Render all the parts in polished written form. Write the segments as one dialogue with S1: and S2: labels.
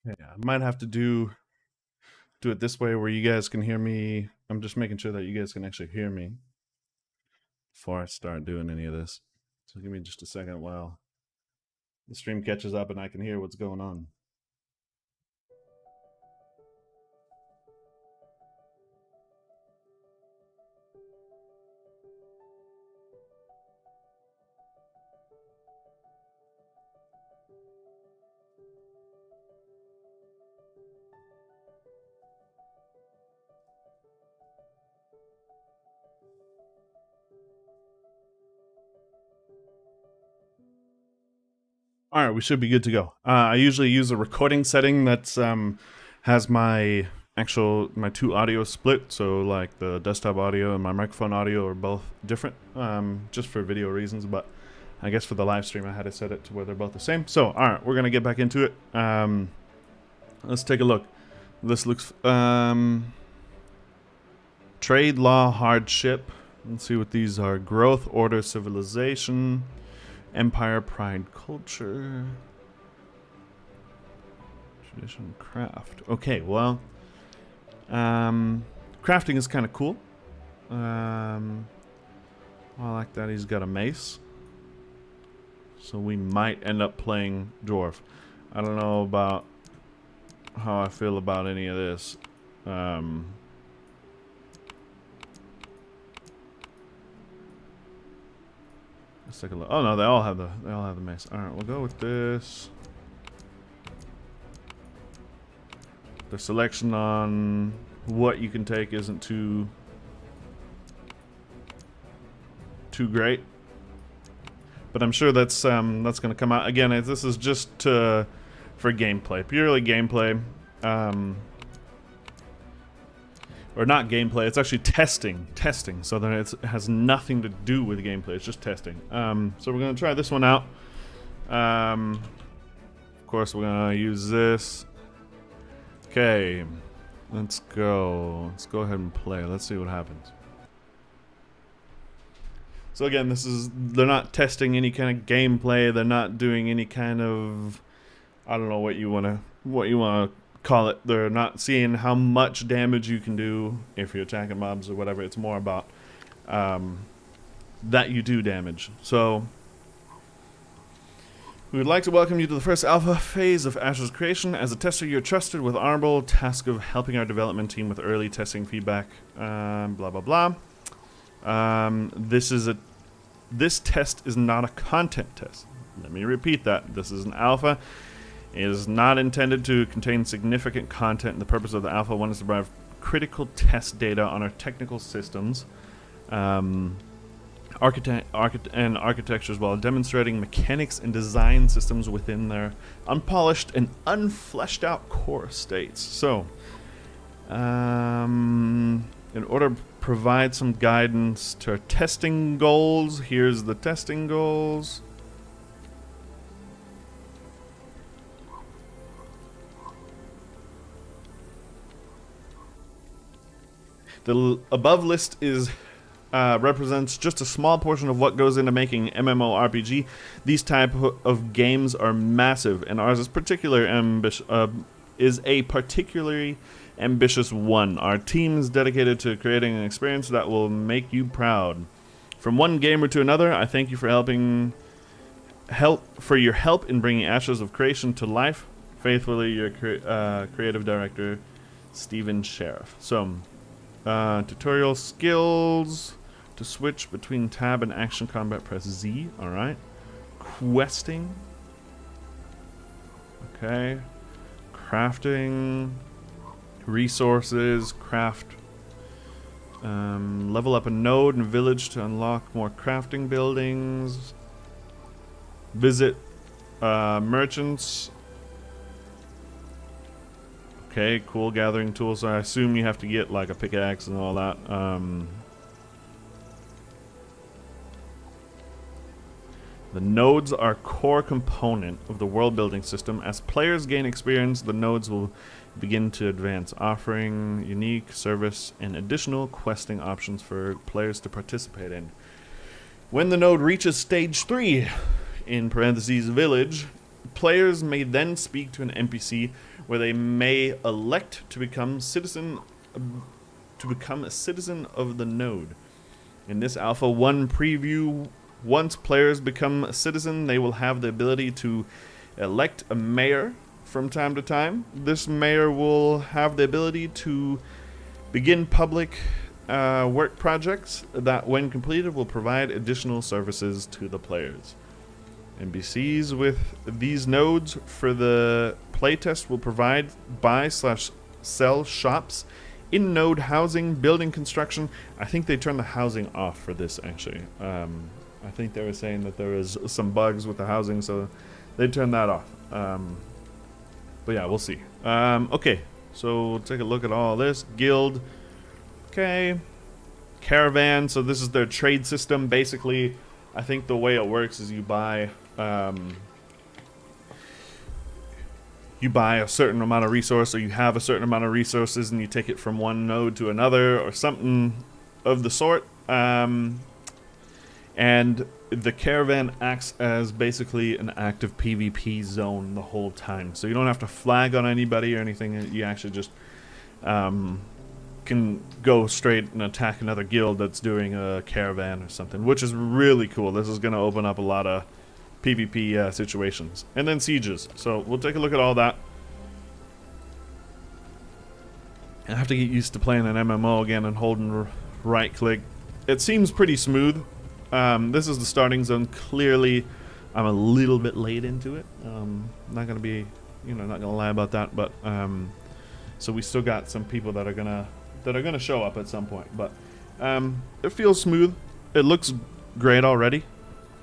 S1: Yeah, I might have to do it this way where you guys can hear me. I'm just making sure that you guys can actually hear me before I start doing any of this. So give me just a second while the stream catches up and I can hear what's going on. All right, we should be good to go. I usually use a recording setting that's has my two audio split, so like the desktop audio and my microphone audio are both different, just for video reasons. But I guess for the live stream, I had to set it to where they're both the same. So all right, we're gonna get back into it. Let's take a look. This looks trade, law, hardship. Let's see what these are: growth, order, civilization, empire, pride, culture, tradition, craft. Okay, well, crafting is kind of cool. I like that he's got a mace, so we might end up playing dwarf. I don't know about how I feel about any of this. Let's take a look. Oh no, they all have the mace. All right, we'll go with this. The selection on what you can take isn't too great, but I'm sure that's going to come out again. This is just for gameplay, purely gameplay, or not gameplay. It's actually testing. So then it has nothing to do with gameplay. It's just testing. So we're going to try this one out. Of course, we're going to use this. Okay, let's go. Let's go ahead and play. Let's see what happens. So again, they're not testing any kind of gameplay. They're not doing any kind of, I don't know what you want to call it. They're not seeing how much damage you can do if you're attacking mobs or whatever. It's more about that you do damage. So we would like to welcome you to the first alpha phase of Asher's creation. As a tester, you're trusted with honorable task of helping our development team with early testing feedback. Blah blah blah. This test is not a content test. Let me repeat that. This is an alpha. It is not intended to contain significant content. The purpose of the alpha one is to provide critical test data on our technical systems, architectures, while demonstrating mechanics and design systems within their unpolished and unfleshed out core states. So, in order to provide some guidance to our testing goals, here's the testing goals. The above list represents just a small portion of what goes into making MMORPG. These type of games are massive, and ours is a particularly ambitious one. Our team is dedicated to creating an experience that will make you proud. From one gamer to another, I thank you for your help in bringing Ashes of Creation to life. Faithfully, your creative director, Stephen Sheriff. So, tutorial skills. To switch between tab and action combat, press Z. Alright. Questing. Okay. Crafting. Resources. Craft. Level up a node and village to unlock more crafting buildings. Visit merchants. Okay, cool. Gathering tools. So I assume you have to get like a pickaxe and all that. The nodes are a core component of the world building system. As players gain experience, the nodes will begin to advance, offering unique service and additional questing options for players to participate in. When the node reaches stage 3, in parentheses village, Players may then speak to an NPC where they may elect to become a citizen of the node. In this Alpha 1 preview, once players become a citizen, they will have the ability to elect a mayor from time to time. This mayor will have the ability to begin public work projects that, when completed, will provide additional services to the players. NPCs with these nodes for the playtest will provide buy/sell shops, in-node housing, building construction. I think they turned the housing off for this, actually. I think they were saying that there was some bugs with the housing, so they turned that off. But yeah, we'll see. Okay, so we'll take a look at all this. Guild. Okay. Caravan. So this is their trade system. Basically, I think the way it works is you buy a certain amount of resource, or you have a certain amount of resources, and you take it from one node to another, or something of the sort. And the caravan acts as basically an active PvP zone the whole time. So you don't have to flag on anybody or anything. You actually just can go straight and attack another guild that's doing a caravan or something, which is really cool. This is going to open up a lot of PvP situations. And then sieges. So we'll take a look at all that. I have to get used to playing an MMO again and holding right click. It seems pretty smooth. This is the starting zone. Clearly, I'm a little bit late into it. Not gonna be, not gonna lie about that. But so we still got some people that are gonna show up at some point. But it feels smooth. It looks great already.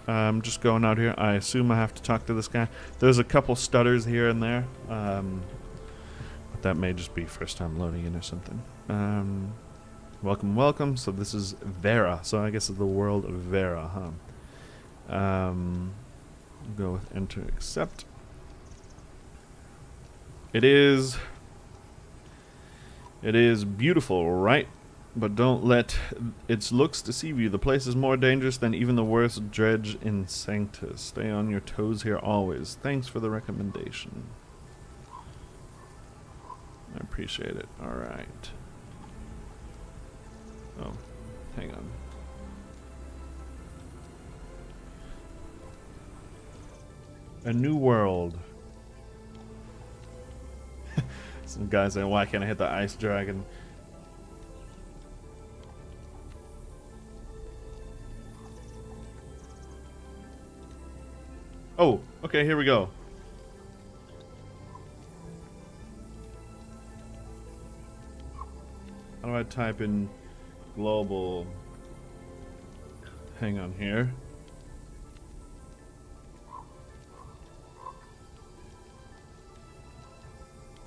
S1: Just going out here. I assume I have to talk to this guy. There's a couple stutters here and there. But that may just be first time loading in or something. Welcome, welcome. So this is Vera. So I guess it's the world of Vera, huh? Go with enter, accept. It is beautiful, right? But don't let its looks deceive you. The place is more dangerous than even the worst dredge in Sanctus. Stay on your toes here always. Thanks for the recommendation. I appreciate it. Alright. Oh, hang on. A new world. Some guys saying, why can't I hit the ice dragon? Oh, okay, here we go. How do I type in global? Hang on here.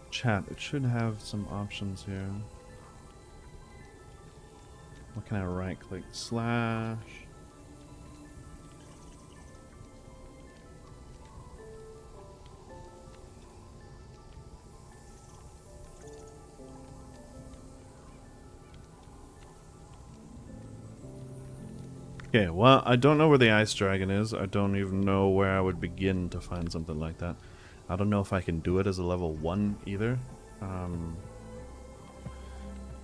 S1: Chat, it should have some options here. What can I right click? Slash. Okay, well, I don't know where the ice dragon is. I don't even know where I would begin to find something like that. I don't know if I can do it as a level 1 either. I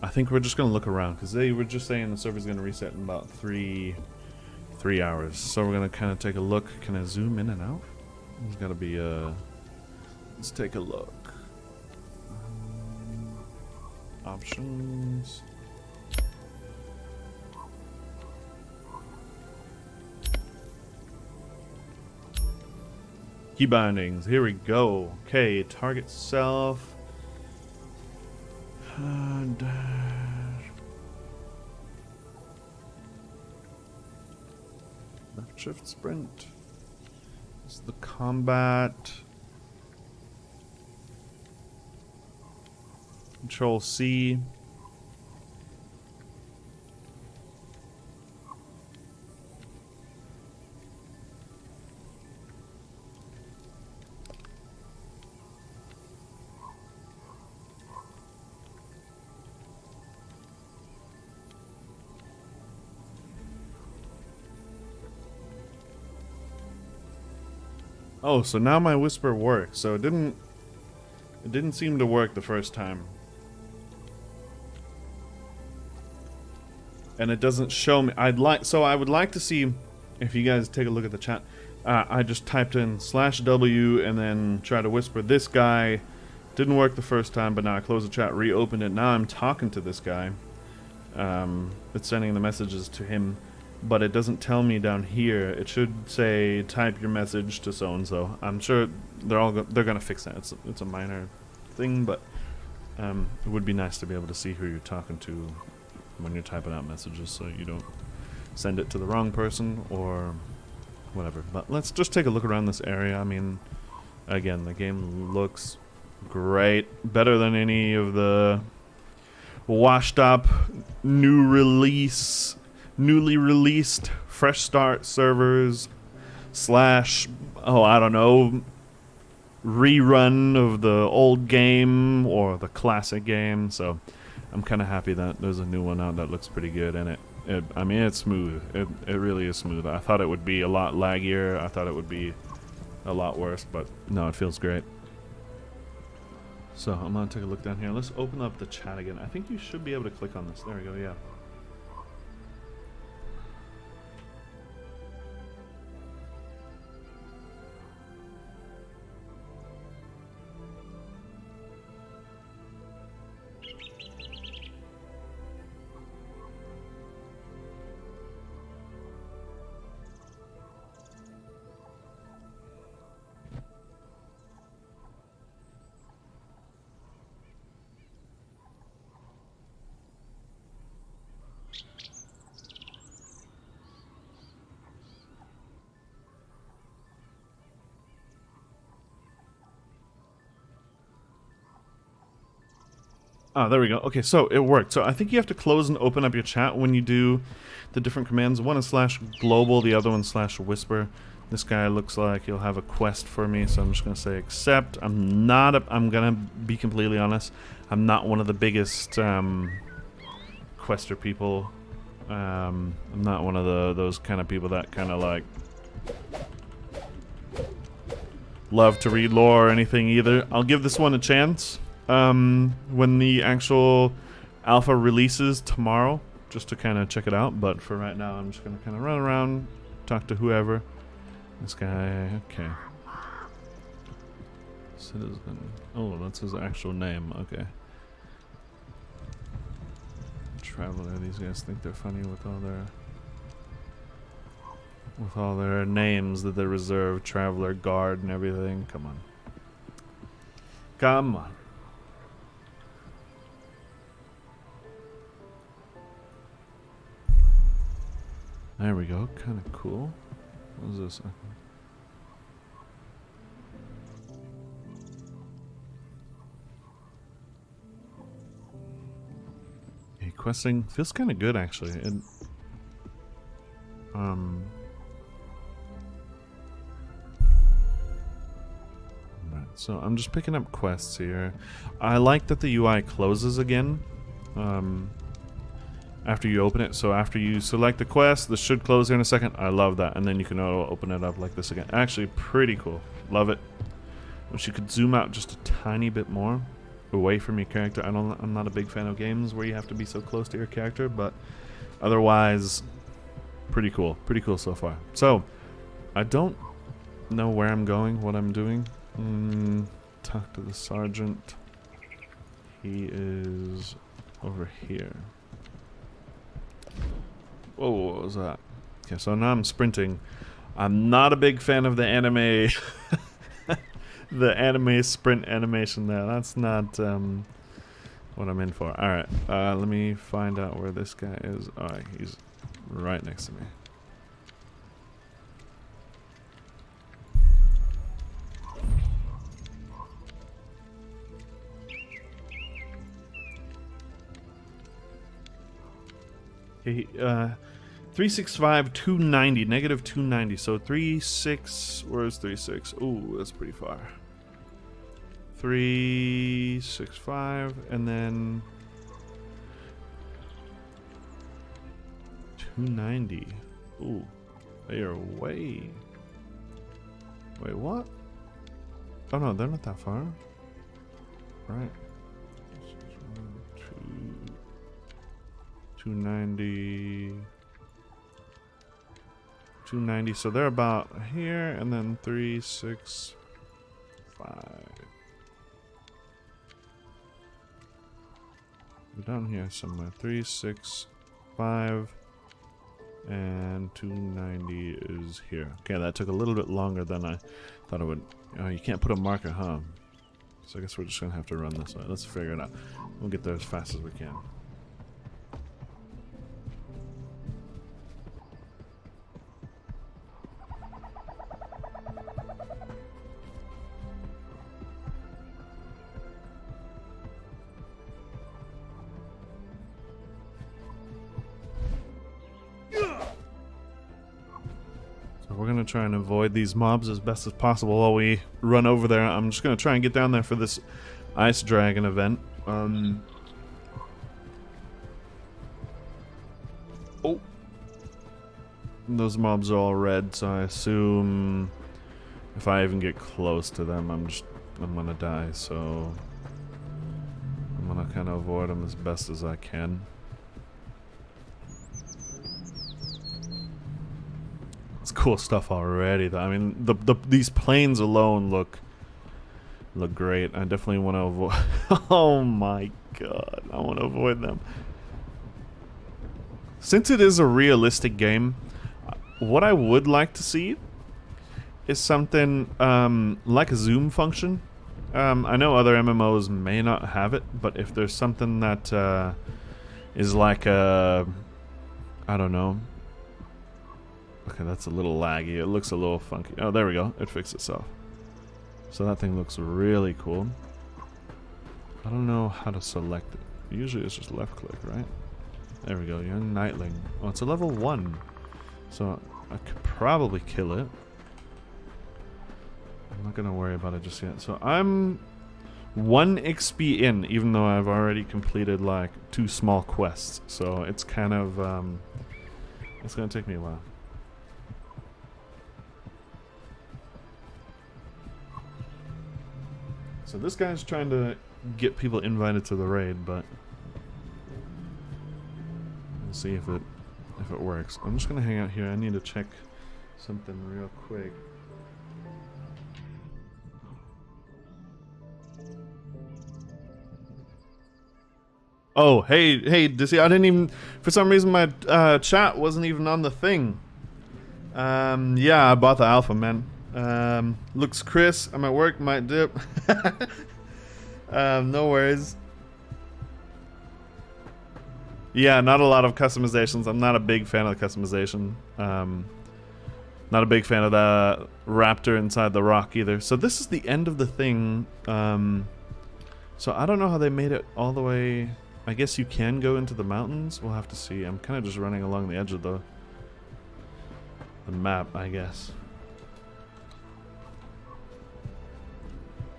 S1: think we're just going to look around, because they were just saying the server's going to reset in about 3 hours. So we're going to kind of take a look. Can I zoom in and out? There's got to be a... Let's take a look. Options... Key bindings, here we go. Okay, target self. Left shift sprint. This is the combat. Control C. Oh, so now my whisper works. So it didn't seem to work the first time. And it doesn't show me. I would like to see if you guys take a look at the chat. I just typed in /W and then try to whisper this guy. Didn't work the first time, but now I closed the chat, reopened it. Now I'm talking to this guy. It's sending the messages to him, but it doesn't tell me down here. It should say type your message to so and so. I'm sure they're gonna fix that. It's a minor thing, but it would be nice to be able to see who you're talking to when you're typing out messages, so you don't send it to the wrong person or whatever. But let's just take a look around this area. I mean, again, the game looks great, better than any of the washed up, newly released fresh start servers / I don't know, rerun of the old game or the classic game. So I'm kind of happy that there's a new one out that looks pretty good, and I mean, it's smooth. It really is smooth. I thought it would be a lot laggier. I thought it would be a lot worse, but no, it feels great. So I'm gonna take a look down here. Let's open up the chat again. I think you should be able to click on this. There we go, yeah. Oh, there we go. Okay, so it worked. So I think you have to close and open up your chat when you do the different commands. One is /global, the other one /whisper. This guy looks like he'll have a quest for me, so I'm just gonna say accept. I'm gonna be completely honest. I'm not one of the biggest quester people. I'm not one of those kind of people that kind of like love to read lore or anything either. I'll give this one a chance. When the actual alpha releases tomorrow, just to kind of check it out. But for right now, I'm just going to kind of run around, talk to whoever. This guy, okay. Citizen. Oh, that's his actual name, okay. Traveler, these guys think they're funny with all their names that they reserve. Traveler, guard, and everything. Come on. Come on. There we go, kind of cool. What is this? Hey, questing feels kind of good actually. Right, so I'm just picking up quests here. I like that the UI closes again. After you open it, so after you select the quest, this should close here in a second. I love that, and then you can open it up like this again. Actually, pretty cool. Love it. Wish you could zoom out just a tiny bit more away from your character. I'm not a big fan of games where you have to be so close to your character, but otherwise, pretty cool. Pretty cool so far. So, I don't know where I'm going, what I'm doing. Talk to the sergeant. He is over here. Whoa, what was that? Okay, so now I'm sprinting. I'm not a big fan of the anime the anime sprint animation there. That's not what I'm in for. Alright, let me find out where this guy is. Alright, he's right next to me. Okay, 365, 290, negative 290. So 36, where's 36? Ooh, that's pretty far. 365, and then 290. Ooh, they are way. Wait, what? Oh no, they're not that far. Right. 290. 290. So they're about here, and then 3, 6, 5. We're down here somewhere. 3, 6, 5, and 290 is here. Okay, that took a little bit longer than I thought it would. Oh, you can't put a marker, huh? So I guess we're just gonna have to run this way. Let's figure it out. We'll get there as fast as we can. We're gonna try and avoid these mobs as best as possible while we run over there. I'm just gonna try and get down there for this ice dragon event. Oh, those mobs are all red, so I assume if I even get close to them, I'm gonna die. So I'm gonna kind of avoid them as best as I can. It's cool stuff already, though. I mean, these planes alone look great. I definitely want to avoid. Oh my god, I want to avoid them. Since it is a realistic game, what I would like to see is something like a zoom function. I know other MMOs may not have it, but if there's something that is like a, I don't know. Okay, that's a little laggy. It looks a little funky. Oh, there we go. It fixed itself. So that thing looks really cool. I don't know how to select it. Usually it's just left click, right? There we go. Young Nightling. Oh, it's a level 1. So I could probably kill it. I'm not going to worry about it just yet. So I'm 1 XP in, even though I've already completed like 2 small quests. So it's kind of... it's going to take me a while. So this guy's trying to get people invited to the raid, but we'll see if it works. I'm just gonna hang out here. I need to check something real quick. Oh, hey, Dizzy, I didn't even, for some reason my chat wasn't even on the thing. Yeah, I bought the alpha, man. Looks Chris, I'm at work, might dip. No worries. Yeah, not a lot of customizations. I'm not a big fan of the customization. Not a big fan of the raptor inside the rock either. So this is the end of the thing. So I don't know how they made it all the way. I guess you can go into the mountains. We'll have to see. I'm kind of just running along the edge of the map, I guess.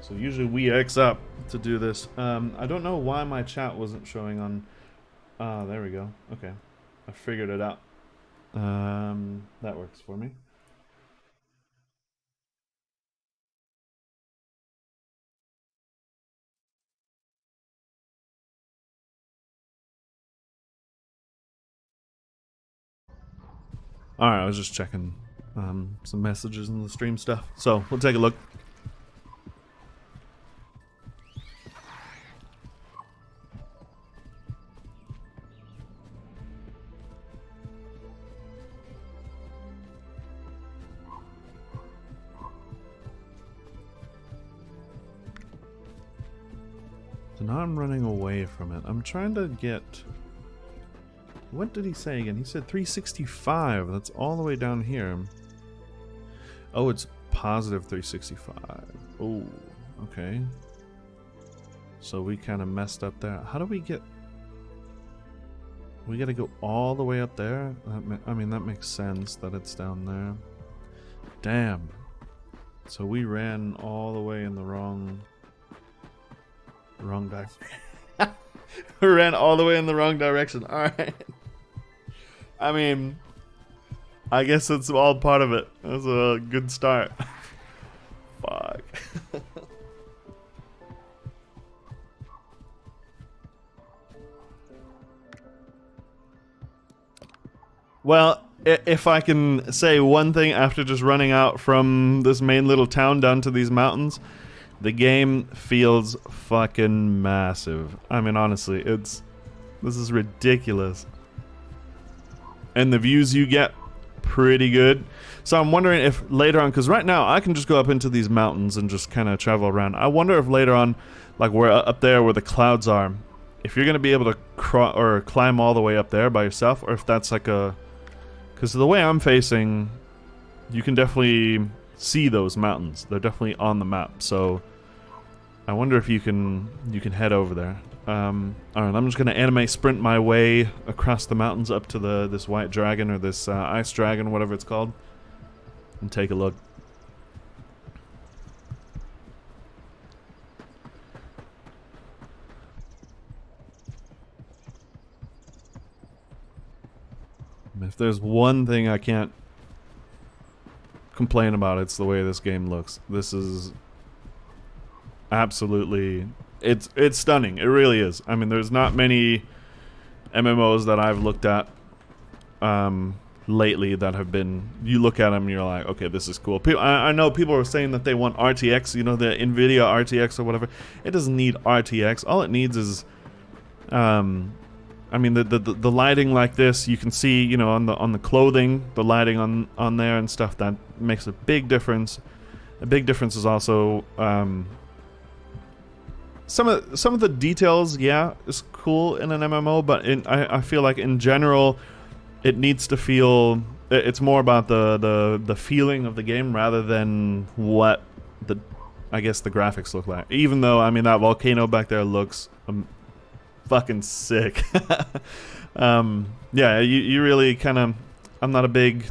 S1: So usually we X up to do this. I don't know why my chat wasn't showing on... Ah, there we go. Okay. I figured it out. That works for me. Alright, I was just checking some messages in the stream stuff. So, we'll take a look. So now I'm running away from it. I'm trying to get... What did he say again? He said 365. That's all the way down here. Oh, it's positive 365. Oh, okay. So we kind of messed up there. How do we get... We gotta go all the way up there? I mean, that makes sense that it's down there. Damn. So we ran all the way in the wrong direction. We ran all the way in the wrong direction. Alright. I mean, I guess it's all part of it. That's a good start. Well, if I can say one thing after just running out from this main little town down to these mountains, the game feels fucking massive. I mean, honestly, this is ridiculous. And the views you get, pretty good. So I'm wondering if later on, because right now I can just go up into these mountains and just kind of travel around. I wonder if later on, like where up there where the clouds are, if you're going to be able to climb all the way up there by yourself, or if that's like a... Because the way I'm facing, you can definitely see those mountains. They're definitely on the map. So I wonder if you can head over there. Alright, I'm just going to anime sprint my way across the mountains up to this white dragon, or this ice dragon, whatever it's called, and take a look. If there's one thing I can't complain about, it's the way this game looks. This is absolutely... It's stunning. It really is. I mean, there's not many MMOs that I've looked at lately that have been... You look at them and you're like, okay, this is cool. I know people are saying that they want RTX, you know, the NVIDIA RTX or whatever. It doesn't need RTX. All it needs is... I mean, the lighting like this, you can see, you know, on the clothing, the lighting on there and stuff, that makes a big difference. A big difference is also... Some of the details, yeah, is cool in an MMO, but I feel like in general, it needs to feel... It's more about the feeling of the game rather than what I guess the graphics look like. Even though, I mean, that volcano back there looks fucking sick. Yeah, you really kind of... I'm not a big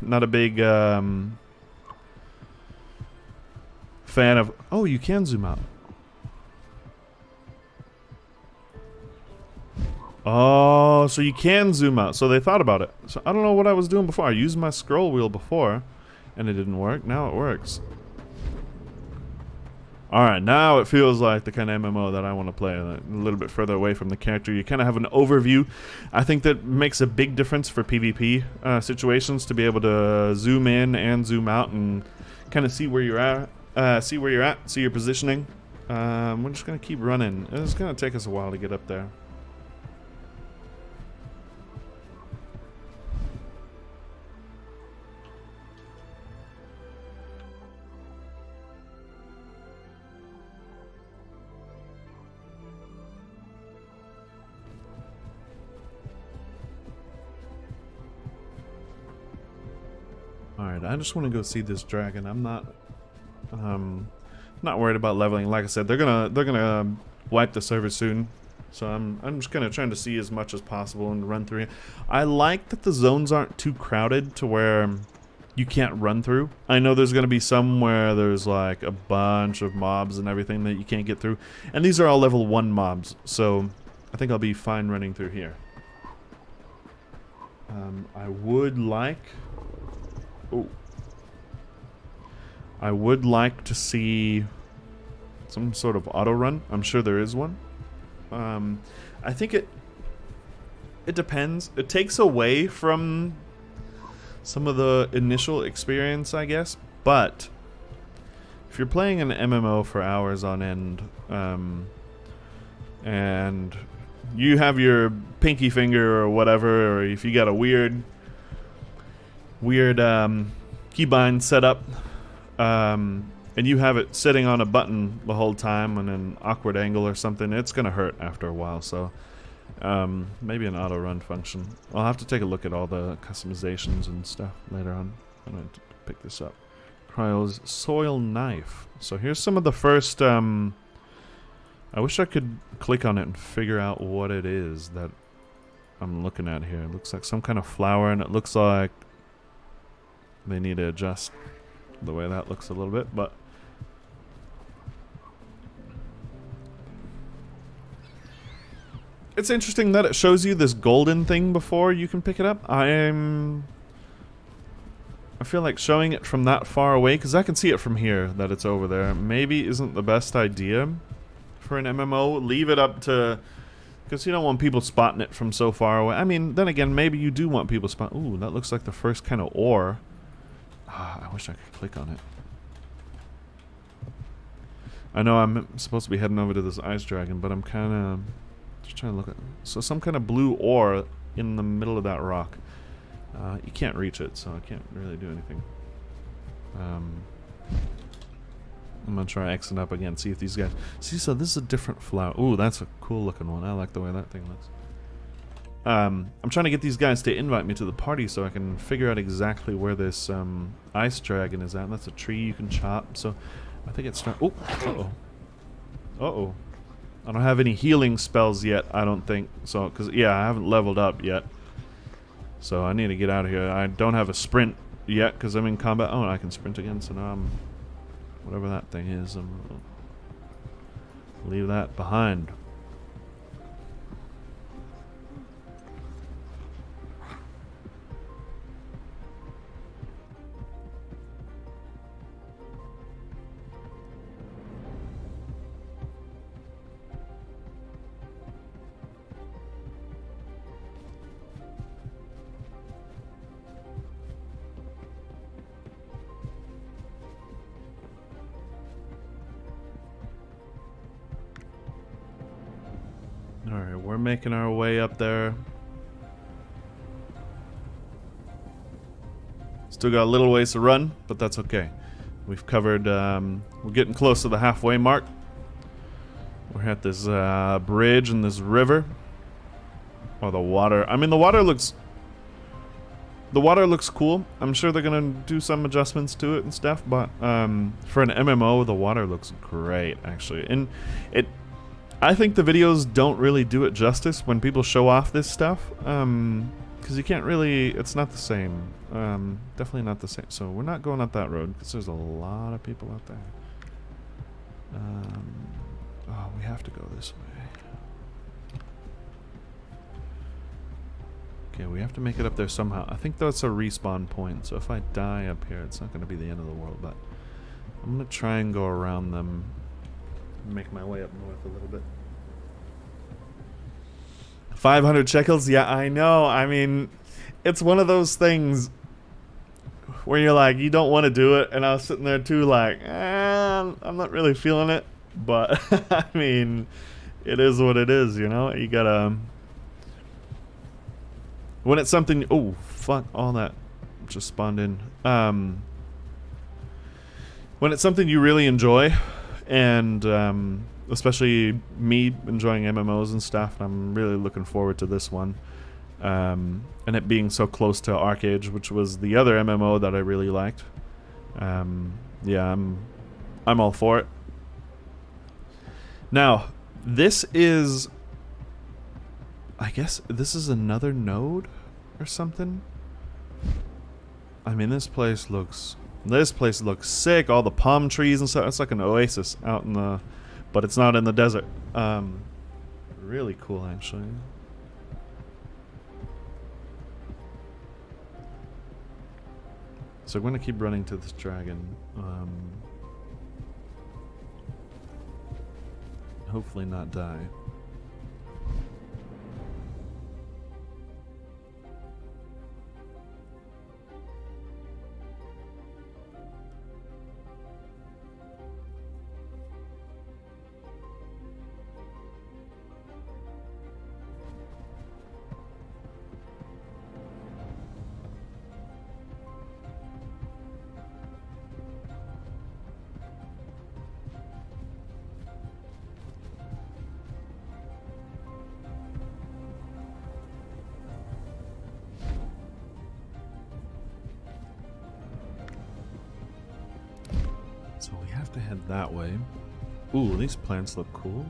S1: fan of... Oh, you can zoom out. Oh, so you can zoom out. So they thought about it. So I don't know what I was doing before. I used my scroll wheel before, and it didn't work. Now it works. Alright, now it feels like the kind of MMO that I want to play. A little bit further away from the character. You kind of have an overview. I think that makes a big difference for PvP situations, to be able to zoom in and zoom out and kind of see where you're at. See your positioning. We're just going to keep running. It's going to take us a while to get up there. Alright, I just want to go see this dragon. I'm not worried about leveling. Like I said, they're gonna wipe the server soon. So I'm just kinda trying to see as much as possible and run through it. I like that the zones aren't too crowded to where you can't run through. I know there's gonna be some where there's like a bunch of mobs and everything that you can't get through. And these are all level 1 mobs, so I think I'll be fine running through here. I would like... Oh. I would like to see some sort of auto run. I'm sure there is one. I think it depends. It takes away from some of the initial experience, I guess. But if you're playing an MMO for hours on end, and you have your pinky finger or whatever, or if you got a weird keybind set up, and you have it sitting on a button the whole time on an awkward angle or something, it's gonna hurt after a while. So maybe an auto run function. I'll have to take a look at all the customizations and stuff later on. I'm gonna pick this up. Cryo's soil knife. So here's some of the first... I wish I could click on it and figure out what it is that I'm looking at here. It looks like some kind of flower, and it looks like they need to adjust the way that looks a little bit, but it's interesting that it shows you this golden thing before you can pick it up. I feel like showing it from that far away, because I can see it from here that it's over there, maybe isn't the best idea for an MMO. Leave it up to Because you don't want people spotting it from so far away. I mean, then again, maybe you do want people spot. Ooh, that looks like the first kind of ore. Ah, I wish I could click on it. I know I'm supposed to be heading over to this ice dragon, but I'm kind of just trying to look at. So some kind of blue ore in the middle of that rock. You can't reach it, so I can't really do anything. I'm gonna try Xing up again, see if these guys. See, so this is a different flower. Ooh, that's a cool looking one. I like the way that thing looks. I'm trying to get these guys to invite me to the party so I can figure out exactly where this ice dragon is at. And that's a tree you can chop. So I think it's start. Oh, uh-oh. I don't have any healing spells yet, I don't think. So, because, yeah, I haven't leveled up yet. So I need to get out of here. I don't have a sprint yet because I'm in combat. Oh, I can sprint again, so now I'm... Whatever that thing is, I'm gonna leave that behind. Alright, we're making our way up there. Still got a little ways to run, but that's okay. We've covered, we're getting close to the halfway mark. We're at this bridge and this river. Oh, the water. I mean, the water looks cool. I'm sure they're gonna do some adjustments to it and stuff, but for an MMO, the water looks great, actually. And I think the videos don't really do it justice when people show off this stuff, because you can't really, it's not the same. Definitely not the same. So we're not going up that road, because there's a lot of people out there. Oh, we have to go this way. Okay, we have to make it up there somehow. I think that's a respawn point, so if I die up here, it's not going to be the end of the world, but I'm going to try and go around them. Make my way up north a little bit. 500 shekels? Yeah, I know. I mean, it's one of those things where you're like, you don't want to do it, and I was sitting there too like, I'm not really feeling it, but I mean, it is what it is, you know? You gotta... When it's something... Oh, fuck, all that just spawned in. When it's something you really enjoy, and especially me enjoying MMOs and stuff, I'm really looking forward to this one. And it being so close to Arcade, which was the other MMO that I really liked. Yeah, I'm all for it. Now, this is... I guess this is another node or something? I mean, this place looks sick. All the palm trees and stuff. It's like an oasis out in the... But it's not in the desert. Really cool, actually. So I'm going to keep running to this dragon. Hopefully not die. So we have to head that way. Ooh, these plants look cool.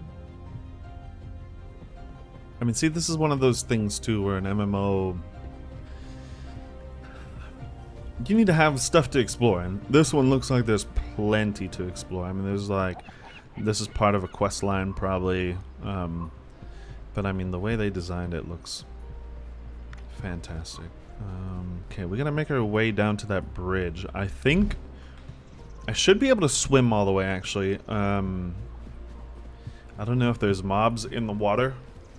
S1: I mean, see, this is one of those things, too, where an MMO... You need to have stuff to explore, and this one looks like there's plenty to explore. I mean, there's like... This is part of a quest line, probably. But, I mean, the way they designed it looks fantastic. Okay, we're gonna make our way down to that bridge. I think... I should be able to swim all the way, actually. I don't know if there's mobs in the water.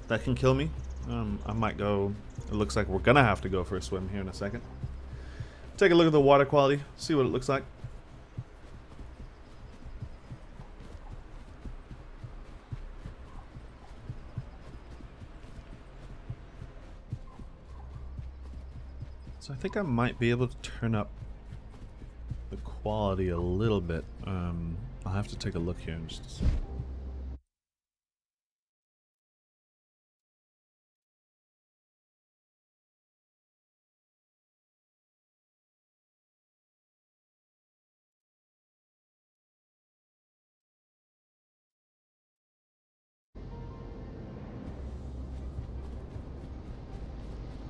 S1: that can kill me. I might go. It looks like we're gonna have to go for a swim here in a second. Take a look at the water quality, see what it looks like. So I think I might be able to turn up the quality a little bit. I'll have to take a look here in just a second.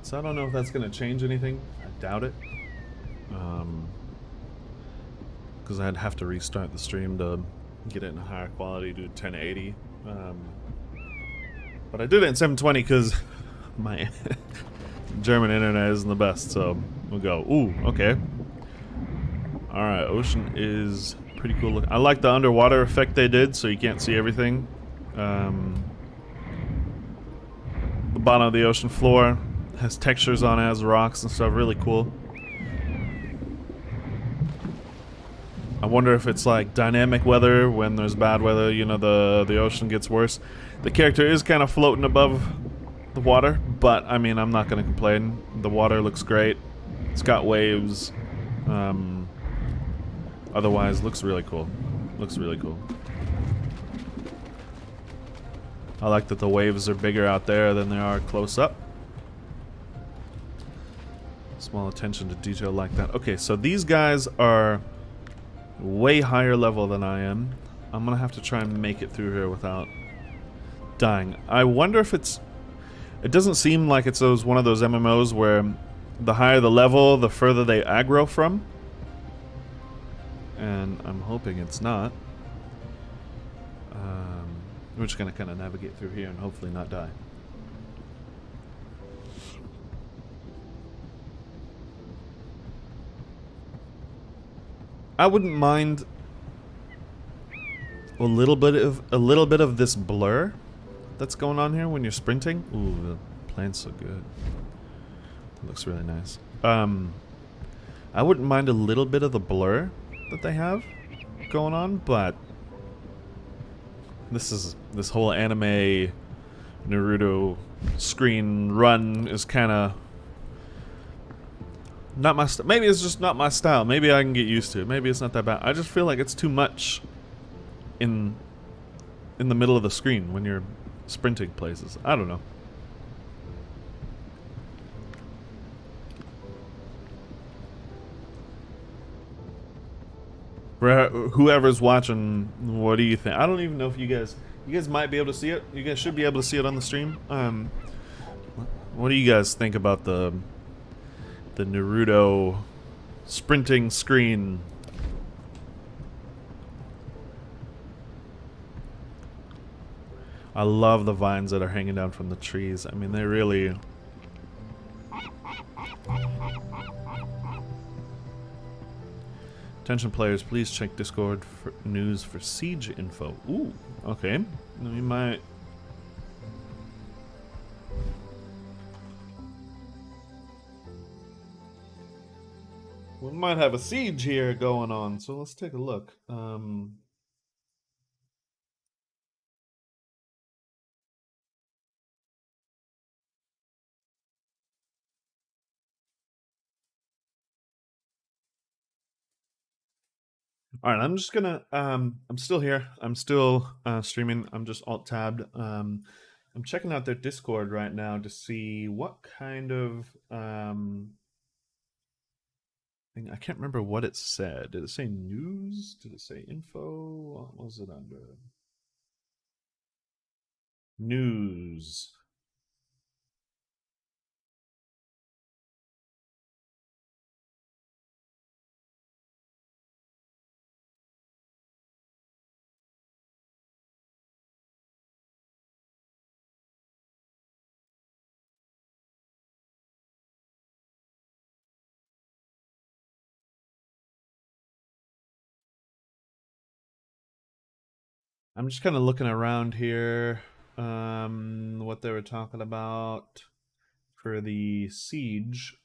S1: So I don't know if that's going to change anything. I doubt it. Because I'd have to restart the stream to get it in a higher quality, do 1080. But I did it in 720 because my German internet isn't the best, so we'll go. Ooh, okay. Alright, ocean is pretty cool looking. I like the underwater effect they did, so you can't see everything. The bottom of the ocean floor has textures on it, has rocks and stuff, really cool. I wonder if it's like dynamic weather when there's bad weather, you know, the ocean gets worse. The character is kind of floating above the water, but I mean, I'm not going to complain. The water looks great. It's got waves. Otherwise, looks really cool. Looks really cool. I like that the waves are bigger out there than they are close up. Small attention to detail like that. Okay, so these guys are way higher level than I am. I'm gonna have to try and make it through here without dying. I wonder if it's... It doesn't seem like it's one of those MMOs where the higher the level, the further they aggro from. And I'm hoping it's not. We're just gonna kind of navigate through here and hopefully not die. I wouldn't mind a little bit of this blur that's going on here when you're sprinting. Ooh, the plant's so good. It looks really nice. I wouldn't mind a little bit of the blur that they have going on, but this whole anime Naruto screen run is kind of not my style. Maybe it's just not my style. Maybe I can get used to it. Maybe it's not that bad. I just feel like it's too much in the middle of the screen when you're sprinting places. I don't know. For whoever's watching, what do you think? I don't even know if you guys might be able to see it. You guys should be able to see it on the stream. What do you guys think about the Naruto sprinting screen? I love the vines that are hanging down from the trees. I mean, they really... Attention players, please check Discord for news for siege info. Ooh, okay. We might... We might have a siege here going on, so let's take a look. Alright, I'm just gonna, I'm still here. I'm still streaming. I'm just alt-tabbed. I'm checking out their Discord right now to see what kind of, thing. I can't remember what it said. Did it say news? Did it say info? What was it under? News. I'm just kind of looking around here. what they were talking about for the siege.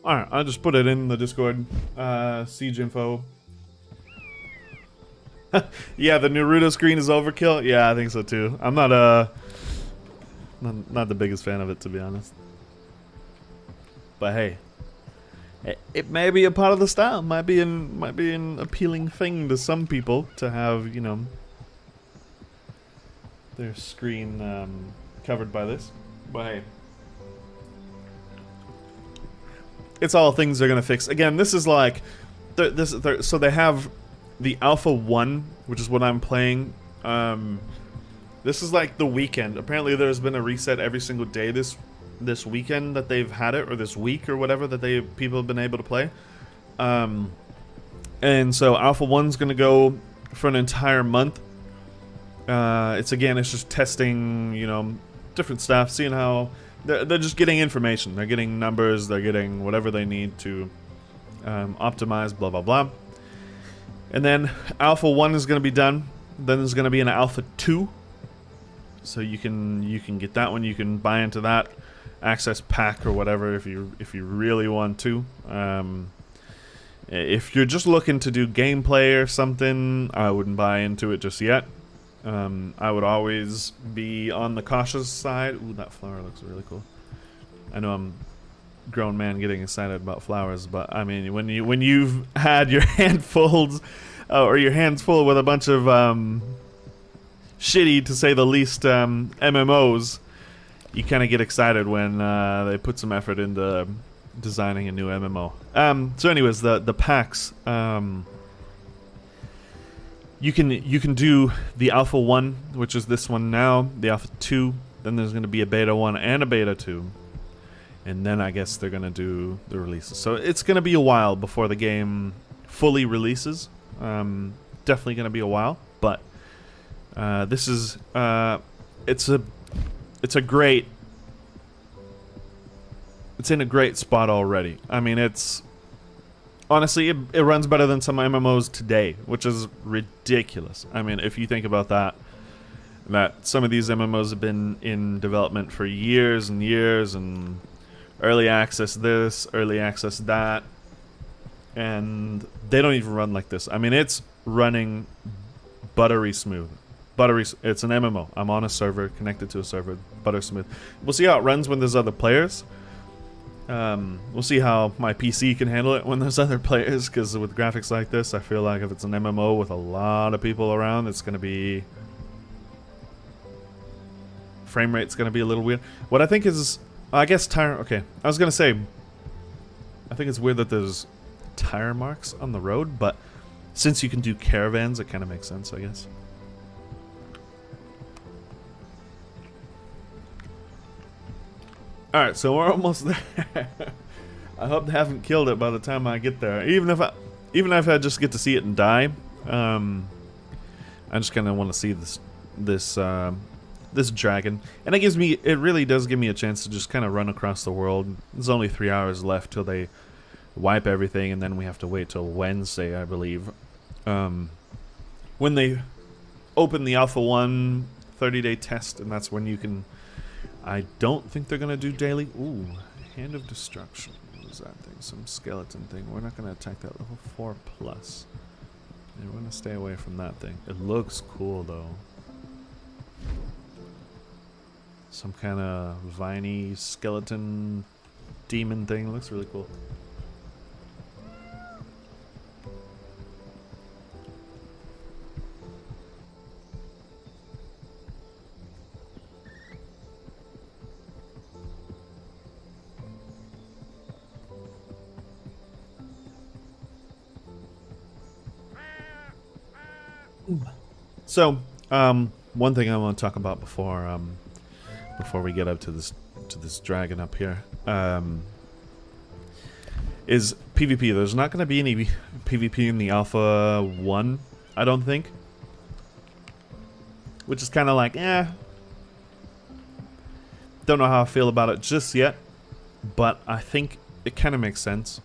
S1: Alright, I'll just put it in the Discord. Siege info. Yeah, the Naruto screen is overkill. Yeah, I think so too. I'm not the biggest fan of it, to be honest. But hey, it may be a part of the style. Might be an appealing thing to some people to have, you know, their screen covered by this. But hey, it's all things they're gonna fix. Again, this is like, so they have the Alpha 1, which is what I'm playing. This is like the weekend. Apparently there's been a reset every single day this weekend that they've had it, or this week or whatever, that people have been able to play. And so Alpha 1's gonna go for an entire month. It's just testing, you know, different stuff, seeing how they're just getting information. They're getting numbers, they're getting whatever they need to optimize, blah blah blah. And then Alpha 1 is going to be done. Then there's going to be an Alpha 2. So you can get that one. You can buy into that access pack or whatever if you really want to. If you're just looking to do gameplay or something, I wouldn't buy into it just yet. I would always be on the cautious side. Ooh, that flower looks really cool. I know I'm a grown man getting excited about flowers, but I mean, when you've had your handfuls or your hands full with a bunch of shitty, to say the least, MMOs, you kind of get excited when they put some effort into designing a new MMO. So anyways, the packs, you can do the Alpha 1, which is this one now, the Alpha 2, then there's going to be a Beta 1 and a Beta 2, and then I guess they're going to do the releases. So it's going to be a while before the game fully releases. Definitely going to be a while, but this is it's in a great spot already. I mean, it's honestly, it runs better than some MMOs today, which is ridiculous. I mean, if you think about that some of these MMOs have been in development for years and years, and early access this, early access that, and they don't even run like this. I mean, it's running buttery smooth. It's an MMO. I'm on a server, connected to a server, butter smooth. We'll see how it runs when there's other players. We'll see how my PC can handle it when there's other players, because with graphics like this, I feel like if it's an MMO with a lot of people around, it's going to be... frame rate's going to be a little weird. What I think is... I guess tire... Okay, I was going to say... I think it's weird that there's tire marks on the road, but since you can do caravans, it kind of makes sense, I guess. Alright, so we're almost there. I hope they haven't killed it by the time I get there. Even if I just get to see it and die, I just kind of want to see this dragon, and it really does give me a chance to just kind of run across the world. There's only 3 hours left till they wipe everything, and then we have to wait till Wednesday, I believe, when they open the Alpha 1 30-day test, and that's when you can... I don't think they're gonna do daily. Ooh, Hand of Destruction. What is that thing? Some skeleton thing. We're not gonna attack that level 4+. Yeah, we're gonna stay away from that thing. It looks cool though. Some kind of viney skeleton demon thing. Looks really cool. So, one thing I want to talk about before we get up to this dragon up here, is PvP. There's not going to be any PvP in the Alpha 1, I don't think. which is kind of like, don't know how I feel about it just yet, but I think it kind of makes sense.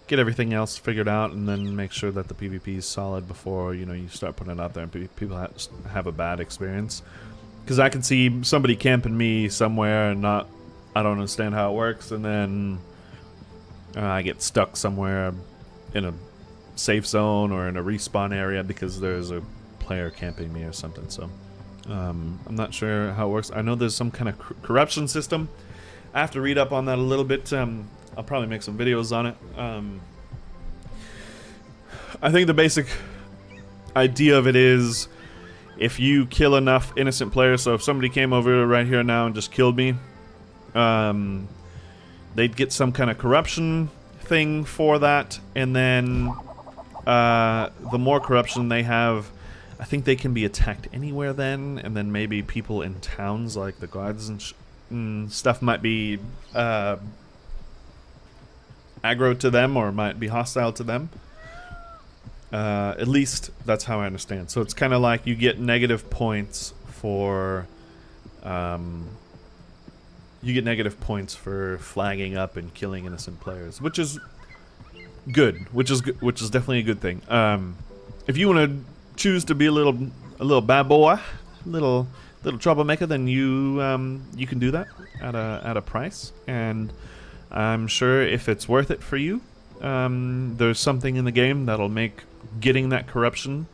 S1: Get everything else figured out, and then make sure that the PvP is solid before, you know, you start putting it out there and people have a bad experience. Because I can see somebody camping me somewhere and I don't understand how it works, and then I get stuck somewhere in a safe zone or in a respawn area because there's a player camping me or something. So I'm not sure how it works. I know there's some kind of corruption system. I have to read up on that a little bit. I'll probably make some videos on it. I think the basic idea of it is, if you kill enough innocent players, so if somebody came over right here now and just killed me, they'd get some kind of corruption thing for that, and then the more corruption they have, I think they can be attacked anywhere then, and then maybe people in towns, like the guards and stuff, might be aggro to them or might be hostile to them. At least that's how I understand. So it's kind of like you get negative points for flagging up and killing innocent players, which is good. Which is definitely a good thing. If you want to choose to be a little bad boy, little troublemaker, then you can do that at a price, and I'm sure if it's worth it for you, there's something in the game that'll make getting that corruption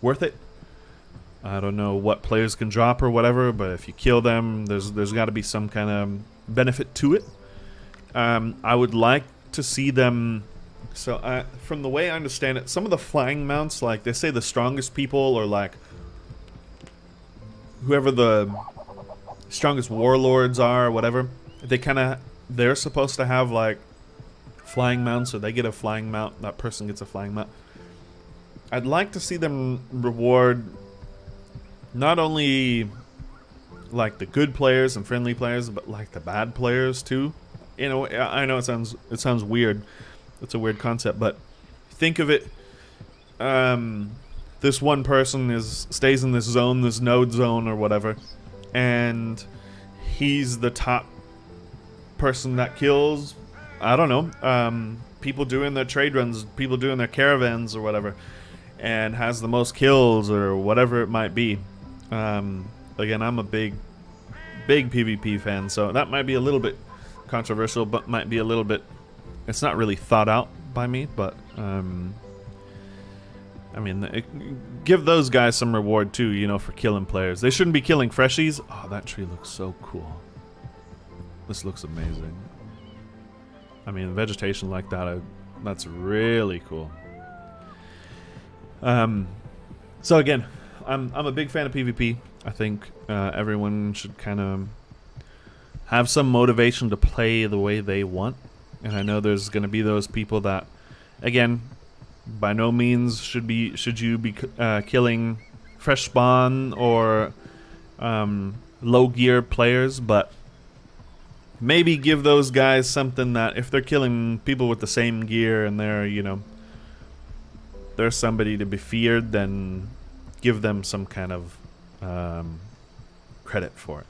S1: worth it. I don't know what players can drop or whatever, but if you kill them, there's got to be some kind of benefit to it. I would like to see them. So from the way I understand it, some of the flying mounts, like they say the strongest people, or like whoever the strongest warlords are or whatever, they're supposed to have like flying mounts, or they get a flying mount, that person gets a flying mount. I'd like to see them reward not only like the good players and friendly players, but like the bad players too. You know, I know it sounds weird. It's a weird concept, but think of it. This one person stays in this zone, this node zone or whatever, and he's the top person that kills, I don't know, people doing their trade runs, people doing their caravans or whatever, and has the most kills or whatever it might be. Again, I'm a big PvP fan, so that might be a little bit controversial, but might be a little bit, it's not really thought out by me, but I mean, give those guys some reward too, you know, for killing players. They shouldn't be killing freshies. Oh, that tree looks so cool. This looks amazing. I mean, vegetation like that, that's really cool. So again, I'm a big fan of PvP. I think everyone should kind of have some motivation to play the way they want. And I know there's going to be those people that, again, by no means should you be killing fresh spawn or low gear players, but maybe give those guys something that if they're killing people with the same gear and they're, you know, they're somebody to be feared, then give them some kind of credit for it.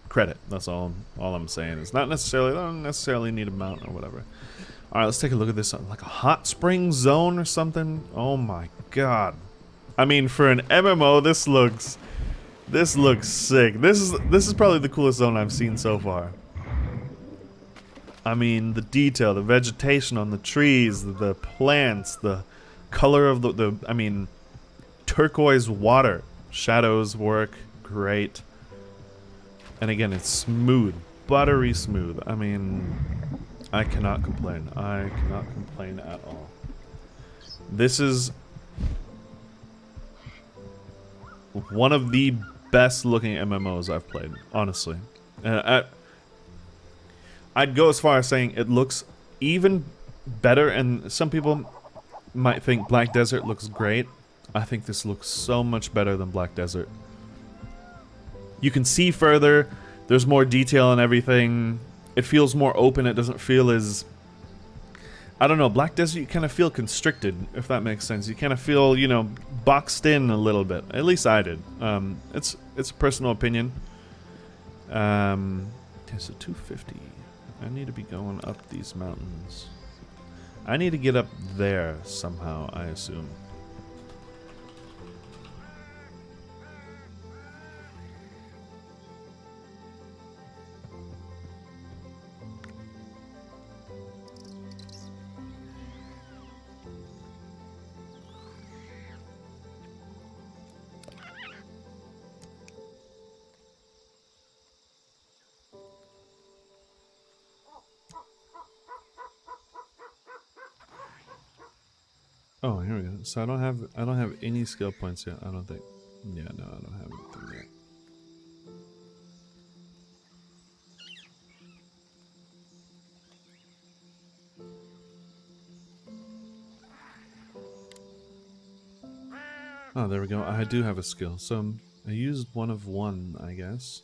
S1: Credit. That's all I'm saying. It's not necessarily, I don't necessarily need a mount or whatever. All right, let's take a look at this. Like a hot spring zone or something. Oh my god. I mean, for an MMO, this looks sick. This is probably the coolest zone I've seen so far. I mean, the detail, the vegetation on the trees, the plants, the color of the I mean, turquoise water. Shadows work great. And again, it's smooth, buttery smooth. I mean, I cannot complain. I cannot complain at all. This is one of the best looking MMOs I've played, honestly. I'd go as far as saying it looks even better, and some people might think Black Desert looks great. I think this looks so much better than Black Desert. You can see further, there's more detail and everything. It feels more open, it doesn't feel as I don't know, Black Desert, you kind of feel constricted, if that makes sense. You kind of feel, you know, boxed in a little bit. At least I did. It's a personal opinion. Okay, so 250. I need to be going up these mountains. I need to get up there somehow, I assume. Oh, here we go. So I don't have any skill points yet. I don't think. Yeah, no, I don't have anything yet. Oh, there we go. I do have a skill. So I used one of one, I guess.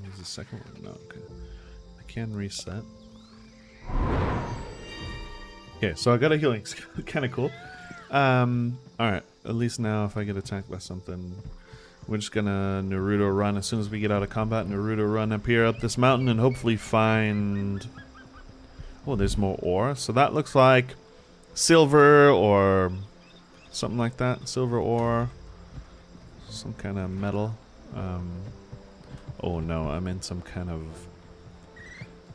S1: Use the second one? No, okay. I can reset. Okay, so I got a healing skill. Kind of cool. Alright. At least now if I get attacked by something, we're just gonna Naruto run. As soon as we get out of combat, Naruto run up here, up this mountain, and hopefully find... Oh, there's more ore. So that looks like silver or something like that. Silver ore. Some kind of metal. Oh no, I'm in some kind of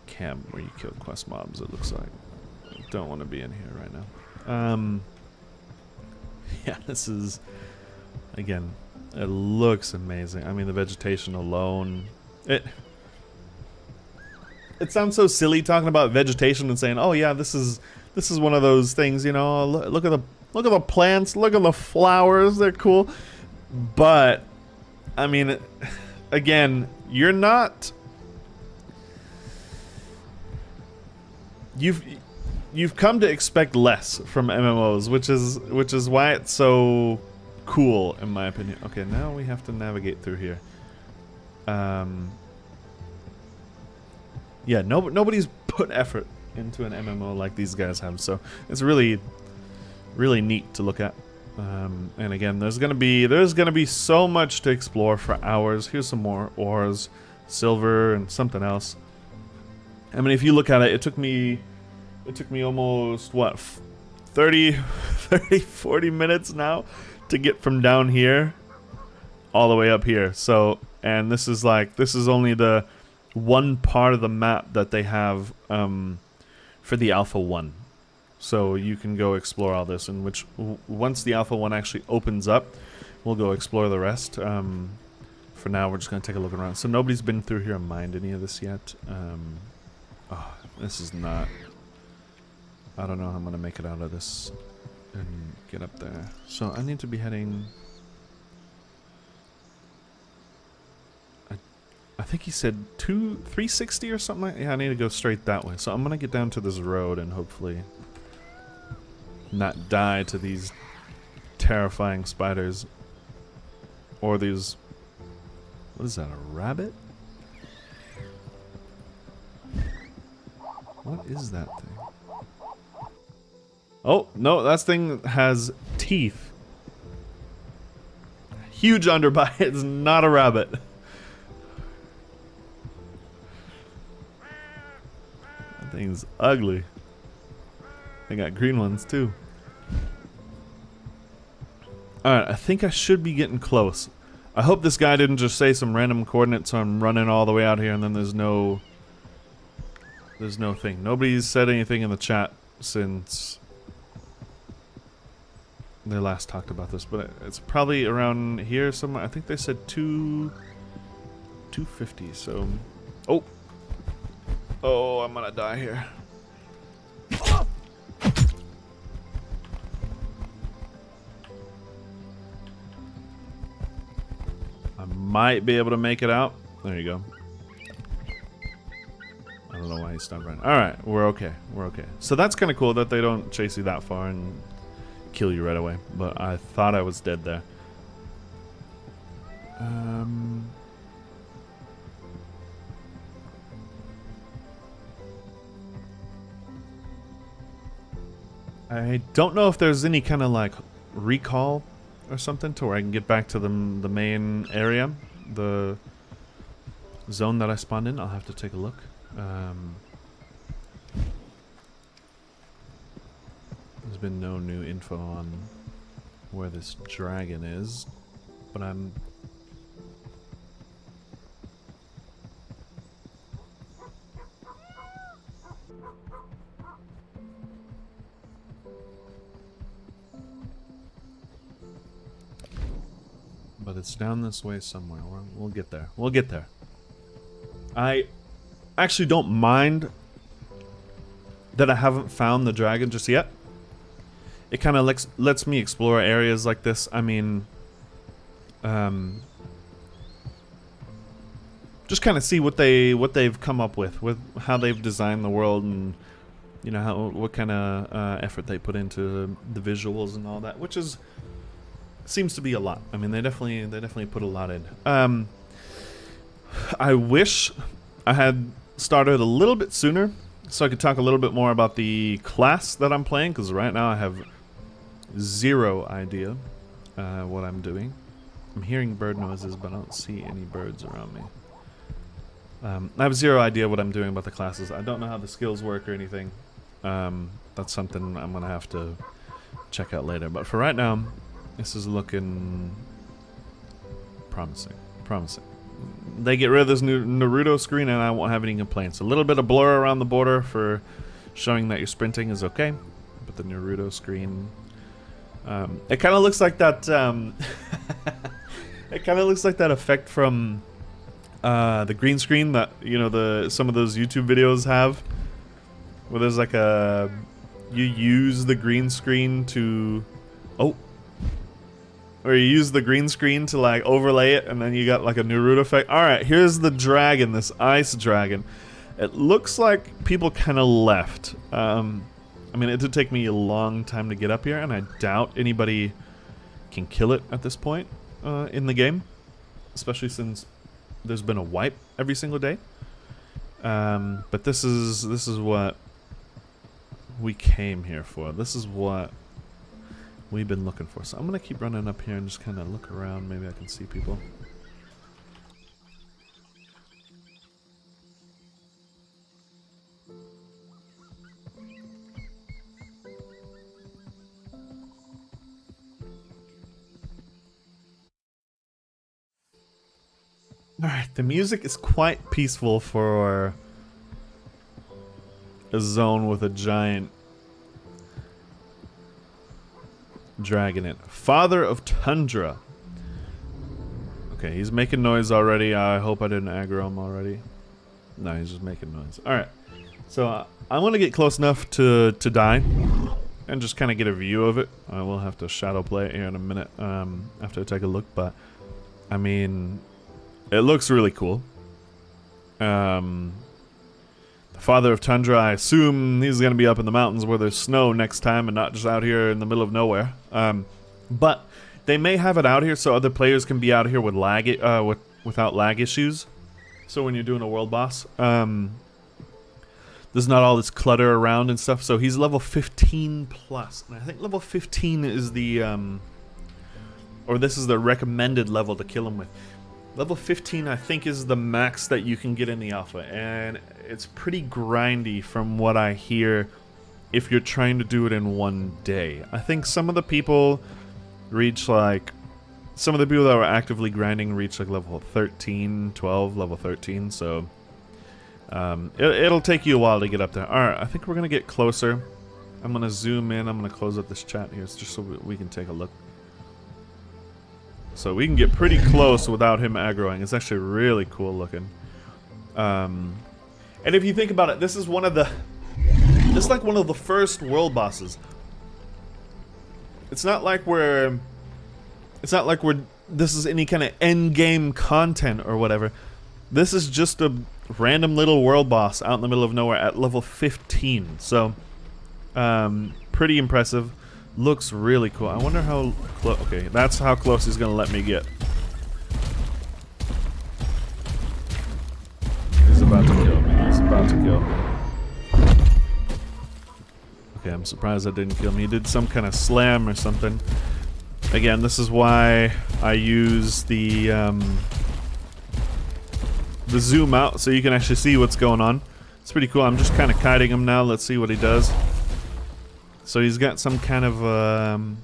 S1: camp where you kill quest mobs, it looks like. Don't want to be in here right now. Yeah, this is, again, it looks amazing. I mean, the vegetation alone, it sounds so silly talking about vegetation and saying, "Oh yeah, this is one of those things." You know, look at the plants, look at the flowers, they're cool. But I mean, again, you're not. You've come to expect less from MMOs, which is why it's so cool, in my opinion. Okay, now we have to navigate through here. Yeah, nobody's put effort into an MMO like these guys have, so it's really, really neat to look at. And again, there's gonna be so much to explore for hours. Here's some more ores, silver, and something else. I mean, if you look at it, it took me almost, what, 40 minutes now to get from down here all the way up here. So, and this is only the one part of the map that they have for the Alpha 1. So you can go explore all this, and which once the Alpha 1 actually opens up, we'll go explore the rest. For now, we're just going to take a look around. So nobody's been through here and mined any of this yet. Oh, this is not... I don't know how I'm going to make it out of this and get up there. So I need to be heading... I think he said 360 or something like that. Yeah, I need to go straight that way. So I'm going to get down to this road and hopefully not die to these terrifying spiders. Or these... What is that, a rabbit? What is that thing? Oh, no, that thing has teeth. Huge underbite. It's not a rabbit. That thing's ugly. They got green ones, too. Alright, I think I should be getting close. I hope this guy didn't just say some random coordinates so I'm running all the way out here and then there's no thing. Nobody's said anything in the chat since they last talked about this, but it's probably around here somewhere. I think they said 250, so... Oh! Oh, I'm gonna die here. I might be able to make it out. There you go. I don't know why he stopped running. Alright, we're okay. We're okay. So that's kind of cool that they don't chase you that far and kill you right away. But I thought I was dead there. I don't know if there's any kind of like recall or something to where I can get back to the main area, the zone that I spawned in. I'll have to take a look. There's been no new info on where this dragon is, but I'm... But it's down this way somewhere. We'll get there. We'll get there. I actually don't mind that I haven't found the dragon just yet. It kind of lets me explore areas like this. I mean, just kind of see what they've come up with how they've designed the world, and you know what kind of effort they put into the visuals and all that, which is seems to be a lot. I mean, they definitely put a lot in. I wish I had started a little bit sooner so I could talk a little bit more about the class that I'm playing, because right now I have zero idea what I'm doing. I'm hearing bird noises, but I don't see any birds around me. I have zero idea what I'm doing about the classes. I don't know how the skills work or anything. That's something I'm gonna have to check out later. But for right now, this is looking promising. Promising. They get rid of this new Naruto screen and I won't have any complaints. A little bit of blur around the border for showing that you're sprinting is okay. But the Naruto screen... it kind of looks like that... it kind of looks like that effect from the green screen that, you know, some of those YouTube videos have. Where there's like a... You use the green screen to... Oh! Or you use the green screen to like overlay it, and then you got like a Naruto effect. Alright, here's the dragon, this ice dragon. It looks like people kind of left. I mean, it did take me a long time to get up here, and I doubt anybody can kill it at this point in the game. Especially since there's been a wipe every single day. But this is what we came here for. This is what we've been looking for. So I'm gonna keep running up here and just kind of look around. Maybe I can see people. Alright, the music is quite peaceful for a zone with a giant dragon in it. Father of Tundra. Okay, he's making noise already. I hope I didn't aggro him already. No, he's just making noise. Alright, so I want to get close enough to die and just kind of get a view of it. I will have to shadow play it here in a minute after I take a look, but I mean, it looks really cool. The Father of Tundra, I assume he's going to be up in the mountains where there's snow next time and not just out here in the middle of nowhere. But they may have it out here so other players can be out here with without lag issues. So when you're doing a world boss, there's not all this clutter around and stuff. So he's level 15 plus. And I think level 15 is the, or this is the recommended level to kill him with. Level 15, I think, is the max that you can get in the alpha, and it's pretty grindy from what I hear if you're trying to do it in one day. I think some of the people reach, like, some of the people that were actively grinding reach, like, level 13, 12, level 13, so it'll take you a while to get up there. Alright, I think we're going to get closer. I'm going to zoom in. I'm going to close up this chat here just so we can take a look. So we can get pretty close without him aggroing. It's actually really cool looking. And if you think about it, this is one of the... This is like one of the first world bosses. It's not like we're... It's not like this is any kind of end game content or whatever. This is just a random little world boss out in the middle of nowhere at level 15. So, pretty impressive. Looks really cool. I wonder how close... Okay, that's how close he's going to let me get. He's about to kill me. He's about to kill me. Okay, Okay, I'm surprised that didn't kill me. He did some kind of slam or something. Again, this is why I use the zoom out so you can actually see what's going on. It's pretty cool. I'm just kind of kiting him now. Let's see what he does. So he's got some kind of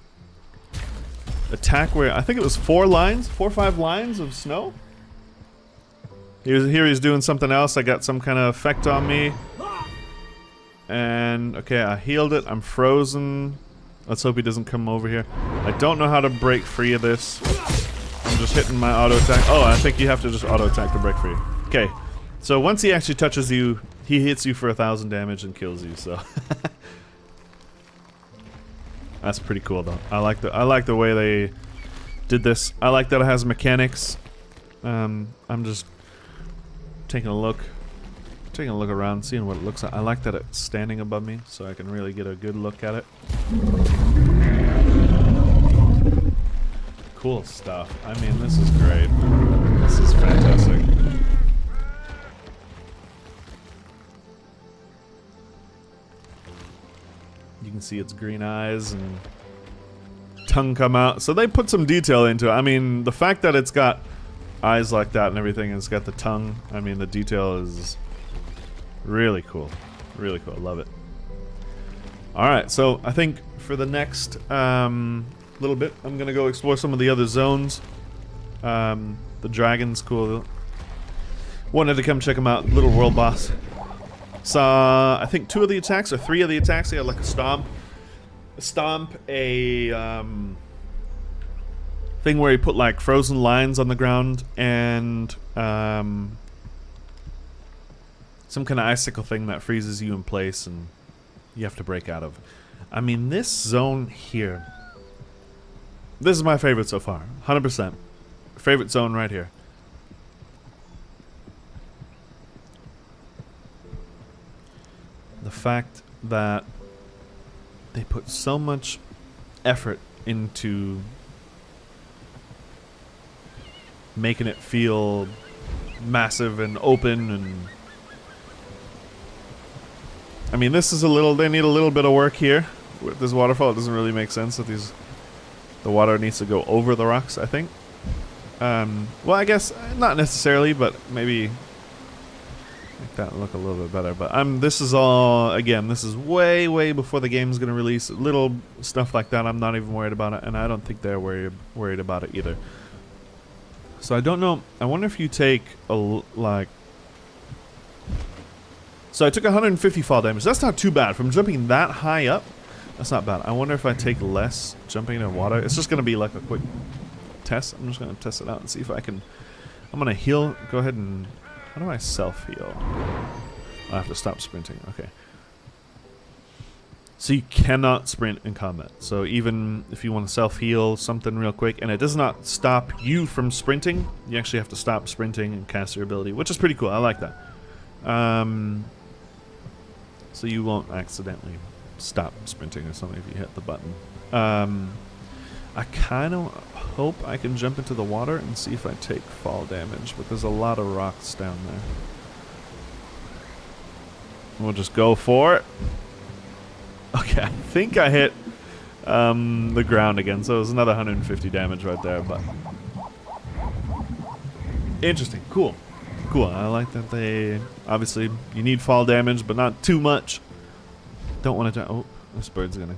S1: attack where I think it was 4 or 5 lines of snow. He's doing something else. I got some kind of effect on me. And okay, I healed it. I'm frozen. Let's hope he doesn't come over here. I don't know how to break free of this. I'm just hitting my auto attack. Oh, I think you have to just auto attack to break free. Okay, so once he actually touches you, he hits you for 1,000 damage and kills you. So that's pretty cool, though. I like the way they did this. I like that it has mechanics. I'm just taking a look around, seeing what it looks like. I like that it's standing above me, so I can really get a good look at it. Cool stuff. I mean, this is great. This is fantastic. You can see its green eyes and tongue come out. So they put some detail into it. I mean, the fact that it's got eyes like that and everything, and it's got the tongue, I mean, the detail is really cool. Really cool. I love it. Alright, so I think for the next little bit, I'm going to go explore some of the other zones. The dragon's cool. Wanted to come check them out. Little world boss. Saw, I think 2 of the attacks, or 3 of the attacks. They had like a stomp. A thing where he put like frozen lines on the ground, and some kind of icicle thing that freezes you in place and you have to break out of. I mean, this zone here, this is my favorite so far. 100%. Favorite zone right here. The fact that they put so much effort into making it feel massive and open, and I mean, this is they need a little bit of work here with this waterfall. It doesn't really make sense that the water needs to go over the rocks, I think. Well, I guess not necessarily, but maybe make that look a little bit better. But this is all, again, this is way before the game's gonna release. Little stuff like that, I'm not even worried about it, and I don't think they're worried about it either. So I don't know. I wonder if you take so I took 150 fall damage. That's not too bad. From jumping that high up, that's not bad. I wonder if I take less jumping in water. It's just going to be like a quick test. I'm just going to test it out and see if I can. I'm going to heal. Go ahead and... How do I self-heal? I have to stop sprinting. Okay. So you cannot sprint in combat. So even if you want to self-heal something real quick, and it does not stop you from sprinting, you actually have to stop sprinting and cast your ability, which is pretty cool. I like that. So you won't accidentally stop sprinting or something if you hit the button. I kind of hope I can jump into the water and see if I take fall damage, but there's a lot of rocks down there. We'll just go for it. Okay, I think I hit the ground again, so it was another 150 damage right there, but... Interesting. Cool. Cool. I like that they... Obviously, you need fall damage, but not too much. Don't want to... Oh, this bird's gonna...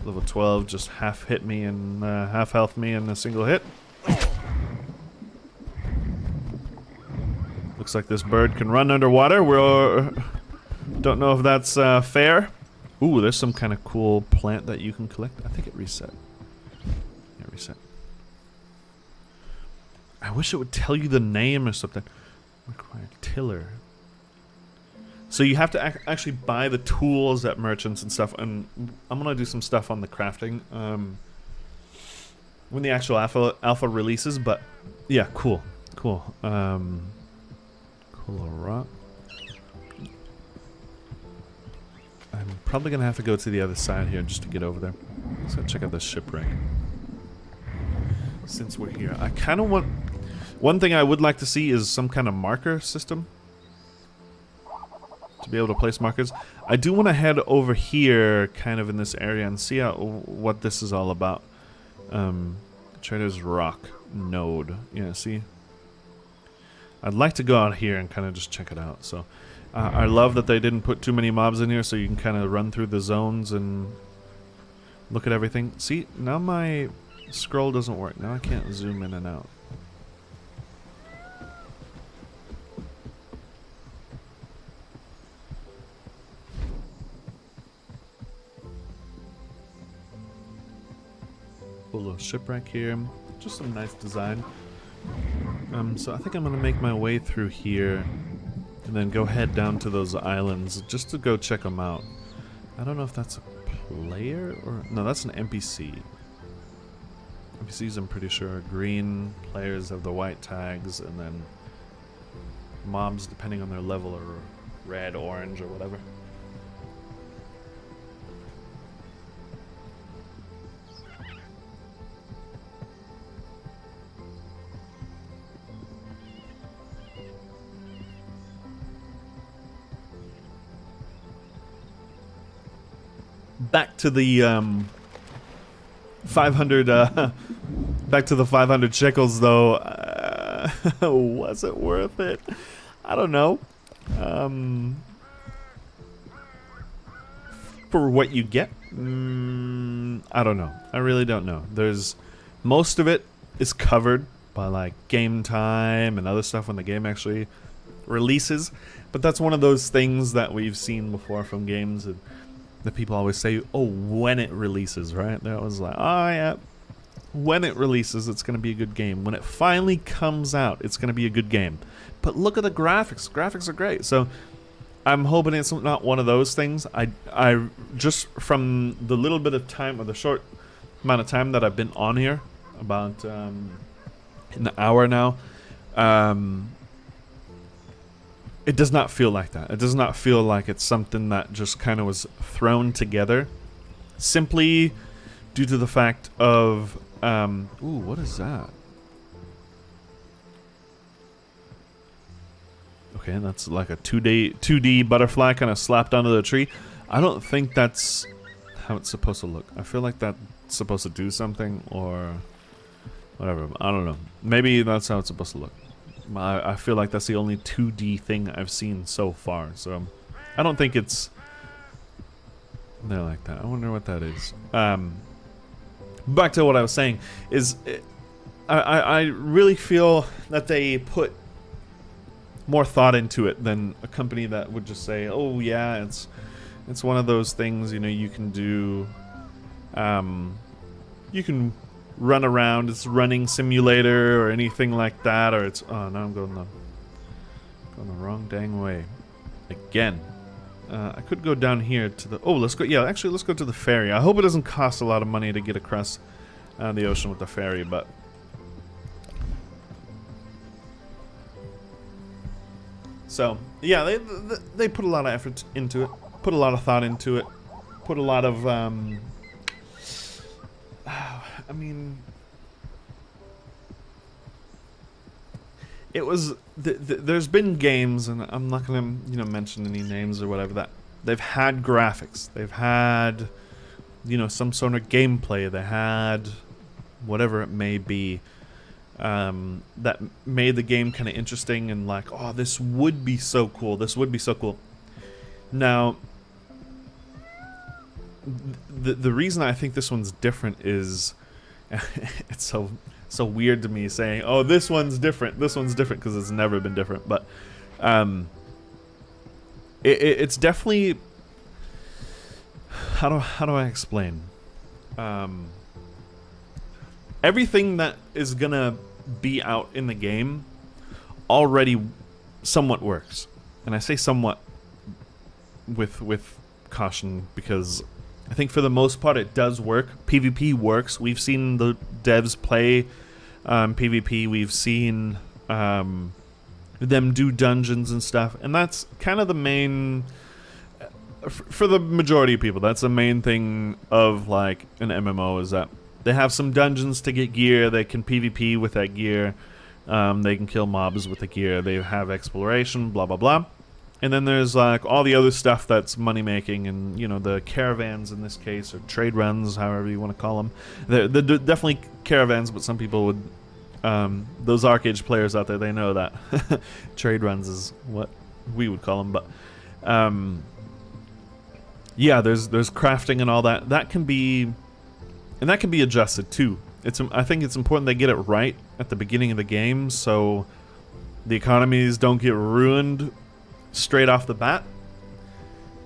S1: Level 12 just half hit me and half health me in a single hit. Looks like this bird can run underwater. We're... Don't know if that's fair. Ooh, there's some kind of cool plant that you can collect. I think it reset. Yeah, reset. I wish it would tell you the name or something. Required tiller. So you have to actually buy the tools at merchants and stuff. And I'm gonna do some stuff on the crafting when the actual alpha releases. But yeah, cool. Cool rock. I'm probably gonna have to go to the other side here just to get over there. Let's go check out this shipwreck. Since we're here, I kind of want... One thing I would like to see is some kind of marker system. to be able to place markers. I do want to head over here, kind of in this area, and see what this is all about. Trader's Rock node. Yeah, see? I'd like to go out here and kind of just check it out. So, I love that they didn't put too many mobs in here, so you can kind of run through the zones and look at everything. See, now my scroll doesn't work. Now I can't zoom in and out. Cool little shipwreck here. Just some nice design. So I think I'm gonna make my way through here and then go head down to those islands just to go check them out. I don't know if that's a player or no, that's an NPC. NPCs, I'm pretty sure, are green. Players have the white tags, and then mobs, depending on their level, are red, orange, or whatever. Back to the 500 back to the 500 shekels though. Was it worth it? I don't know. For what you get, I don't know. I really don't know. There's most of it is covered by like game time and other stuff when the game actually releases, but that's one of those things that we've seen before from games and that people always say, oh, when it releases, right? They're always like, oh yeah, when it releases, it's going to be a good game. When it finally comes out, it's going to be a good game. But look at the graphics. Graphics are great. So I'm hoping it's not one of those things. I just from the little bit of time, or the short amount of time that I've been on here, about an hour now, it does not feel like that. It does not feel like it's something that just kind of was thrown together simply due to the fact of ooh, what is that? Okay, that's like a 2D butterfly kind of slapped onto the tree. I don't think that's how it's supposed to look. I feel like that's supposed to do something or whatever. I don't know. Maybe that's how it's supposed to look. I feel like that's the only 2D thing I've seen so far, so I don't think it's there like that. I wonder what that is. Back to what I was saying is, I really feel that they put more thought into it than a company that would just say, "Oh yeah, it's one of those things, you know, you can do, you can." Run around, it's running simulator or anything like that, or it's oh now I'm going the wrong dang way again. I could go down here to the let's go, yeah, actually let's go to the ferry. I hope it doesn't cost a lot of money to get across the ocean with the ferry, but so yeah, they put a lot of effort into it, put a lot of thought into it, put a lot of I mean, it was there's been games, and I'm not gonna mention any names or whatever, that they've had graphics, they've had some sort of gameplay, they had whatever it may be, that made the game kind of interesting and like, oh, this would be so cool, this would be so cool. Now, the reason I think this one's different is it's so weird to me saying, oh, this one's different, because it's never been different, but it's definitely, how do I explain, everything that is gonna be out in the game already somewhat works, and I say somewhat with caution, because I think for the most part it does work. PvP works. We've seen the devs play PvP. We've seen them do dungeons and stuff. And that's kind of the main... For the majority of people, that's the main thing of like an MMO, is that they have some dungeons to get gear. They can PvP with that gear. They can kill mobs with the gear. They have exploration, blah, blah, blah. And then there's like all the other stuff that's money making, and you know, the caravans in this case, or trade runs, however you want to call them. They're definitely caravans, but some people would, those arcade players out there, they know that trade runs is what we would call them. But yeah, there's crafting and all that. That can be adjusted too. I think it's important they get it right at the beginning of the game, so the economies don't get ruined straight off the bat.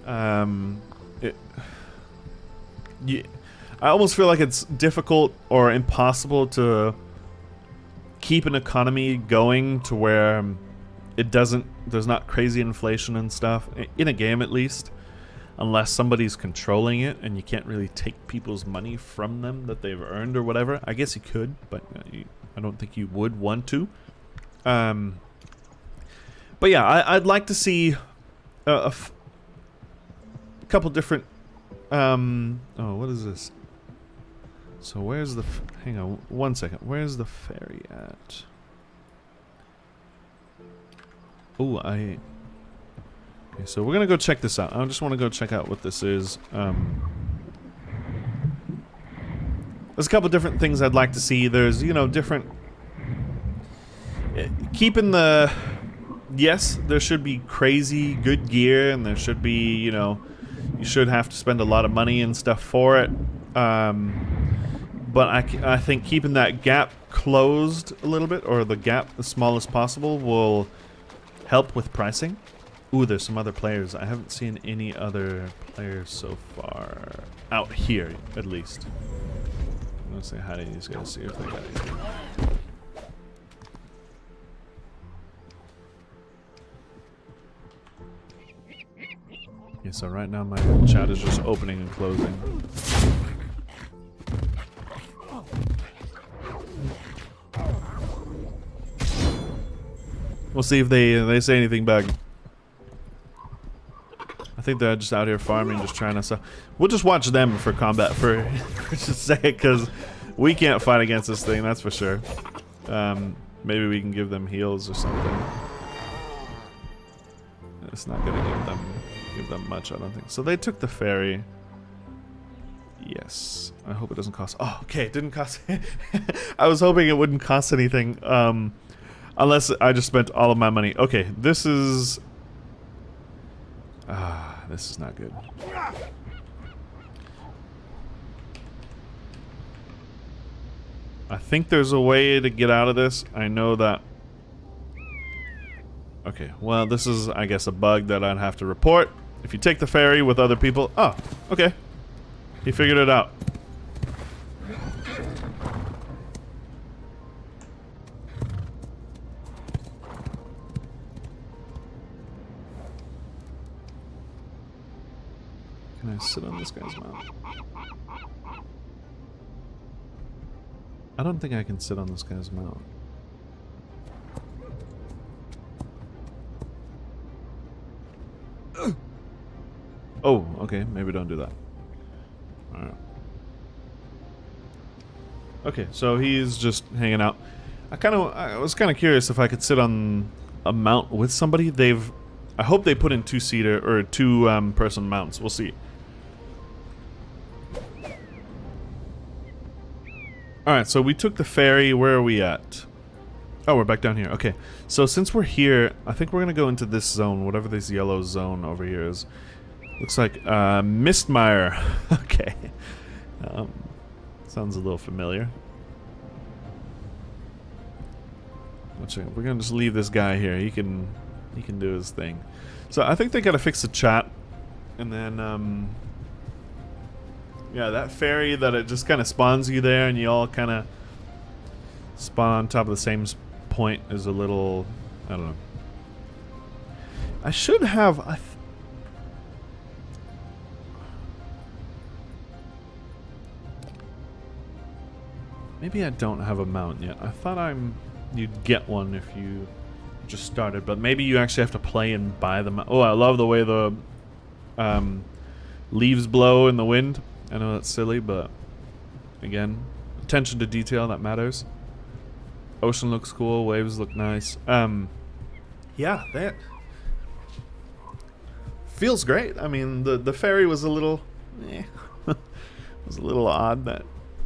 S1: I almost feel like it's difficult or impossible to keep an economy going to where there's not crazy inflation and stuff, in a game at least, unless somebody's controlling it and you can't really take people's money from them that they've earned or whatever. I guess you could, but I don't think you would want to. But yeah, I'd like to see a couple different... oh, what is this? So where's the... hang on, 1 second. Where's the ferry at? Oh, okay, so we're going to go check this out. I just want to go check out what this is. There's a couple different things I'd like to see. There's, you know, different... keeping the... yes, there should be crazy good gear, and there should be, you know, you should have to spend a lot of money and stuff for it. But I think keeping that gap closed a little bit, or the gap as small as possible, will help with pricing. Ooh, there's some other players. I haven't seen any other players so far. Out here, at least. I'm gonna say hi to these guys, see if they got anything. Yeah, so right now my chat is just opening and closing. We'll see if they say anything back. I think they're just out here farming, just trying to sell. We'll just watch them for combat for just a second, because we can't fight against this thing, that's for sure. Maybe we can give them heals or something. It's not gonna give them much, I don't think. So they took the ferry. Yes. I hope it doesn't cost... oh, okay, it didn't cost... I was hoping it wouldn't cost anything. Unless I just spent all of my money. Okay, this is... this is not good. I think there's a way to get out of this. I know that... okay, well, this is, I guess, a bug that I'd have to report. If you take the ferry with other people... oh, okay. He figured it out. Can I sit on this guy's mount? I don't think I can sit on this guy's mount. Oh, okay, maybe don't do that. Alright. Okay, so he's just hanging out. I was kind of curious if I could sit on a mount with somebody. I hope they put in two-seater or two-person mounts. We'll see. Alright, so we took the ferry. Where are we at? Oh, we're back down here. Okay, so since we're here, I think we're going to go into this zone, whatever this yellow zone over here is. Looks like Mistmire. Okay. Sounds a little familiar. We're going to just leave this guy here. He can do his thing. So I think they got to fix the chat. And then... yeah, that ferry that it just kind of spawns you there and you all kind of spawn on top of the same point is a little... I don't know. I should have... maybe I don't have a mount yet. I thought you'd get one if you just started, but maybe you actually have to play and buy them. Oh, I love the way the leaves blow in the wind. I know that's silly, but again, attention to detail, that matters. Ocean looks cool, waves look nice. Yeah, feels great. I mean, the ferry was a little, was a little odd that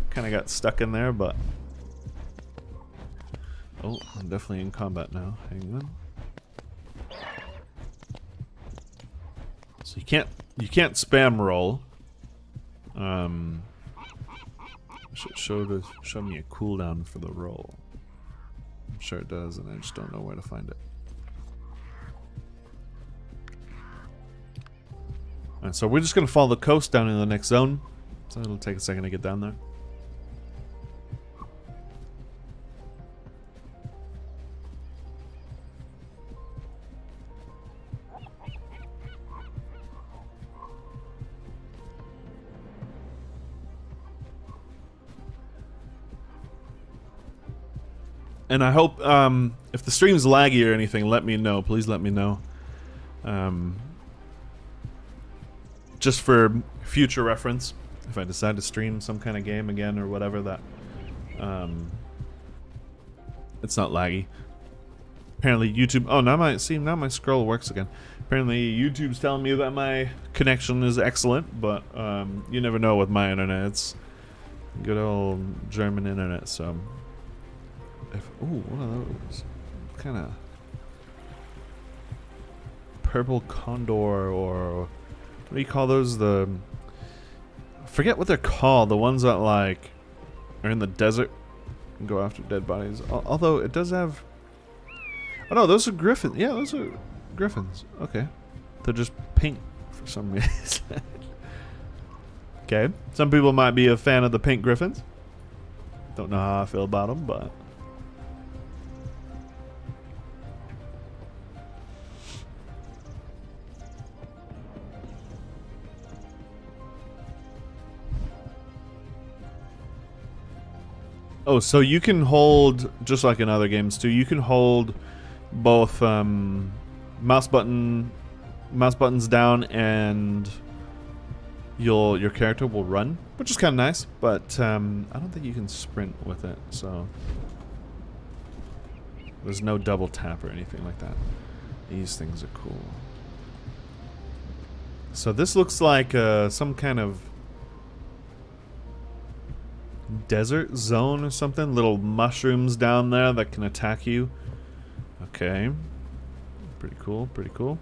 S1: kind of got stuck in there, but oh, I'm definitely in combat now. Hang on. So you can't spam roll. Should show me a cooldown for the roll. I'm sure it does, and I just don't know where to find it. Alright, so we're just gonna follow the coast down in the next zone. So it'll take a second to get down there. And I hope, if the stream's laggy or anything, let me know. Please let me know. Just for future reference, if I decide to stream some kind of game again or whatever, that it's not laggy. Apparently YouTube, oh, now my scroll works again. Apparently YouTube's telling me that my connection is excellent, but you never know with my internet. It's good old German internet, so ooh, one of those kind of purple condor, or what do you call those? I forget what they're called. The ones that like are in the desert and go after dead bodies. Although it does have. Oh no, those are griffins. Yeah, those are griffins. Okay, they're just pink for some reason. Okay, some people might be a fan of the pink griffins. Don't know how I feel about them, but. Oh, so you can hold, just like in other games too, you can hold both mouse buttons down and your character will run, which is kind of nice, but I don't think you can sprint with it, so there's no double tap or anything like that. These things are cool. So this looks like some kind of desert zone or something. Little mushrooms down there that can attack you. Okay, pretty cool, pretty cool.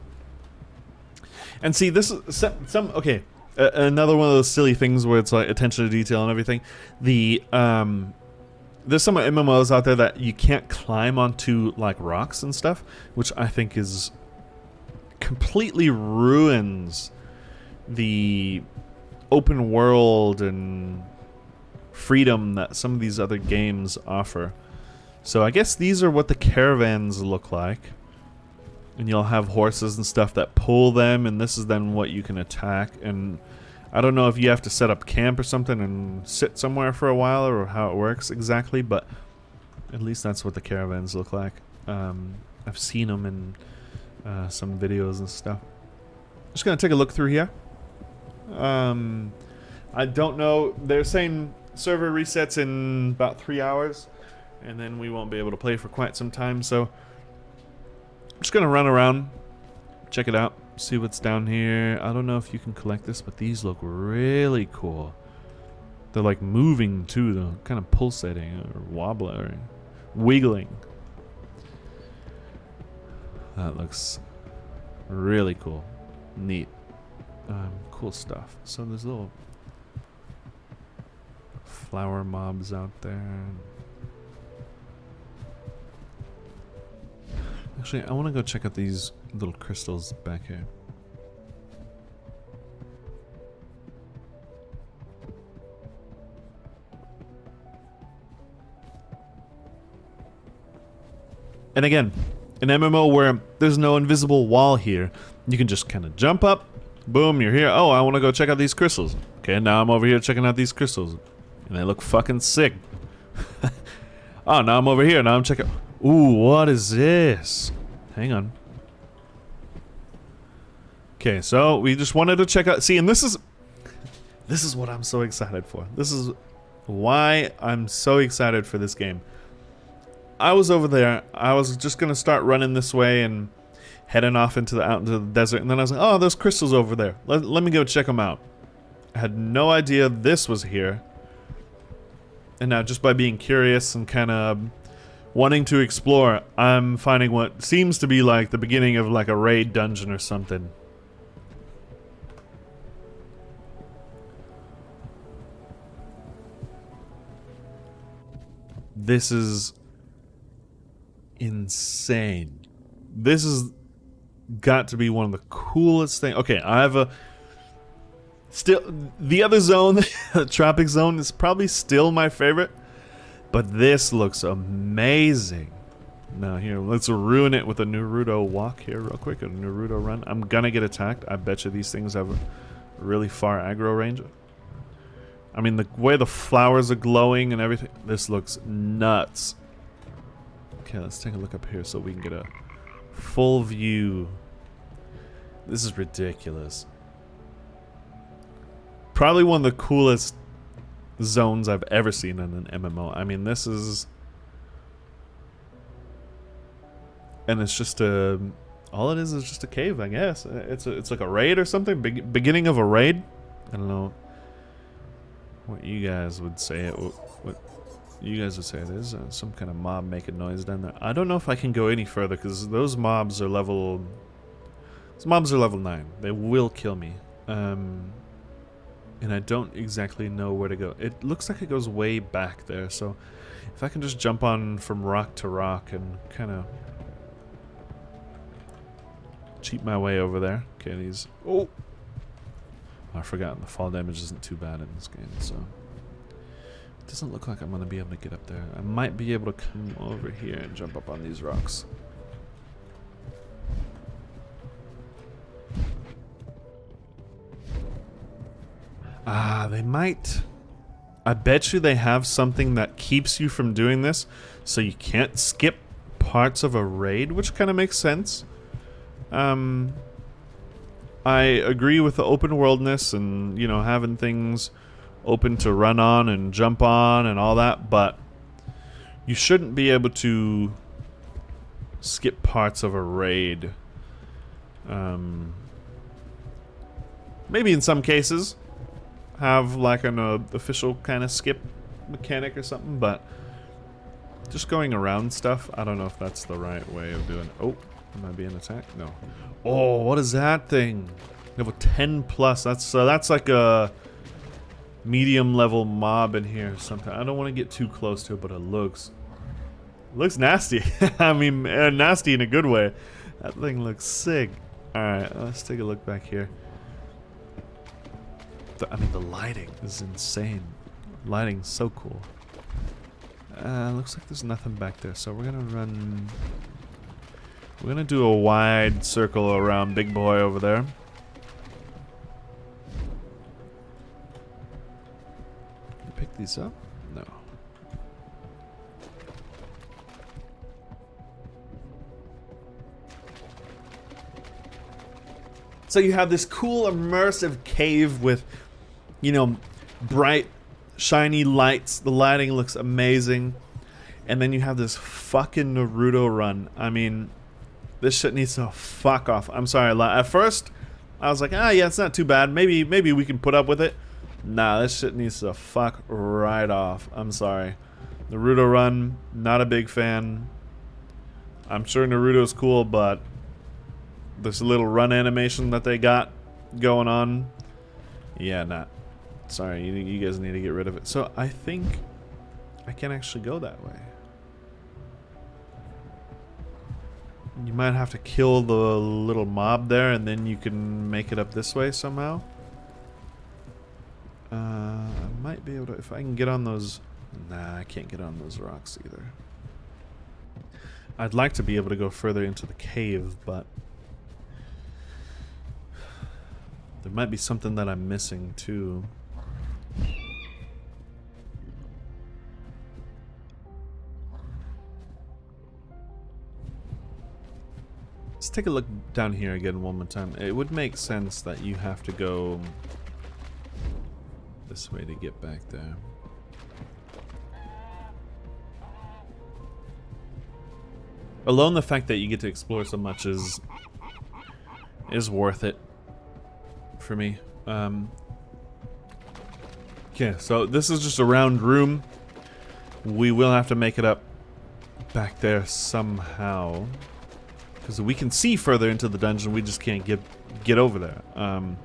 S1: And see, this is some okay, another one of those silly things where it's like attention to detail and everything. There's some MMOs out there that you can't climb onto like rocks and stuff, which I think is completely ruins the open world and freedom that some of these other games offer. So I guess these are what the caravans look like, and you'll have horses and stuff that pull them, and this is then what you can attack. And I don't know if you have to set up camp or something and sit somewhere for a while, or how it works exactly, but at least that's what the caravans look like. I've seen them in some videos and stuff. Just gonna take a look through here. I don't know, they're saying server resets in about 3 hours, and then we won't be able to play for quite some time, so I'm just gonna run around, check it out, see what's down here. I don't know if you can collect this, but these look really cool. They're like moving too, they're kind of pulsating or wobbling or wiggling. That looks really cool. Neat. Cool stuff. So there's little flower mobs out there. Actually, I want to go check out these little crystals back here. And again, an MMO where there's no invisible wall here. You can just kind of jump up, boom, you're here. Oh, I want to go check out these crystals. Okay, now I'm over here checking out these crystals. And they look fucking sick. Oh, now I'm over here. Now I'm checking. Ooh, what is this? Hang on. Okay, so we just wanted to check out. See, and this is what I'm so excited for. This is why I'm so excited for this game. I was over there. I was just gonna start running this way, and heading off out into the desert, and then I was like, oh, there's crystals over there. Let me go check them out. I had no idea this was here. And now just by being curious and kind of wanting to explore, I'm finding what seems to be like the beginning of like a raid dungeon or something. This is insane. This has got to be one of the coolest things. Okay, I have a... Still, the other zone, the tropic zone, is probably still my favorite. But this looks amazing. Now here, let's ruin it with a Naruto walk here real quick. A Naruto run. I'm gonna get attacked. I bet you these things have a really far aggro range. I mean, the way the flowers are glowing and everything. This looks nuts. Okay, let's take a look up here so we can get a full view. This is ridiculous. Probably one of the coolest zones I've ever seen in an MMO. I mean, this is... And it's just a... All it is just a cave, I guess. It's like a raid or something? Beginning of a raid? I don't know what you guys would say. What you guys would say. There's some kind of mob making noise down there. I don't know if I can go any further because those mobs are level... Those mobs are level 9. They will kill me. And I don't exactly know where to go. It looks like it goes way back there, so if I can just jump on from rock to rock and kind of cheat my way over there. Okay, these... Oh! I forgot, the fall damage isn't too bad in this game, so... It doesn't look like I'm going to be able to get up there. I might be able to come over here and jump up on these rocks. Ah, they might. I bet you they have something that keeps you from doing this, so you can't skip parts of a raid, which kind of makes sense. I agree with the open worldness and, you know, having things open to run on and jump on and all that, but you shouldn't be able to skip parts of a raid. Maybe in some cases have like an official kind of skip mechanic or something, but just going around stuff, I don't know if that's the right way of doing it. Oh, am I being attacked? No. Oh, what is that thing? Level 10 plus. That's like a medium level mob in here or something. I don't want to get too close to it, but it looks nasty. I mean, nasty in a good way. That thing looks sick. Alright, let's take a look back here. I mean, the lighting is insane. Lighting's so cool. Looks like there's nothing back there, so we're gonna run... We're gonna do a wide circle around Big Boy over there. Can you pick these up? No. So you have this cool immersive cave with, you know, bright, shiny lights. The lighting looks amazing. And then you have this fucking Naruto run. I mean, this shit needs to fuck off. I'm sorry. At first, I was like, ah, yeah, it's not too bad. Maybe we can put up with it. Nah, this shit needs to fuck right off. I'm sorry. Naruto run, not a big fan. I'm sure Naruto's cool, but this little run animation that they got going on, yeah, not. Sorry, you guys need to get rid of it. So I think I can actually go that way. You might have to kill the little mob there, and then you can make it up this way somehow. I might be able to, if I can get on those. Nah, I can't get on those rocks either. I'd like to be able to go further into the cave, but there might be something that I'm missing too. Let's take a look down here again one more time. It would make sense that you have to go this way to get back there. Alone the fact that you get to explore so much is is worth it for me. Okay, so this is just a round room. We will have to make it up back there somehow, because we can see further into the dungeon. We just can't get over there. I'm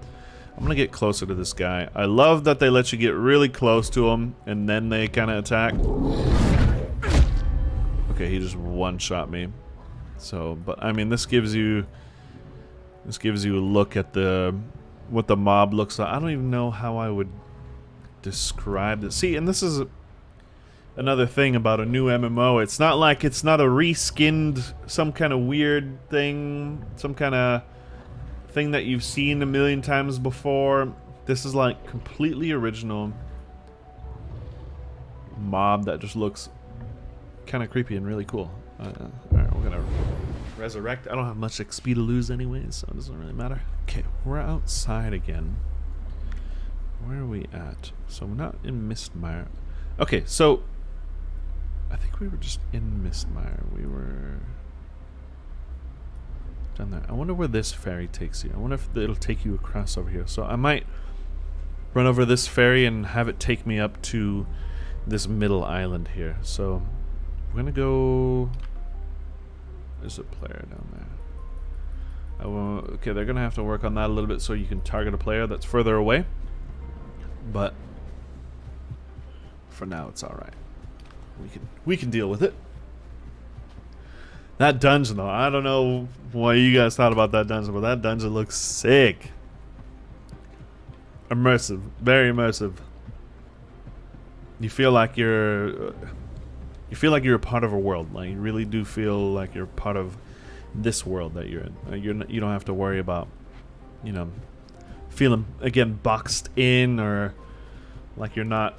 S1: gonna get closer to this guy. I love that they let you get really close to him and then they kind of attack. Okay, he just one-shot me. So, but I mean, this gives you a look at what the mob looks like. I don't even know how I would describe it. See, and this is another thing about a new MMO. It's not like it's not a reskinned, some kind of weird thing, some kind of thing that you've seen a million times before. This is like completely original mob that just looks kind of creepy and really cool. Alright, we're gonna resurrect. I don't have much XP to lose anyways, so it doesn't really matter. Okay, we're outside again. Where are we at? So we're not in Mistmire. Okay, so I think we were just in Mistmire. We were down there. I wonder where this ferry takes you. I wonder if it'll take you across over here. So I might run over this ferry and have it take me up to this middle island here. So we're gonna go. There's a player down there. Okay, they're gonna have to work on that a little bit so you can target a player that's further away. But for now, it's all right. We can deal with it. That dungeon, though, I don't know what you guys thought about that dungeon, but that dungeon looks sick. Immersive, very immersive. You feel like you're a part of a world. Like, you really do feel like you're part of this world that you're in. You don't have to worry about, you know, feeling again boxed in, or like you're not.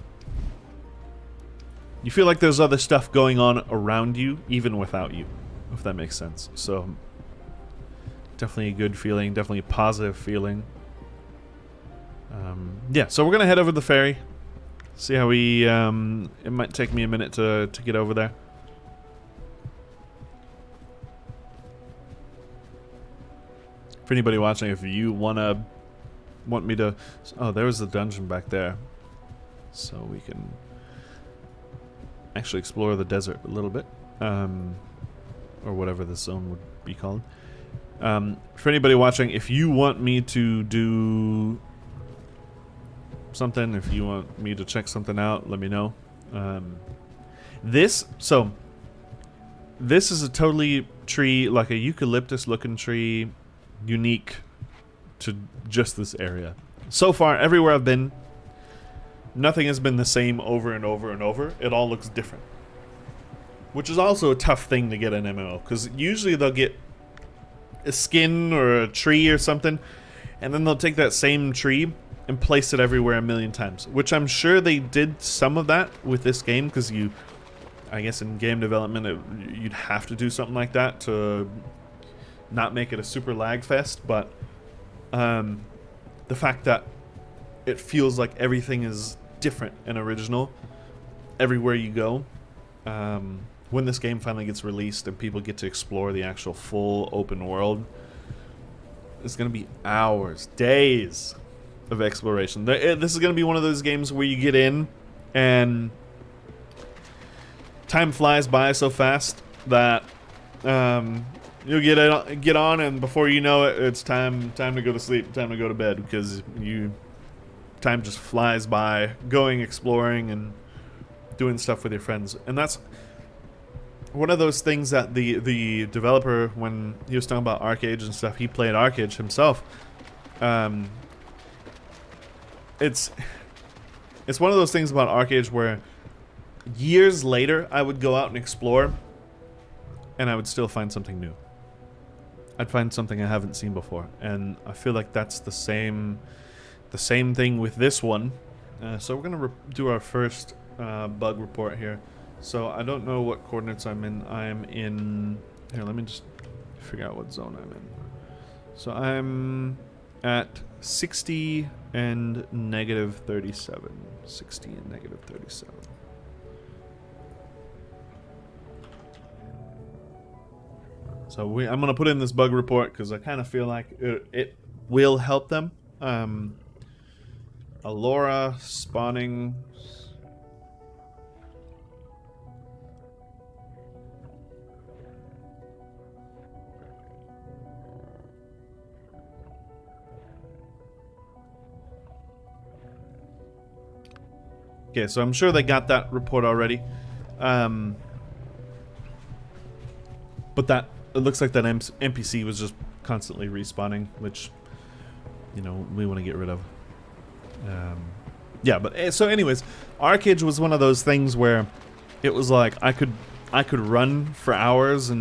S1: You feel like there's other stuff going on around you, even without you, if that makes sense. So, definitely a good feeling, definitely a positive feeling. Yeah, so we're gonna head over the ferry. See how we. It might take me a minute to get over there. For anybody watching, if you want me to. Oh, there was the dungeon back there, so we can actually explore the desert a little bit, or whatever this zone would be called. For anybody watching, if you want me to do something, if you want me to check something out, let me know. This is a totally tree, like a eucalyptus looking tree, unique to just this area. So far, everywhere I've been, nothing has been the same over and over and over. It all looks different, which is also a tough thing to get in MMO, because usually they'll get a skin or a tree or something, and then they'll take that same tree and place it everywhere a million times, which I'm sure they did some of that with this game, because I guess in game development you'd have to do something like that to not make it a super lag fest. But the fact that it feels like everything is different and original everywhere you go, when this game finally gets released and people get to explore the actual full open world, it's gonna be hours, days of exploration. This is gonna be one of those games where you get in and time flies by so fast that you'll get on, and before you know it, it's time to go to sleep, time to go to bed, because time just flies by going exploring and doing stuff with your friends. And that's one of those things that the developer, when he was talking about ArcAge and stuff, he played ArcAge himself. It's one of those things about ArcAge where years later I would go out and explore and I would still find something new. I'd find something I haven't seen before, and I feel like that's the same thing with this one. So we're gonna do our first bug report here. So I don't know what coordinates I'm in. I'm in here. Let me just figure out what zone I'm in. So I'm at 60 and negative 37. 60 and negative 37. So I'm gonna put in this bug report because I kind of feel like it will help them. Alora spawning. Okay, so I'm sure they got that report already. But that it looks like that NPC was just constantly respawning, which, you know, we want to get rid of. Yeah, but so anyways, Arcade was one of those things where it was like I could run for hours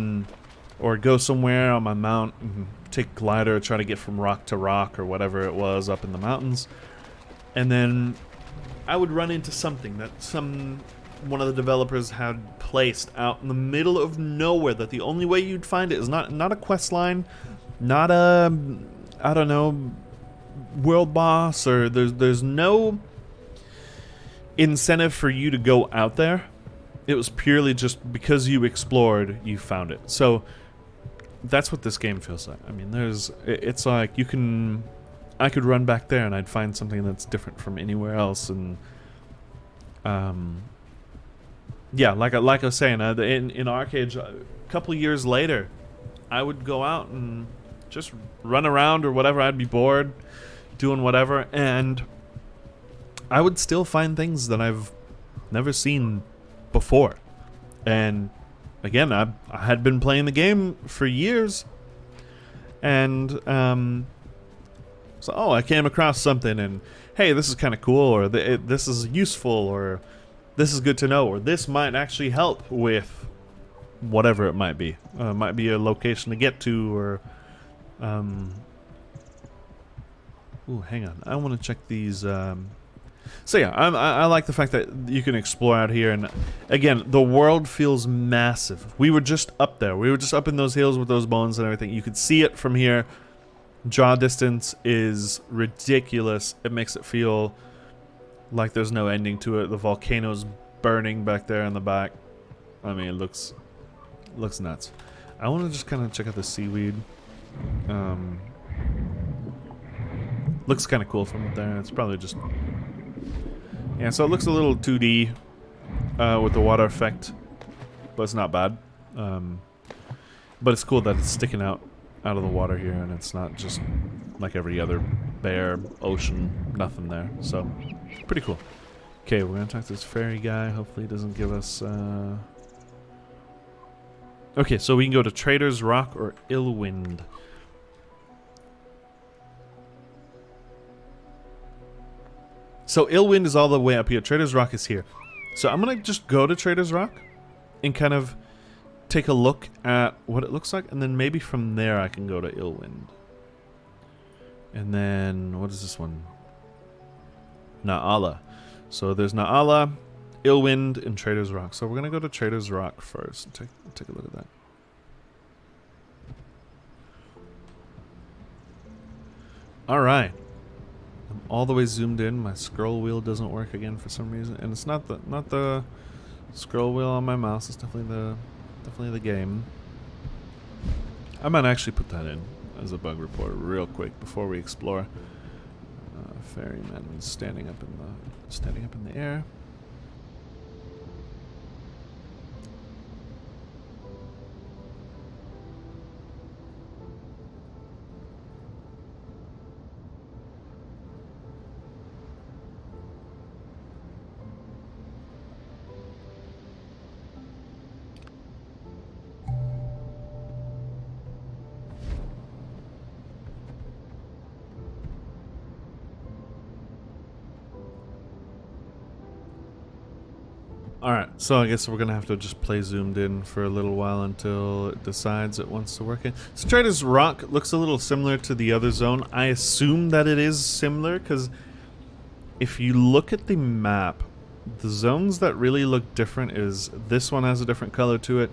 S1: or go somewhere on my mount and take a glider, try to get from rock to rock or whatever it was up in the mountains, and then I would run into something that one of the developers had placed out in the middle of nowhere, that the only way you'd find it is not a quest line, not a, I don't know, world boss, or there's no incentive for you to go out there. It was purely just because you explored, you found it. So that's what this game feels like. I mean, it's like I could run back there and I'd find something that's different from anywhere else. And yeah, like I was saying, in Arcade, a couple years later, I would go out and just run around or whatever. I'd be bored doing whatever, and I would still find things that I've never seen before. And again, I had been playing the game for years, and so, oh, I came across something, and hey, this is kind of cool, or this is useful, or this is good to know, or this might actually help with whatever it might be. It might be a location to get to, or ooh, hang on, I want to check these. So yeah, I like the fact that you can explore out here, and again, the world feels massive. We were just up there. We were just up in those hills with those bones and everything. You could see it from here. Draw distance is ridiculous. It makes it feel like there's no ending to it. The volcano's burning back there in the back. I mean, it looks nuts. I want to just kind of check out the seaweed. Looks kind of cool from up there. It's probably just... yeah, so it looks a little 2D with the water effect, but it's not bad. But it's cool that it's sticking out of the water here, and it's not just like every other bare ocean, nothing there. So, pretty cool. Okay, we're gonna talk to this fairy guy. Hopefully he doesn't give us... Okay, so we can go to Trader's Rock or Illwind. So Illwind is all the way up here. Trader's Rock is here. So I'm going to just go to Trader's Rock and kind of take a look at what it looks like. And then maybe from there I can go to Illwind. And then, what is this one? Naala. So there's Naala, Illwind, and Trader's Rock. So we're going to go to Trader's Rock first and take a look at that. Alright. I'm all the way zoomed in. My scroll wheel doesn't work again for some reason, and it's not the scroll wheel on my mouse. It's definitely the game. I might actually put that in as a bug report real quick before we explore. Ferryman standing up in the air. Alright, so I guess we're going to have to just play zoomed in for a little while until it decides it wants to work in. So Trader's Rock looks a little similar to the other zone. I assume that it is similar, because if you look at the map, the zones that really look different is this one has a different color to it.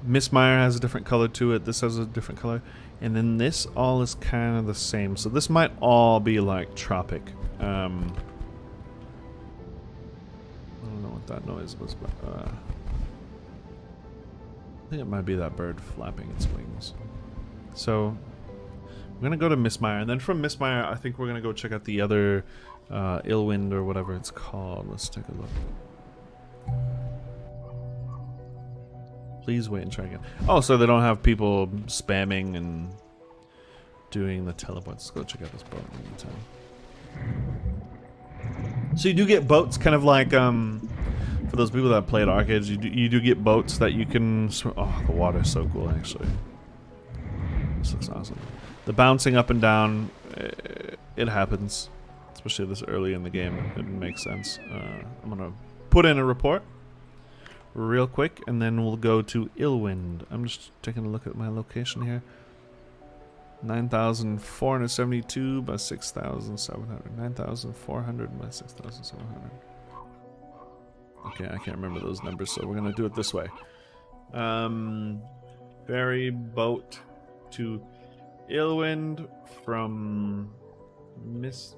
S1: Miss Meyer has a different color to it. This has a different color. And then this all is kind of the same. So this might all be like tropic. I don't know what that noise was, but I think it might be that bird flapping its wings. So we're gonna go to Mistmire, and then from Mistmire, I think we're gonna go check out the other Illwind or whatever it's called. Let's take a look. Please wait and try again. Oh, so they don't have people spamming and doing the teleports. Let's go check out this boat in the meantime. So you do get boats, kind of like for those people that play at arcades, you do get boats that you can swim. Oh, the water's so cool, actually. This looks awesome. The bouncing up and down, it happens, especially this early in the game. It makes sense. I'm gonna put in a report real quick, and then we'll go to Illwind. I'm just taking a look at my location here. 9,472 by 6,700. 9,400 by 6,700. Okay, I can't remember those numbers, so we're gonna do it this way. Ferry boat to Illwind from Mistmire.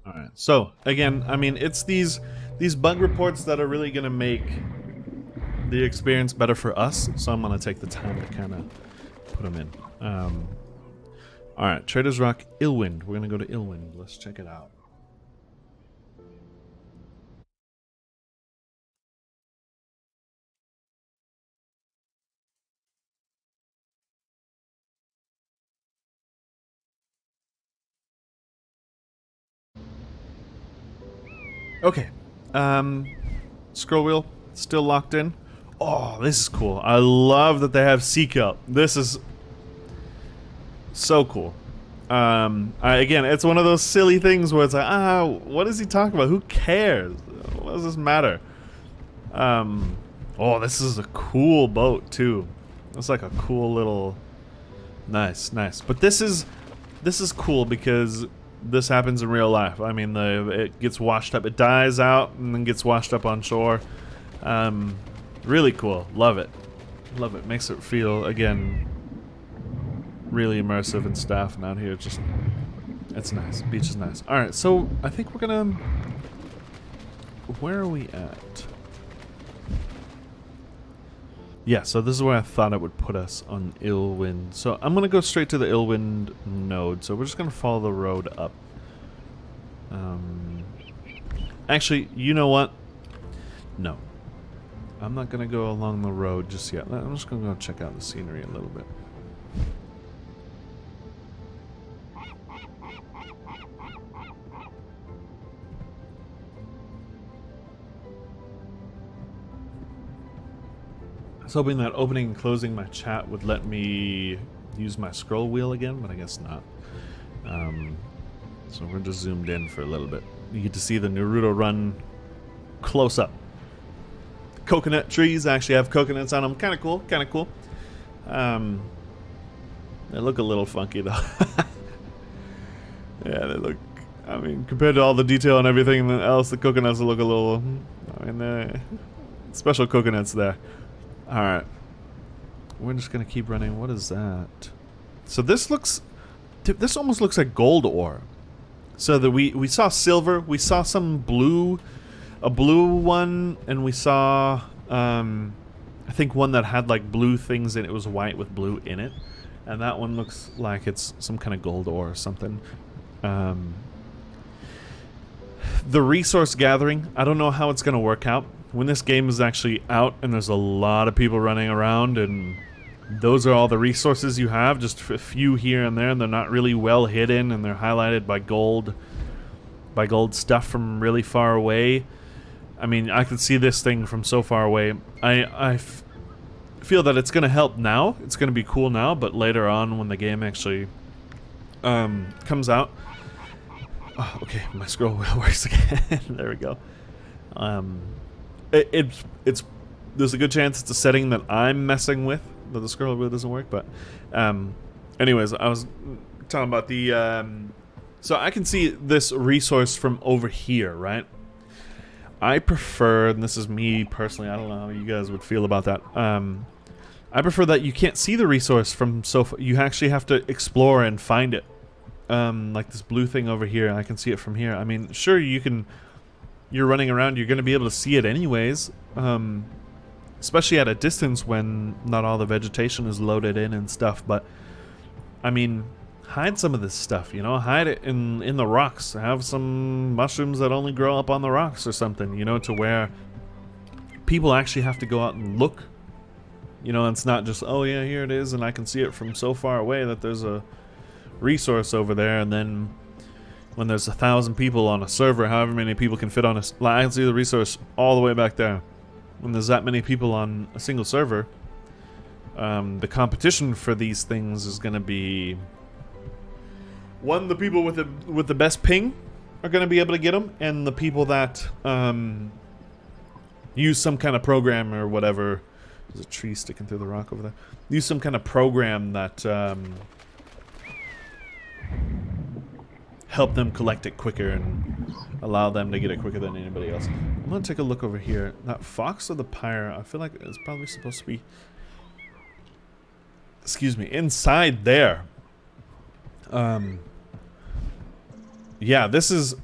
S1: Alright, so again, I mean, it's these bug reports that are really gonna make the experience better for us, so I'm gonna take the time to kind of put them in. Alright, Trader's Rock, Illwind. We're gonna go to Illwind. Let's check it out. Okay, scroll wheel still locked in. Oh, this is cool. I love that they have Seek Out. This is so cool. Again, it's one of those silly things where it's like, what is he talking about? Who cares? What does this matter? Oh, this is a cool boat too. It's like a cool little, nice. But this is cool because this happens in real life. I mean, it gets washed up. It dies out and then gets washed up on shore. Really cool. Love it. Love it. Makes it feel, again, really immersive and stuff. And out here, just, it's nice. Beach is nice. Alright, so I think we're gonna, where are we at? Yeah, so this is where I thought it would put us on Illwind. So I'm gonna go straight to the Illwind node. So we're just gonna follow the road up. Actually, you know what? No. I'm not gonna go along the road just yet. I'm just gonna go check out the scenery a little bit. I was hoping that opening and closing my chat would let me use my scroll wheel again, but I guess not. So we're just zoomed in for a little bit. You get to see the Naruto run close up. Coconut trees actually have coconuts on them. Kind of cool. Kind of cool. They look a little funky though. Yeah, they look. I mean, compared to all the detail and everything else, the coconuts look a little. I mean, special coconuts there. All right, we're just gonna keep running. What is that? So this looks. This almost looks like gold ore. So that we saw silver, we saw some blue. A blue one, and we saw, I think one that had like blue things in it. It was white with blue in it. And that one looks like it's some kind of gold ore or something. The resource gathering, I don't know how it's going to work out. When this game is actually out and there's a lot of people running around and those are all the resources you have, just a few here and there, and they're not really well hidden and they're highlighted by gold stuff from really far away. I mean, I could see this thing from so far away. I feel that it's going to help now. It's going to be cool now, but later on when the game actually comes out... Oh, okay, my scroll wheel works again. There we go. There's a good chance it's a setting that I'm messing with, that the scroll wheel doesn't work, but... anyways, I was talking about the... so I can see this resource from over here, right? I prefer, and this is me personally, I don't know how you guys would feel about that. I prefer that you can't see the resource from so far. You actually have to explore and find it. Like this blue thing over here, I can see it from here. I mean, sure, you're running around, you're going to be able to see it anyways. Especially at a distance when not all the vegetation is loaded in and stuff, but I mean, hide some of this stuff, you know, hide it in the rocks. Have some mushrooms that only grow up on the rocks or something, you know, to where people actually have to go out and look. You know, it's not just, oh yeah, here it is, and I can see it from so far away that there's a resource over there, and then when there's 1,000 people on a server, however many people can fit on I can see the resource all the way back there. When there's that many people on a single server, the competition for these things is going to be, one, the people with the best ping are going to be able to get them, and the people that use some kind of program or whatever. There's a tree sticking through the rock over there. Use some kind of program that help them collect it quicker and allow them to get it quicker than anybody else. I'm gonna take a look over here. That fox of the pyre, I feel like it's probably supposed to be, excuse me, inside there. Yeah, this is,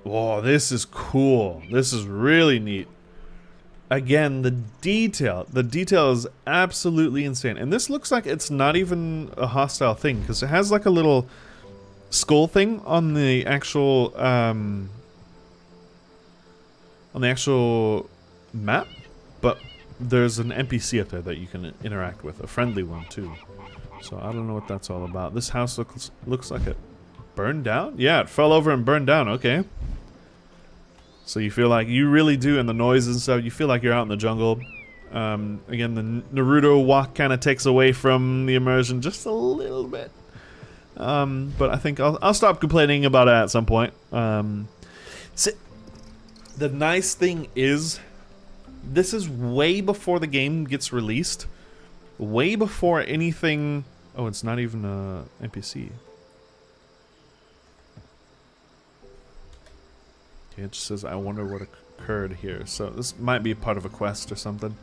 S1: whoa, this is cool. This is really neat. Again, the detail is absolutely insane. And this looks like it's not even a hostile thing, because it has like a little skull thing on the actual map, but there's an NPC up there that you can interact with, a friendly one too. So I don't know what that's all about. This house looks like it burned down? Yeah, it fell over and burned down. Okay. So you feel like, you really do, and the noise and stuff, you feel like you're out in the jungle. Again, the Naruto walk kind of takes away from the immersion just a little bit. But I think I'll stop complaining about it at some point. So the nice thing is, this is way before the game gets released. Way before anything... Oh, it's not even a NPC. Okay, it just says, I wonder what occurred here. So this might be part of a quest or something.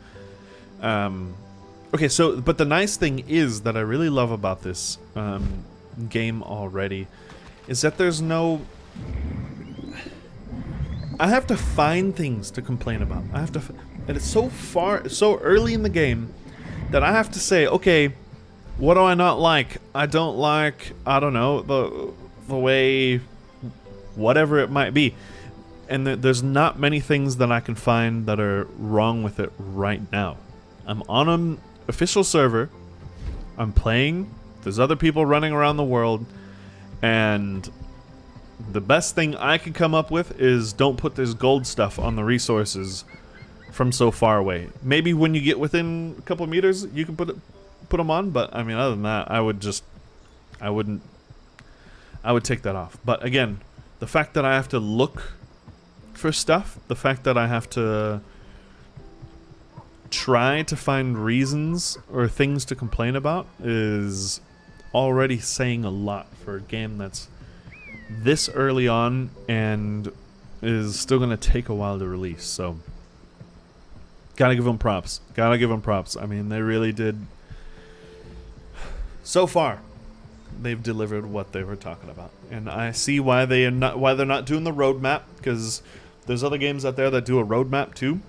S1: Okay, so, but the nice thing is that I really love about this game already is that there's no... I have to find things to complain about. I have to... And it's so early in the game that I have to say, okay, what do I not like? I don't like, I don't know, the way... whatever it might be. And there's not many things that I can find that are wrong with it right now. I'm on an official server. I'm playing. There's other people running around the world. And the best thing I can come up with is don't put this gold stuff on the resources from so far away. Maybe when you get within a couple meters, you can put them on. But, I mean, other than that, I would take that off. But, again, the fact that I have to look for stuff, the fact that I have to try to find reasons or things to complain about is already saying a lot for a game that's this early on and is still going to take a while to release. So gotta give them props. I mean, they really did. So far they've delivered what they were talking about, and I see why they're not doing the roadmap, because there's other games out there that do a roadmap too.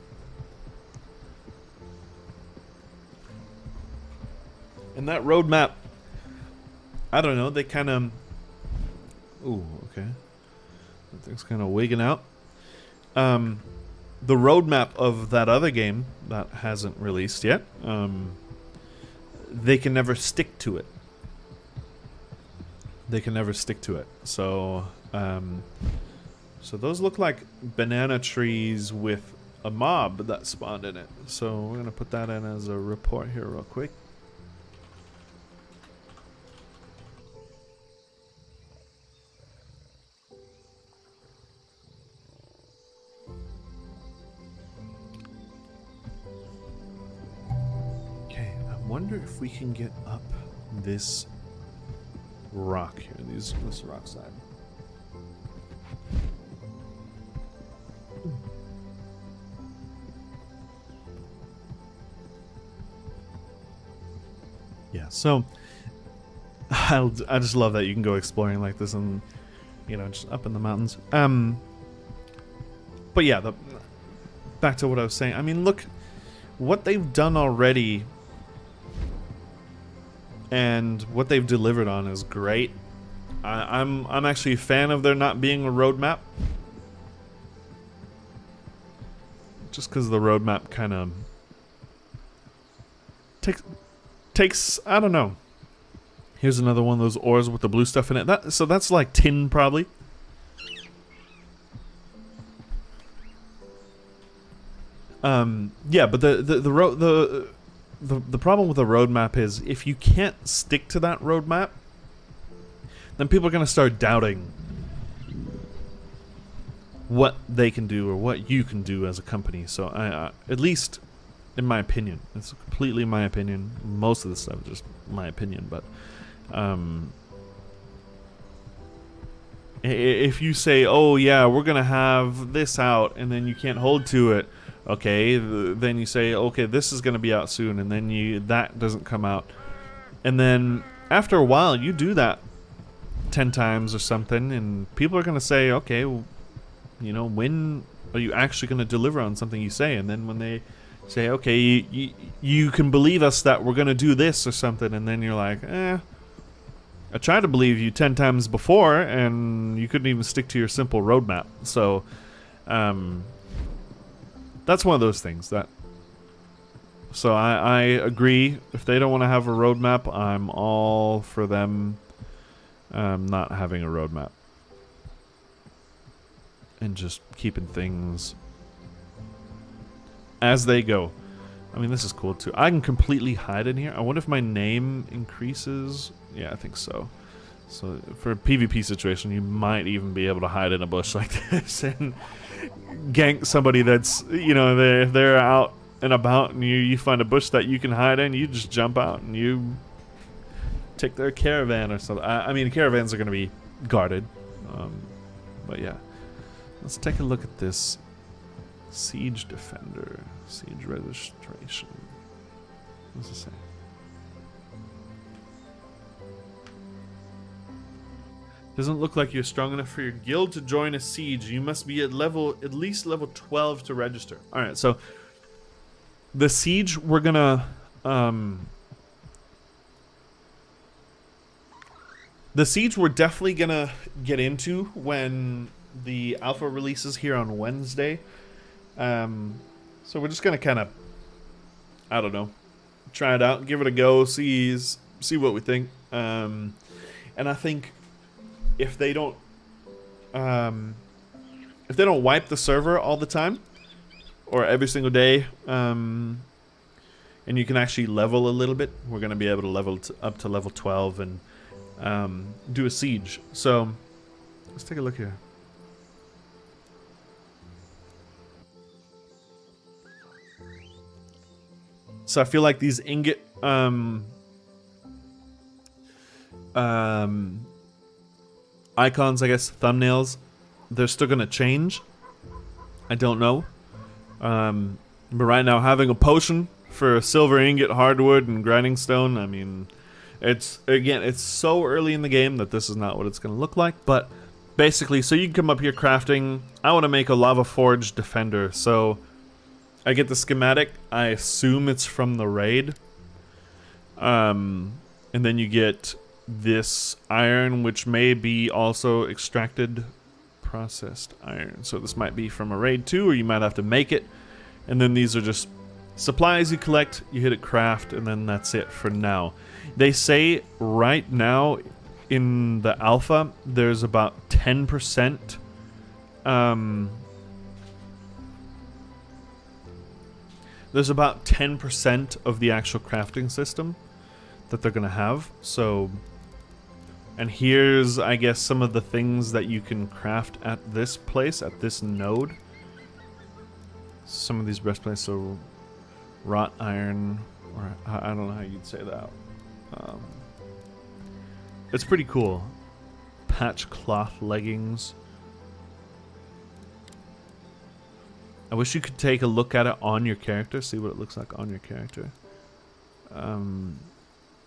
S1: And that roadmap, I don't know, they kind of... Ooh, okay. That thing's kind of wigging out. The roadmap of that other game that hasn't released yet, they can never stick to it. So, so those look like banana trees with a mob that spawned in it. So we're going to put that in as a report here real quick. Okay, I wonder if we can get up this rock here, this rock side. So I just love that you can go exploring like this and, you know, just up in the mountains. But yeah, back to what I was saying. I mean, look, what they've done already and what they've delivered on is great. I'm actually a fan of there not being a roadmap. Just because the roadmap kind of takes, I don't know. Here's another one of those ores with the blue stuff in it. So that's like tin, probably. Yeah, but the problem with the roadmap is if you can't stick to that roadmap, then people are gonna start doubting what they can do or what you can do as a company. So at least in my opinion, it's completely my opinion. Most of this stuff is just my opinion, but if you say, oh yeah, we're gonna have this out, and then you can't hold to it, okay, then you say, okay, this is gonna be out soon, and then that doesn't come out, and then after a while you do that 10 times or something, and people are gonna say, okay, well, you know, when are you actually gonna deliver on something you say? And then when they say, okay, you can believe us that we're gonna do this or something, and then you're like, I tried to believe you 10 times before, and you couldn't even stick to your simple roadmap. So, that's one of those things. So I agree. If they don't want to have a roadmap, I'm all for them not having a roadmap. And just keeping things as they go. I mean, this is cool too. I can completely hide in here. I wonder if my name increases. Yeah, I think so. So for a PvP situation, you might even be able to hide in a bush like this and gank somebody that's, you know, they're out and about, and you find a bush that you can hide in. You just jump out and you take their caravan or something. I mean, caravans are going to be guarded, but yeah. Let's take a look at this. Siege Defender. Siege Registration. What does it say? Doesn't look like you're strong enough for your guild to join a siege. You must be at least level 12 to register. Alright, so the siege we're gonna the siege we're definitely gonna get into when the alpha releases here on Wednesday. So we're just gonna kind of, I don't know, try it out, give it a go, see what we think. And I think if they don't wipe the server all the time or every single day, and you can actually level a little bit, we're gonna be able to level up to level 12 and do a siege. So let's take a look here. So I feel like these ingot icons, I guess, thumbnails, they're still gonna change. I don't know. But right now, having a potion for a silver ingot, hardwood, and grinding stone, I mean, it's so early in the game that this is not what it's gonna look like. But basically, so you can come up here crafting. I want to make a lava forge defender, so I get the schematic. I assume it's from the raid. And then you get this iron, which may be also extracted processed iron. So this might be from a raid too, or you might have to make it. And then these are just supplies you collect, you hit it craft, and then that's it for now. They say right now in the alpha, there's about 10%. There's about 10% of the actual crafting system that they're going to have. So, and here's, I guess, some of the things that you can craft at this place, at this node. Some of these breastplates, so wrought iron, or I don't know how you'd say that. It's pretty cool. Patch cloth leggings. I wish you could take a look at it on your character, see what it looks like on your character.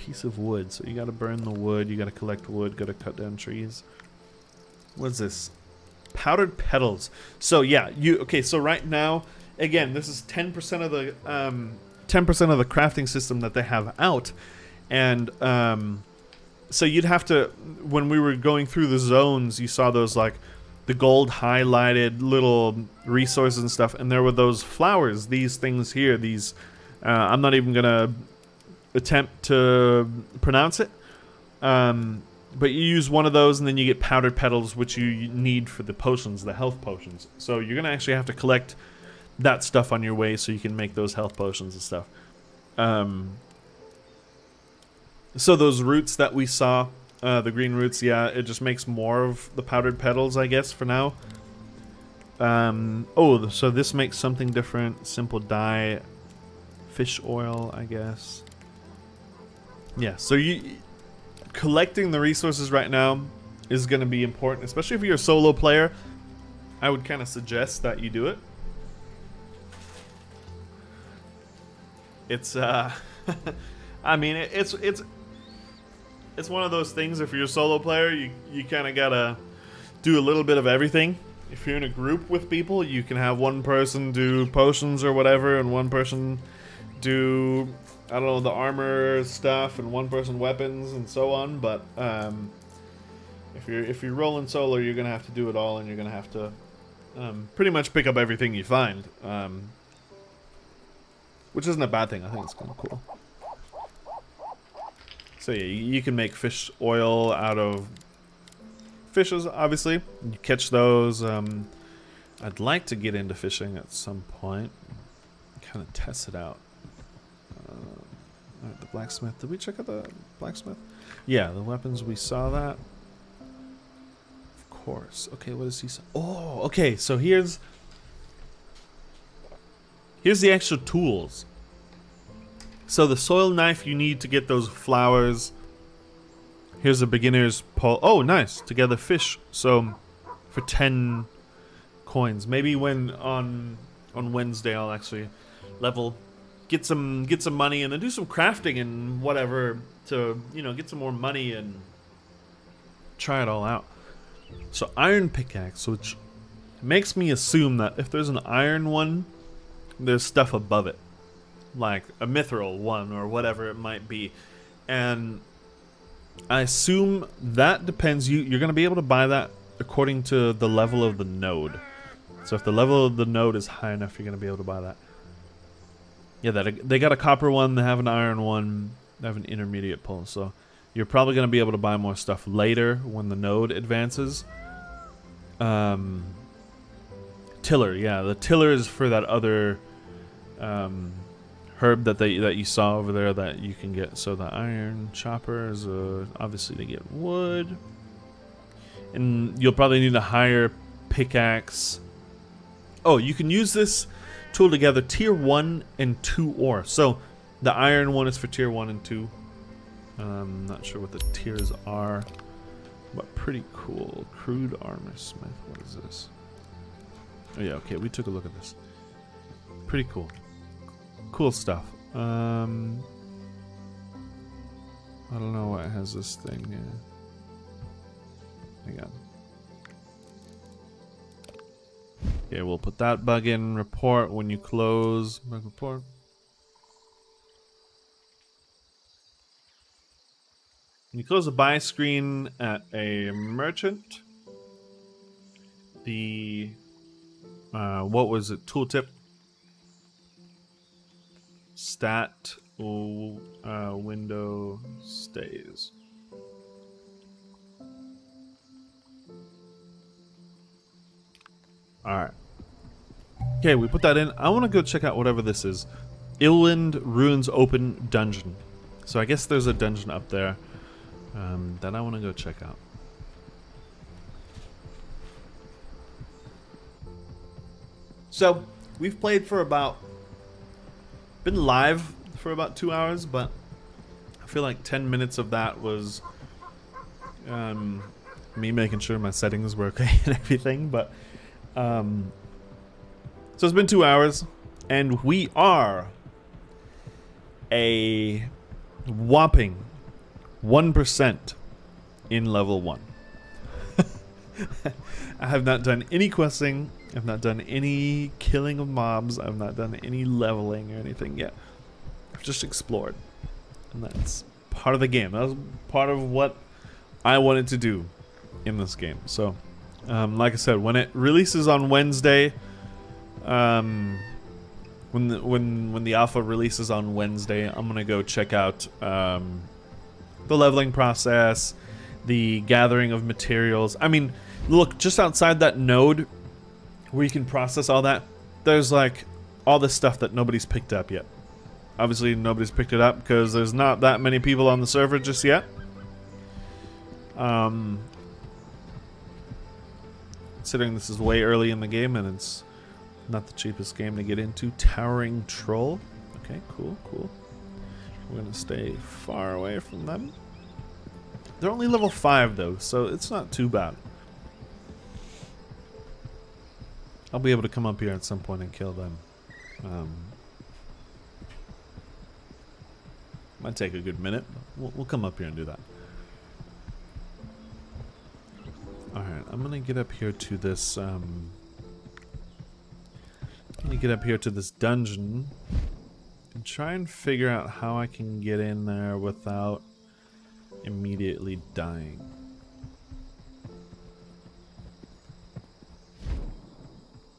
S1: piece of wood. So you gotta burn the wood, you gotta collect wood, gotta cut down trees. What's this? Powdered petals. So yeah, so right now, again, this is 10% of the 10% of the crafting system that they have out. And so you'd have to, when we were going through the zones, you saw those like the gold highlighted little resources and stuff, and there were those flowers, these things here, these I'm not even gonna attempt to pronounce it, but you use one of those and then you get powdered petals, which you need for the potions, the health potions. So you're gonna actually have to collect that stuff on your way so you can make those health potions and stuff. So those roots that we saw, the green roots, yeah, it just makes more of the powdered petals, I guess, for now. Oh, so this makes something different. Simple dye, fish oil, I guess. Yeah, so collecting the resources right now is going to be important, especially if you're a solo player. I would kind of suggest that you do it. It's, I mean, it's one of those things. If you're a solo player, you kind of gotta do a little bit of everything. If you're in a group with people, you can have one person do potions or whatever, and one person do, I don't know, the armor stuff, and one person weapons, and so on. But if you're rolling solo, you're gonna have to do it all, and you're gonna have to pretty much pick up everything you find, which isn't a bad thing. I think it's kind of cool. So yeah, you can make fish oil out of fishes, obviously. You catch those. I'd like to get into fishing at some point. Kind of test it out. Alright, the blacksmith. Did we check out the blacksmith? Yeah, the weapons, we saw that. Of course. Okay, what does he say? Oh, okay, so here's the actual tools. So the soil knife you need to get those flowers. Here's a beginner's pole. Oh, nice. Together fish. So for 10 coins. Maybe when on Wednesday I'll actually level, get some money, and then do some crafting and whatever to, you know, get some more money and try it all out. So iron pickaxe, which makes me assume that if there's an iron one, there's stuff above it, like a mithril one or whatever it might be. And I assume that depends. You're going to be able to buy that according to the level of the node. So if the level of the node is high enough, you're going to be able to buy that. Yeah, they got a copper one, they have an iron one, they have an intermediate pull. So you're probably going to be able to buy more stuff later when the node advances. Tiller, yeah, the tiller is for that other herb that you saw over there that you can get. So the iron chopper is obviously to get wood, and you'll probably need a higher pickaxe. Oh, you can use this tool together, tier 1 and 2 ore. So the iron one is for tier 1 and 2. I'm not sure what the tiers are, but pretty cool. Crude armor smith. What is this? Oh yeah, okay, we took a look at this. Pretty cool. Cool stuff. I don't know what has this thing here. Hang on. Okay, we'll put that bug in. Report when you close. Bug report. When you close the buy screen at a merchant, the what was it? Tooltip. Stat window stays. Alright. Okay, we put that in. I want to go check out whatever this is. Ilwind Ruins Open Dungeon. So I guess there's a dungeon up there that I want to go check out. So, we've played for been live for about 2 hours, but I feel like 10 minutes of that was me making sure my settings were okay and everything, but so it's been 2 hours, and we are a whopping 1% in level 1. I have not done any questing. I've not done any killing of mobs. I've not done any leveling or anything yet. I've just explored. And that's part of the game. That was part of what I wanted to do in this game. So, like I said, when it releases on Wednesday, when the alpha releases on Wednesday, I'm gonna go check out the leveling process, the gathering of materials. I mean, look, just outside that node where you can process all that, there's like all this stuff that nobody's picked up yet. Obviously, nobody's picked it up because there's not that many people on the server just yet. Considering this is way early in the game and it's not the cheapest game to get into. Towering Troll. Okay, cool, cool. We're gonna stay far away from them. They're only level 5 though, so it's not too bad. I'll be able to come up here at some point and kill them. Might take a good minute. We'll come up here and do that. Alright, I'm gonna get up here to this, dungeon and try and figure out how I can get in there without immediately dying.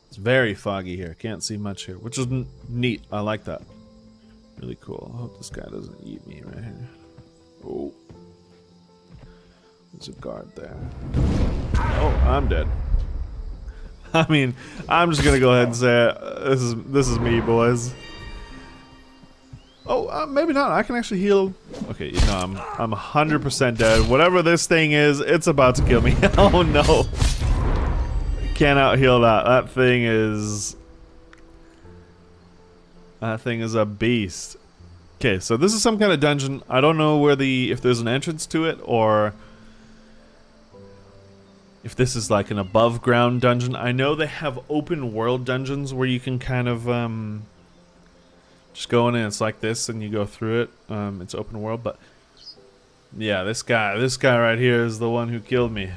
S1: It's very foggy here. Can't see much here, which is neat. I like that. Really cool. I hope this guy doesn't eat me right here. Oh. There's a guard there. Oh, I'm dead. I mean, I'm just gonna go ahead and say it. This is me, boys. Oh, maybe not. I can actually heal. Okay, no, I'm 100% dead. Whatever this thing is, it's about to kill me. Oh no. Cannot heal that. That thing is a beast. Okay, so this is some kind of dungeon. I don't know where if there's an entrance to it or if this is like an above ground dungeon. I know they have open world dungeons where you can kind of just go in and it's like this and you go through it. It's open world, but yeah, this guy right here is the one who killed me.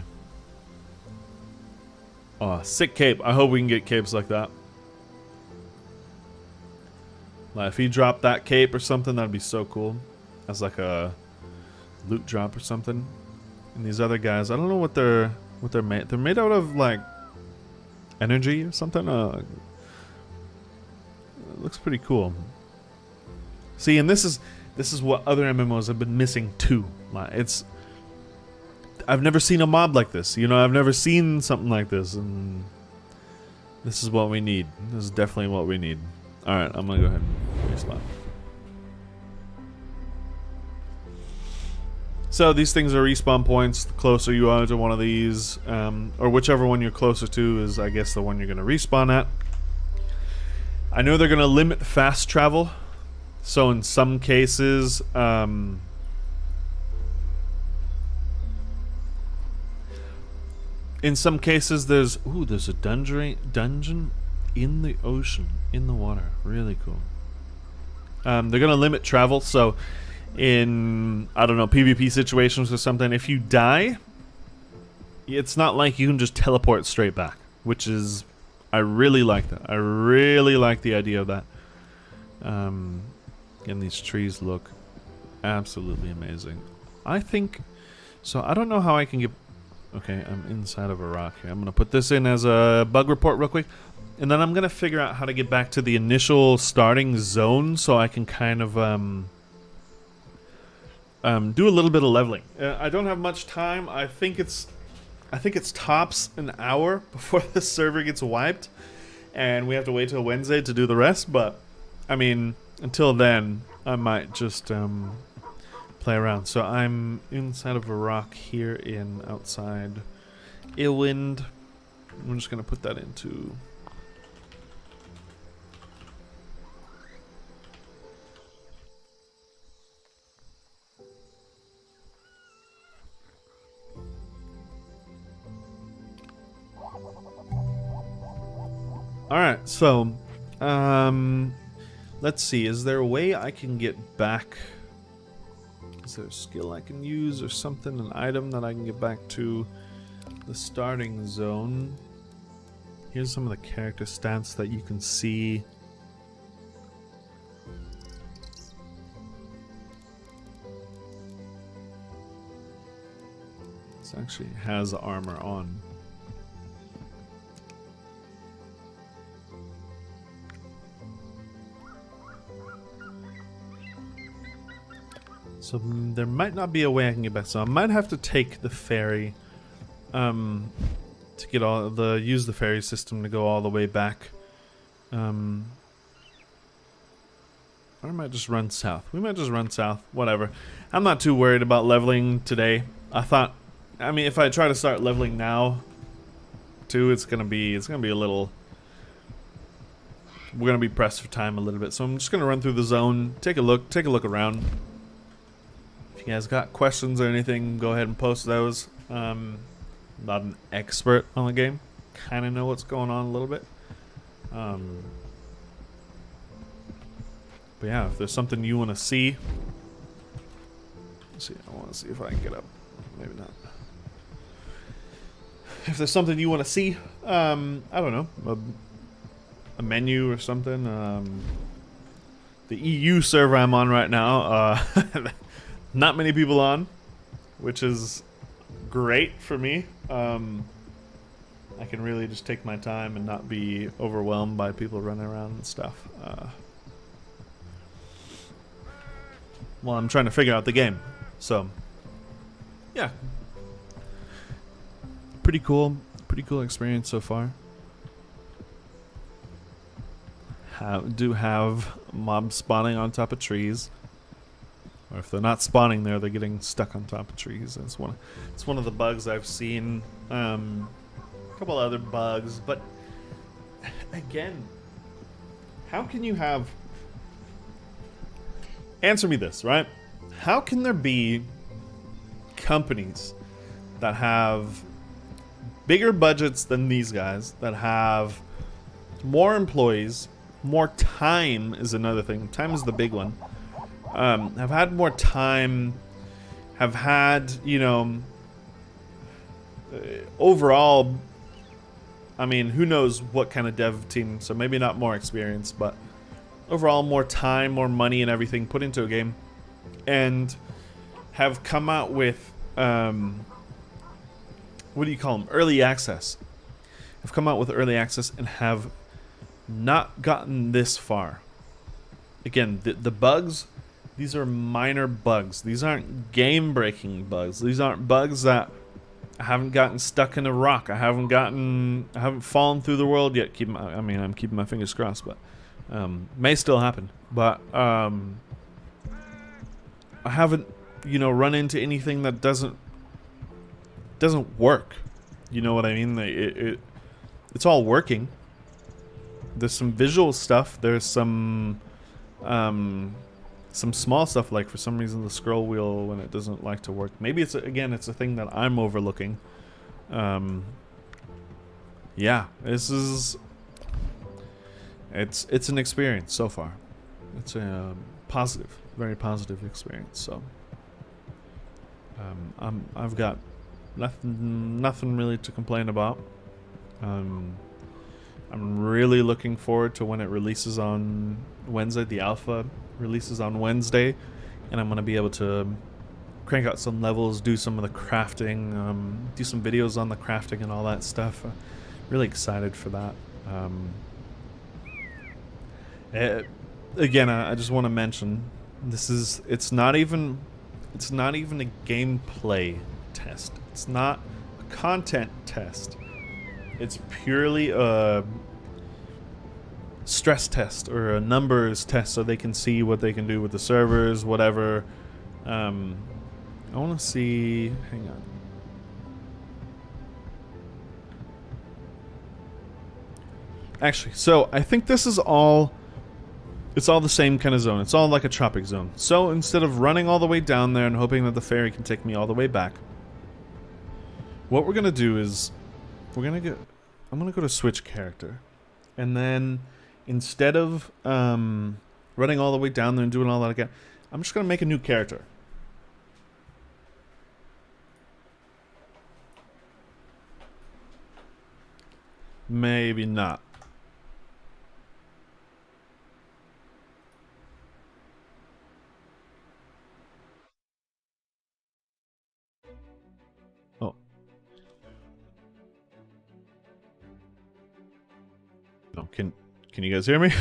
S1: Oh, sick cape. I hope we can get capes like that. Like if he dropped that cape or something, that'd be so cool. As like a loot drop or something. And these other guys, I don't know what they're made. They're made out of like energy or something. It looks pretty cool. See, and this is what other MMOs have been missing too. Like I've never seen a mob like this. You know, I've never seen something like this, and this is what we need. This is definitely what we need. All right, I'm gonna go ahead and respawn. So these things are respawn points. The closer you are to one of these, or whichever one you're closer to is, I guess, the one you're gonna respawn at. I know they're gonna limit fast travel, so in some cases, there's a dungeon in the ocean, in the water. Really cool. They're gonna limit travel, so in, I don't know, PvP situations or something, if you die, it's not like you can just teleport straight back, which is, I really like that. I really like the idea of that. And these trees look absolutely amazing. I think, so I don't know how I can get, okay, I'm inside of a rock here. I'm going to put this in as a bug report real quick. And then I'm going to figure out how to get back to the initial starting zone so I can kind of do a little bit of leveling. I don't have much time. I think it's tops an hour before the server gets wiped. And we have to wait till Wednesday to do the rest. But, I mean, until then, I might just play around. So I'm inside of a rock here outside Ilwind. I'm just going to put that into... Alright, so, let's see, is there a way I can get back?
S2: Is there a skill I can use or something, an item that I can get back to the starting zone? Here's some of the character stats that you can see. This actually has armor on. So there might not be a way I can get back. So I might have to take the ferry, to get use the ferry system to go all the way back. Or I might just run south. We might just run south. Whatever. I'm not too worried about leveling today. I mean, if I try to start leveling now, too, it's gonna be a little. We're gonna be pressed for time a little bit. So I'm just gonna run through the zone, take a look around. If you guys got questions or anything, go ahead and post those. Not an expert on the game, kind of know what's going on a little bit. But yeah, if there's something you want to see, let's see. I want to see if I can get up. Maybe not. If there's something you want to see, I don't know, a menu or something. The EU server I'm on right now, not many people on, which is great for me. I can really just take my time and not be overwhelmed by people running around and stuff. While I'm trying to figure out the game. So, yeah. Pretty cool experience so far. Do have mobs spawning on top of trees. Or if they're not spawning there, they're getting stuck on top of trees. It's one of the bugs I've seen. A couple other bugs, but again, how can you have... Answer me this, right? How can there be companies that have bigger budgets than these guys, that have more employees, more time is another thing. Time is the big one. Have had more time, have had, you know, overall, I mean, who knows what kind of dev team, so maybe not more experience, but overall more time, more money and everything put into a game, and have come out with, what do you call them? Early access. Have come out with early access and have not gotten this far. Again, the bugs, these are minor bugs. These aren't game-breaking bugs. These aren't bugs that I haven't gotten stuck in a rock. I haven't fallen through the world yet. I'm keeping my fingers crossed, but may still happen. But I haven't, you know, run into anything that doesn't work. You know what I mean? It's all working. There's some visual stuff. There's some small stuff, like for some reason the scroll wheel when it doesn't like to work. Maybe it's a thing that I'm overlooking. Yeah, this is it's an experience so far. It's a positive, very positive experience. So I've got nothing really to complain about. I'm really looking forward to when it releases on Wednesday. The alpha releases on Wednesday, and I'm going to be able to crank out some levels, do some of the crafting, do some videos on the crafting and all that stuff. Really excited for that. Again, I just want to mention it's not even a gameplay test. It's not a content test. It's purely a stress test or a numbers test so they can see what they can do with the servers, whatever. I want to see... Hang on. Actually, so I think this is all... It's all the same kind of zone. It's all like a tropic zone. So instead of running all the way down there and hoping that the ferry can take me all the way back, what we're going to do is... I'm gonna go to switch character, and then instead of running all the way down there and doing all that again, I'm just gonna make a new character. Maybe not. Oh. No, can you guys hear me?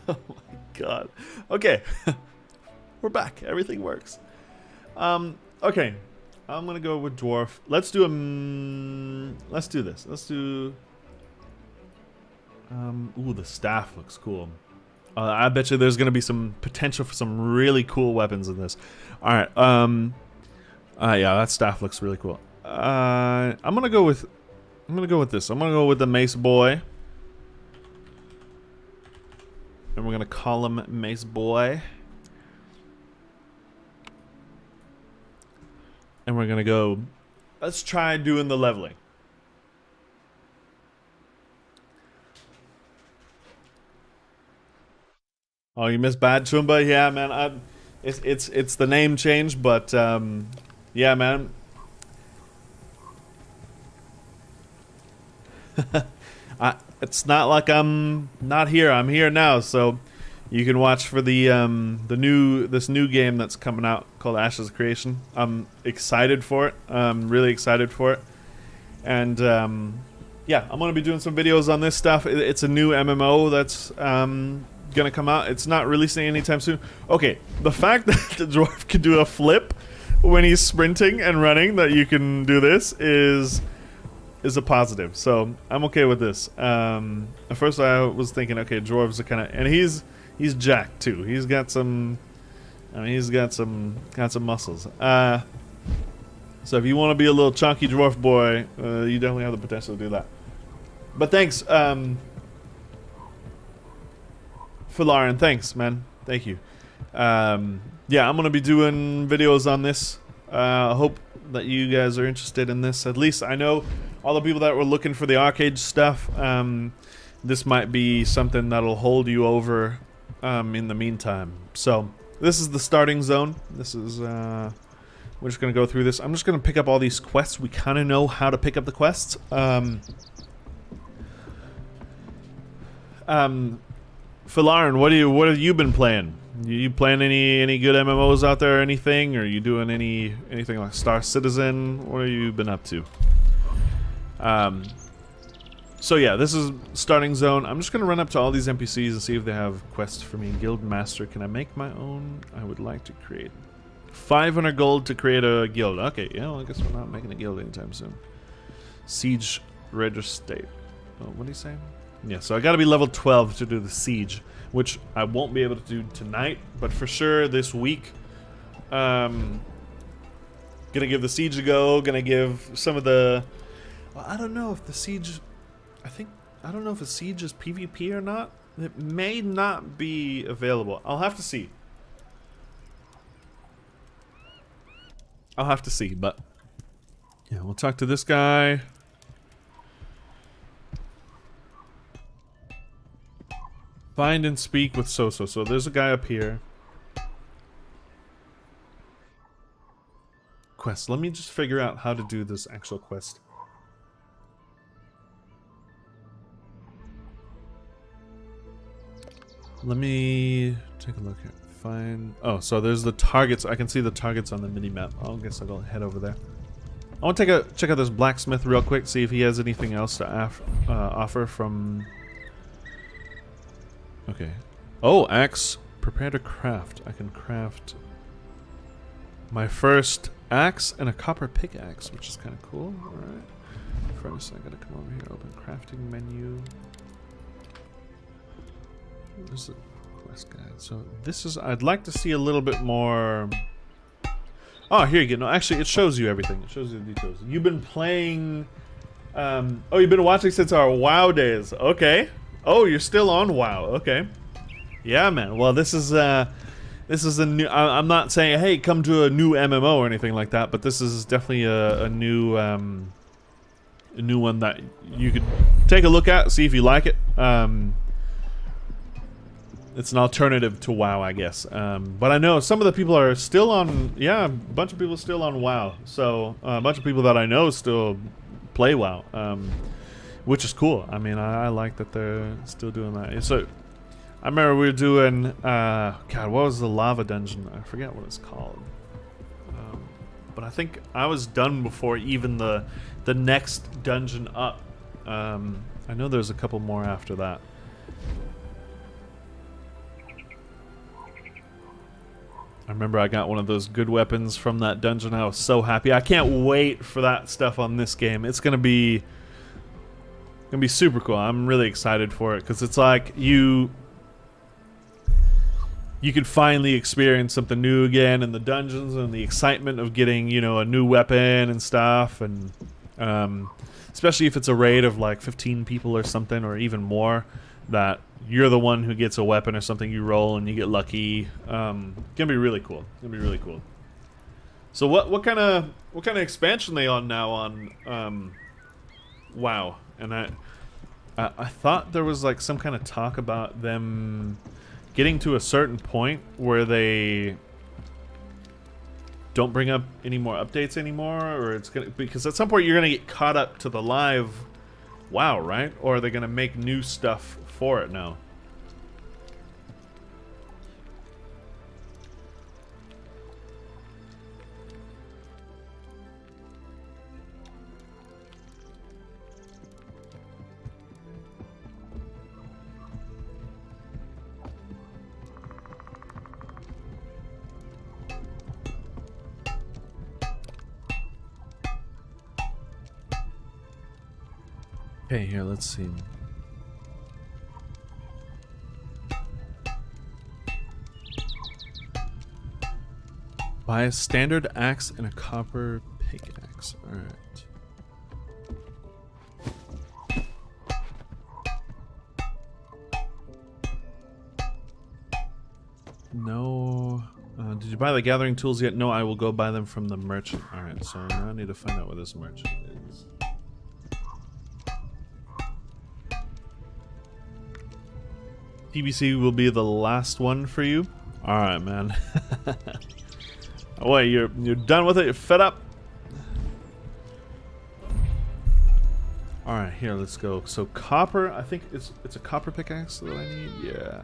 S2: Oh my god. Okay. We're back. Everything works. Okay. I'm gonna go with dwarf. Let's do let's do this. Let's do ooh, the staff looks cool. I bet you there's gonna be some potential for some really cool weapons in this. Alright, yeah, that staff looks really cool. I'm gonna go with this. I'm gonna go with the mace boy. And we're gonna call him Mace Boy. And we're gonna go. Let's try doing the leveling. Oh, you missed Bad Chumba? Yeah, man. It's the name change, but yeah, man. It's not like I'm not here. I'm here now, so you can watch for this new game that's coming out called Ashes of Creation. I'm excited for it. I'm really excited for it, and yeah, I'm gonna be doing some videos on this stuff. It's a new MMO that's gonna come out. It's not releasing anytime soon. Okay, the fact that the dwarf can do a flip when he's sprinting and running, that you can do this is a positive, so I'm okay with this. At first I was thinking, okay, dwarves are kind of, and he's jacked too. He's got some, I mean, he's got some muscles. So if you want to be a little chunky dwarf boy, you definitely have the potential to do that. But thanks, Philaren, thanks, man. Thank you. Yeah, I'm gonna be doing videos on this. I hope that you guys are interested in this. At least I know all the people that were looking for the arcade stuff. This might be something that'll hold you over in the meantime. So this is the starting zone. This is we're just gonna go through this. I'm just gonna pick up all these quests. We kind of know how to pick up the quests. Philaren, what have you been playing? You playing any good MMOs out there or anything? Or are you doing anything like Star Citizen? What have you been up to? So yeah, this is starting zone. I'm just gonna run up to all these NPCs and see if they have quests for me. Guild Master, can I make my own? I would like to create 500 gold to create a guild. Okay, yeah, well, I guess we're not making a guild anytime soon. Siege Register. Oh, what did he say? Yeah, so I gotta be level 12 to do the siege, which I won't be able to do tonight, but for sure this week. Gonna give the siege a go. Gonna give some of the. Well, I don't know if the siege. I don't know if the siege is PvP or not. It may not be available. I'll have to see. I'll have to see, but yeah, we'll talk to this guy. Find and speak with Soso. So there's a guy up here. Quest. Let me just figure out how to do this actual quest. Let me take a look here. Find. Oh, so there's the targets. I can see the targets on the mini map. I guess I'll head over there. I want to check out this blacksmith real quick. See if he has anything else to offer from. Okay. Oh, axe. Prepare to craft. I can craft my first axe and a copper pickaxe, which is kind of cool. Alright. First, I gotta come over here, open crafting menu. Where's the quest guide? So, this is. I'd like to see a little bit more. Oh, here you go. No, actually, it shows you everything. It shows you the details. You've been playing. Oh, you've been watching since our WoW days. Okay. Oh, you're still on WoW. Okay. Yeah, man. Well, this is a new. I'm not saying, hey, come to a new MMO or anything like that, but this is definitely a new one that you could take a look at, see if you like it. It's an alternative to WoW, I guess. But I know some of the people are still on. Yeah, a bunch of people are still on WoW. So a bunch of people that I know still play WoW. which is cool. I mean, I like that they're still doing that. So I remember we were doing God, what was the lava dungeon? I forget what it's called. But I think I was done before even the next dungeon up. I know there's a couple more after that. I remember I got one of those good weapons from that dungeon. I was so happy. I can't wait for that stuff on this game. It's gonna be super cool. I'm really excited for it because it's like you could finally experience something new again in the dungeons and the excitement of getting, you know, a new weapon and stuff, and especially if it's a raid of like 15 people or something, or even more, that you're the one who gets a weapon or something, you roll and you get lucky. Gonna be really cool. Gonna be really cool. So what kind of expansion they on now on WoW? And I thought there was like some kind of talk about them getting to a certain point where they don't bring up any more updates anymore, or it's gonna, because at some point you're gonna get caught up to the live WoW, right? Or are they gonna make new stuff for it now? Okay, here, let's see. Buy a standard axe and a copper pickaxe. Alright. No. Did you buy the gathering tools yet? No, I will go buy them from the merchant. Alright, so now I need to find out where this merchant is. TBC will be the last one for you. All right, man. Oh, wait, you're done with it? You're fed up? All right, here, let's go. So copper, I think it's a copper pickaxe that I need. Yeah,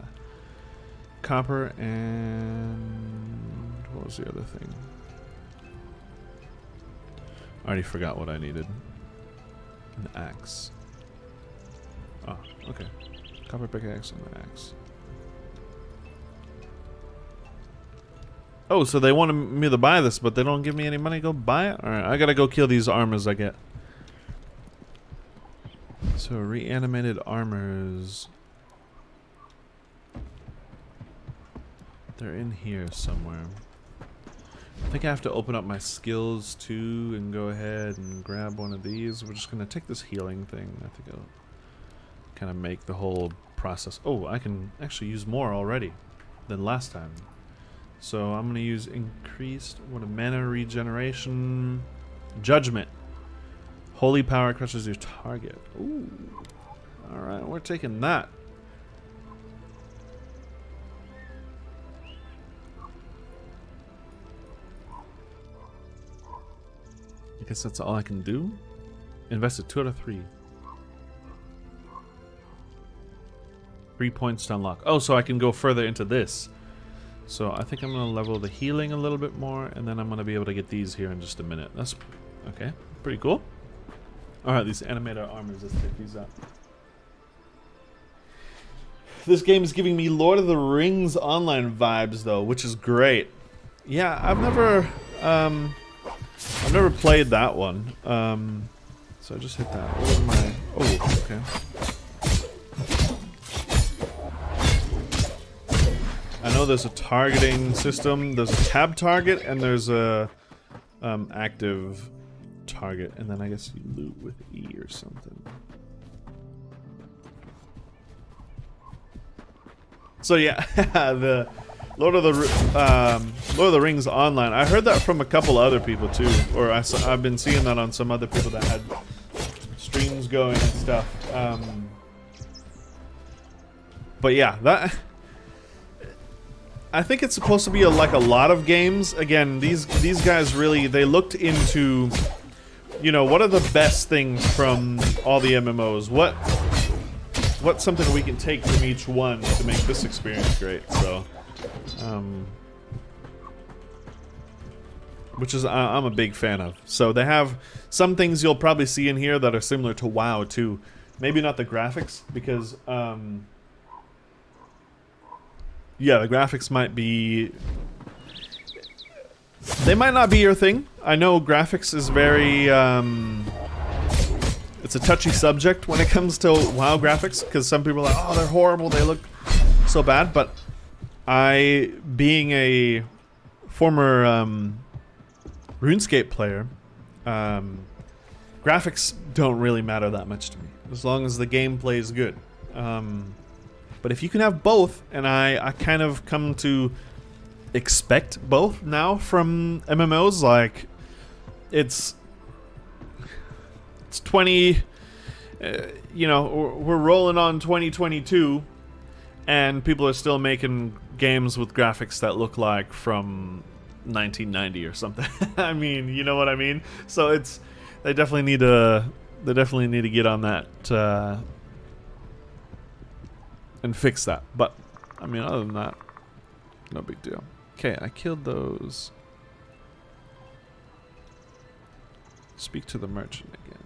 S2: copper, and what was the other thing? I already forgot what I needed. An axe. Oh, okay. Copper pickaxe and the axe. Oh, so they wanted me to buy this, but they don't give me any money to go buy it? Alright, I gotta go kill these armors I get. So, reanimated armors. They're in here somewhere. I think I have to open up my skills too and go ahead and grab one of these. We're just gonna take this healing thing. I think I'll kind of make the whole process. Oh, I can actually use more already than last time. So I'm going to use increased mana regeneration, judgment. Holy power crushes your target. Ooh. All right, we're taking that. I guess that's all I can do. Invested 2 out of 3. 3 points to unlock. Oh, so I can go further into this. So I think I'm going to level the healing a little bit more, and then I'm going to be able to get these here in just a minute. That's okay. Pretty cool. Alright, these animator armors, let's take these up. This game is giving me Lord of the Rings online vibes, though, which is great. Yeah, I've never played that one. So I just hit that. What was my... Oh, okay. I know there's a targeting system. There's a tab target and there's a active target, and then I guess you loot with E or something. So yeah, the Lord of the Rings online. I heard that from a couple other people too, or I've been seeing that on some other people that had streams going and stuff. But yeah, that. I think it's supposed to be like a lot of games. Again, these guys really, they looked into you know, what are the best things from all the MMOs? What's something we can take from each one to make this experience great? So, which is I'm a big fan of. So they have some things you'll probably see in here that are similar to WoW too. Maybe not the graphics, because yeah, the graphics might be, they might not be your thing. I know graphics is very it's a touchy subject when it comes to WoW graphics, because some people are like, oh, they're horrible, they look so bad. But I, being a former RuneScape player, graphics don't really matter that much to me, as long as the gameplay is good. But if you can have both, and I kind of come to expect both now from MMOs, like it's 20, you know, we're rolling on 2022, and people are still making games with graphics that look like from 1990 or something. I mean, you know what I mean? So it's, they definitely need to get on that and fix that. But I mean, other than that, no big deal. Okay, I killed those. Speak to the merchant again.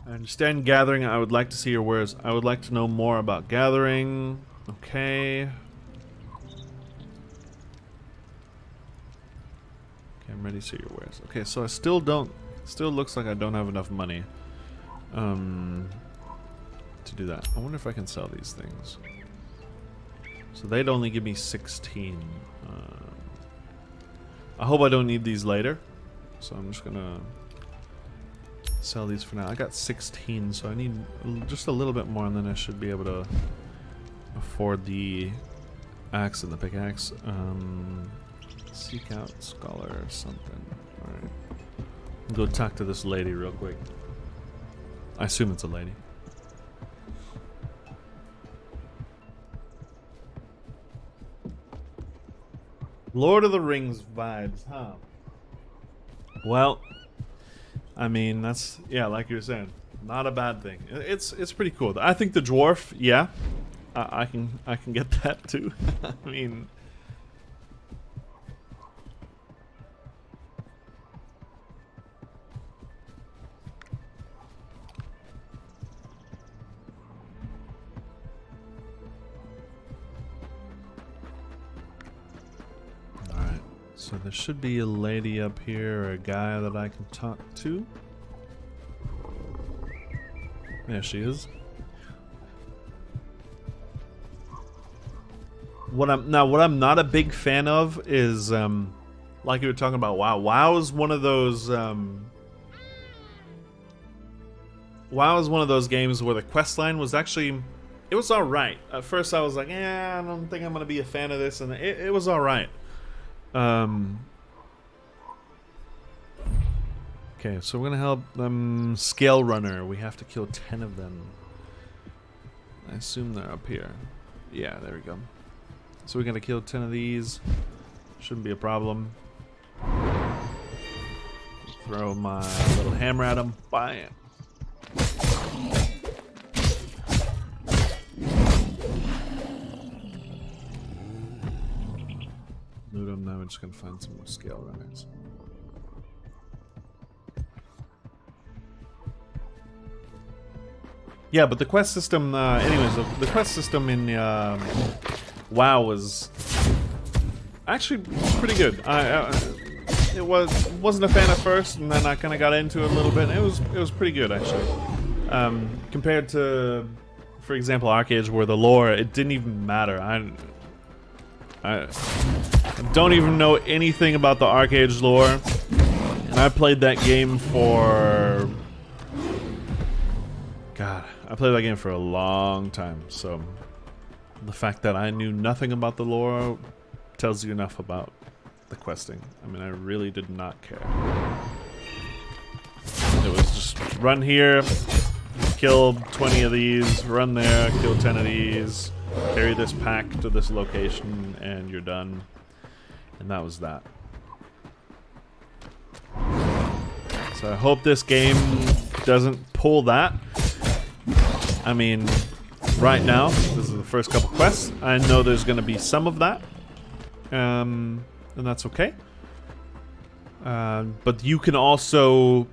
S2: I understand gathering. I would like to see your wares. I would like to know more about gathering. Okay. Okay, I'm ready to see your wares. Okay, so I still don't. Still looks like I don't have enough money to do that. I wonder if I can sell these things. So they'd only give me 16. I hope I don't need these later. So I'm just gonna sell these for now. I got 16, so I need just a little bit more, and then I should be able to afford the axe and the pickaxe. Seek out scholar or something. Alright. Go talk to this lady real quick. I assume it's a lady. Lord of the Rings vibes, huh? Well, I mean, that's, yeah, like you were saying, not a bad thing. It's pretty cool. I think the dwarf, yeah, I can get that too. I mean, all right. So there should be a lady up here, or a guy that I can talk to. There she is. What I'm not a big fan of is like you were talking about WoW. WoW is one of those games where the quest line was actually, it was alright. At first I was like, I don't think I'm gonna be a fan of this, and it was alright. Okay, so we're gonna help them scale runner. We have to kill 10 of them. I assume they're up here. Yeah, there we go. So we're gonna kill 10 of these. Shouldn't be a problem. Throw my little hammer at them. Bam. Loot them. Now we're just gonna find some more scale runners. Yeah, but the quest system, anyways, the quest system in WoW was actually pretty good. Wasn't a fan at first, and then I kind of got into it a little bit. And it was pretty good actually, compared to, for example, Arcade, where the lore, it didn't even matter. I don't even know anything about the Arcade lore, and I played that game for, God, I played that game for a long time, so the fact that I knew nothing about the lore tells you enough about the questing. I mean, I really did not care. It was just run here, kill 20 of these, run there, kill 10 of these, carry this pack to this location, and you're done. And that was that. So I hope this game doesn't pull that. I mean, right now, this is the first couple quests. I know there's going to be some of that. And that's okay. But you can also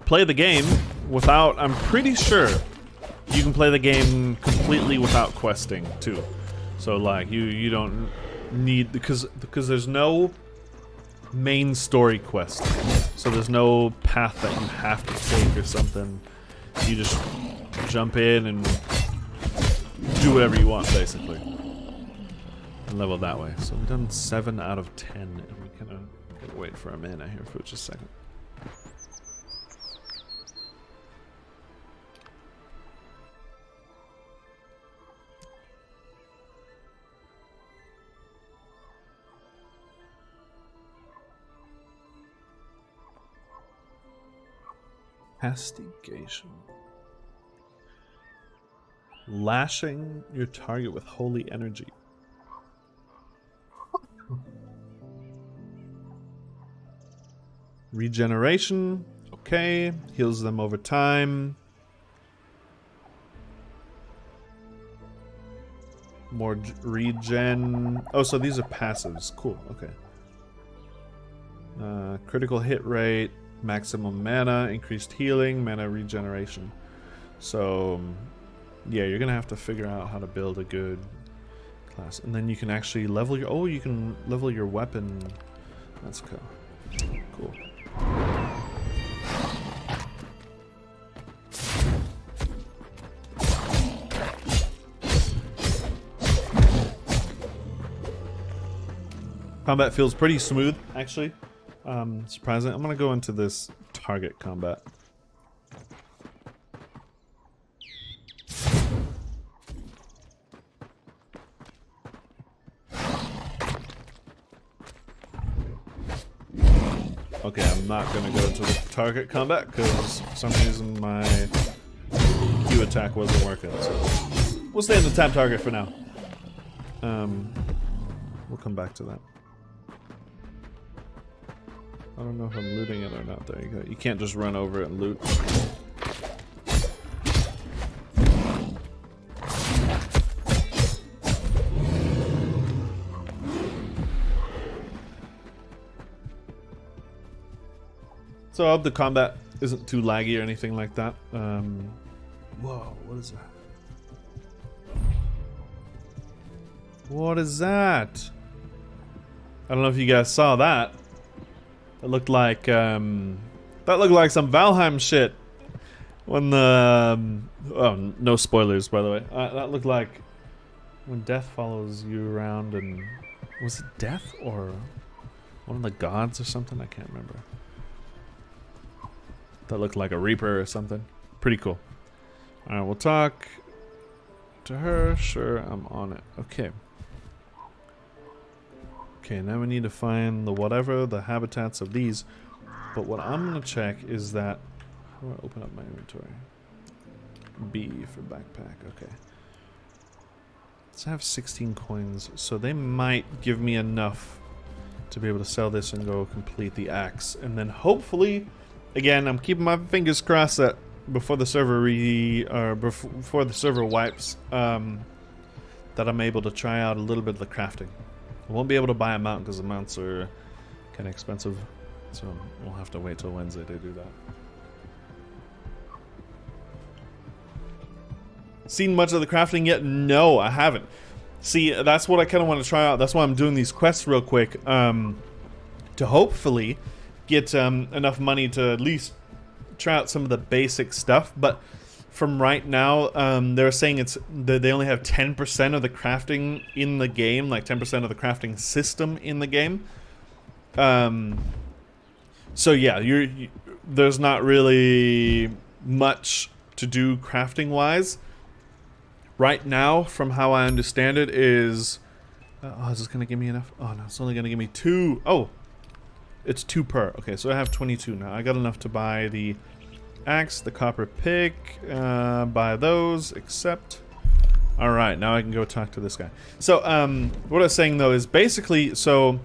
S2: play the game without, I'm pretty sure you can play the game completely without questing too. So like you don't need, because there's no main story quest. So there's no path that you have to take or something. You just jump in and do whatever you want basically. And level that way. So we've done 7 out of 10 and we kind of wait for a mana here for just a second. Castigation. Lashing your target with holy energy. Regeneration. Okay. Heals them over time. More regen. Oh, so these are passives. Cool. Okay. Critical hit rate. Maximum mana, increased healing, mana regeneration. So, yeah, you're gonna have to figure out how to build a good class, and then you can actually level your. Oh, you can level your weapon. That's cool. Cool. Combat feels pretty smooth, actually. Surprising. I'm gonna go into this target combat. Okay, I'm not gonna go into the target combat because for some reason my Q attack wasn't working. So we'll stay in the tap target for now. We'll come back to that. I don't know if I'm looting it or not. There you go. You can't just run over it and loot. So I hope the combat isn't too laggy or anything like that. Whoa, what is that? What is that? I don't know if you guys saw that. That looked like some Valheim shit. When the oh, no spoilers by the way. That looked like when death follows you around, and was it death or one of the gods or something? I can't remember. That looked like a reaper or something. Pretty cool. All right, we'll talk to her. Sure, I'm on it. Okay. Okay, now we need to find the habitats of these. But what I'm gonna check is that, how do I open up my inventory? B for backpack, okay. Let's have 16 coins, so they might give me enough to be able to sell this and go complete the axe. And then hopefully, again, I'm keeping my fingers crossed that before the server before the server wipes, that I'm able to try out a little bit of the crafting. I won't be able to buy a mount because the mounts are kind of expensive, so we'll have to wait till Wednesday to do that. Seen much of the crafting yet? No, I haven't. See, that's what I kind of want to try out. That's why I'm doing these quests real quick, to hopefully get enough money to at least try out some of the basic stuff. But from right now, they're saying they only have 10% of the crafting in the game, like 10% of the crafting system in the game. So yeah, there's not really much to do crafting wise. Right now, from how I understand it, is is this gonna give me enough? Oh no, it's only gonna give me 2. Oh, it's 2 per. Okay, so I have 22 now. I got enough to buy the axe, the copper pick, buy those, accept. Alright, now I can go talk to this guy. So, what I was saying though is basically, so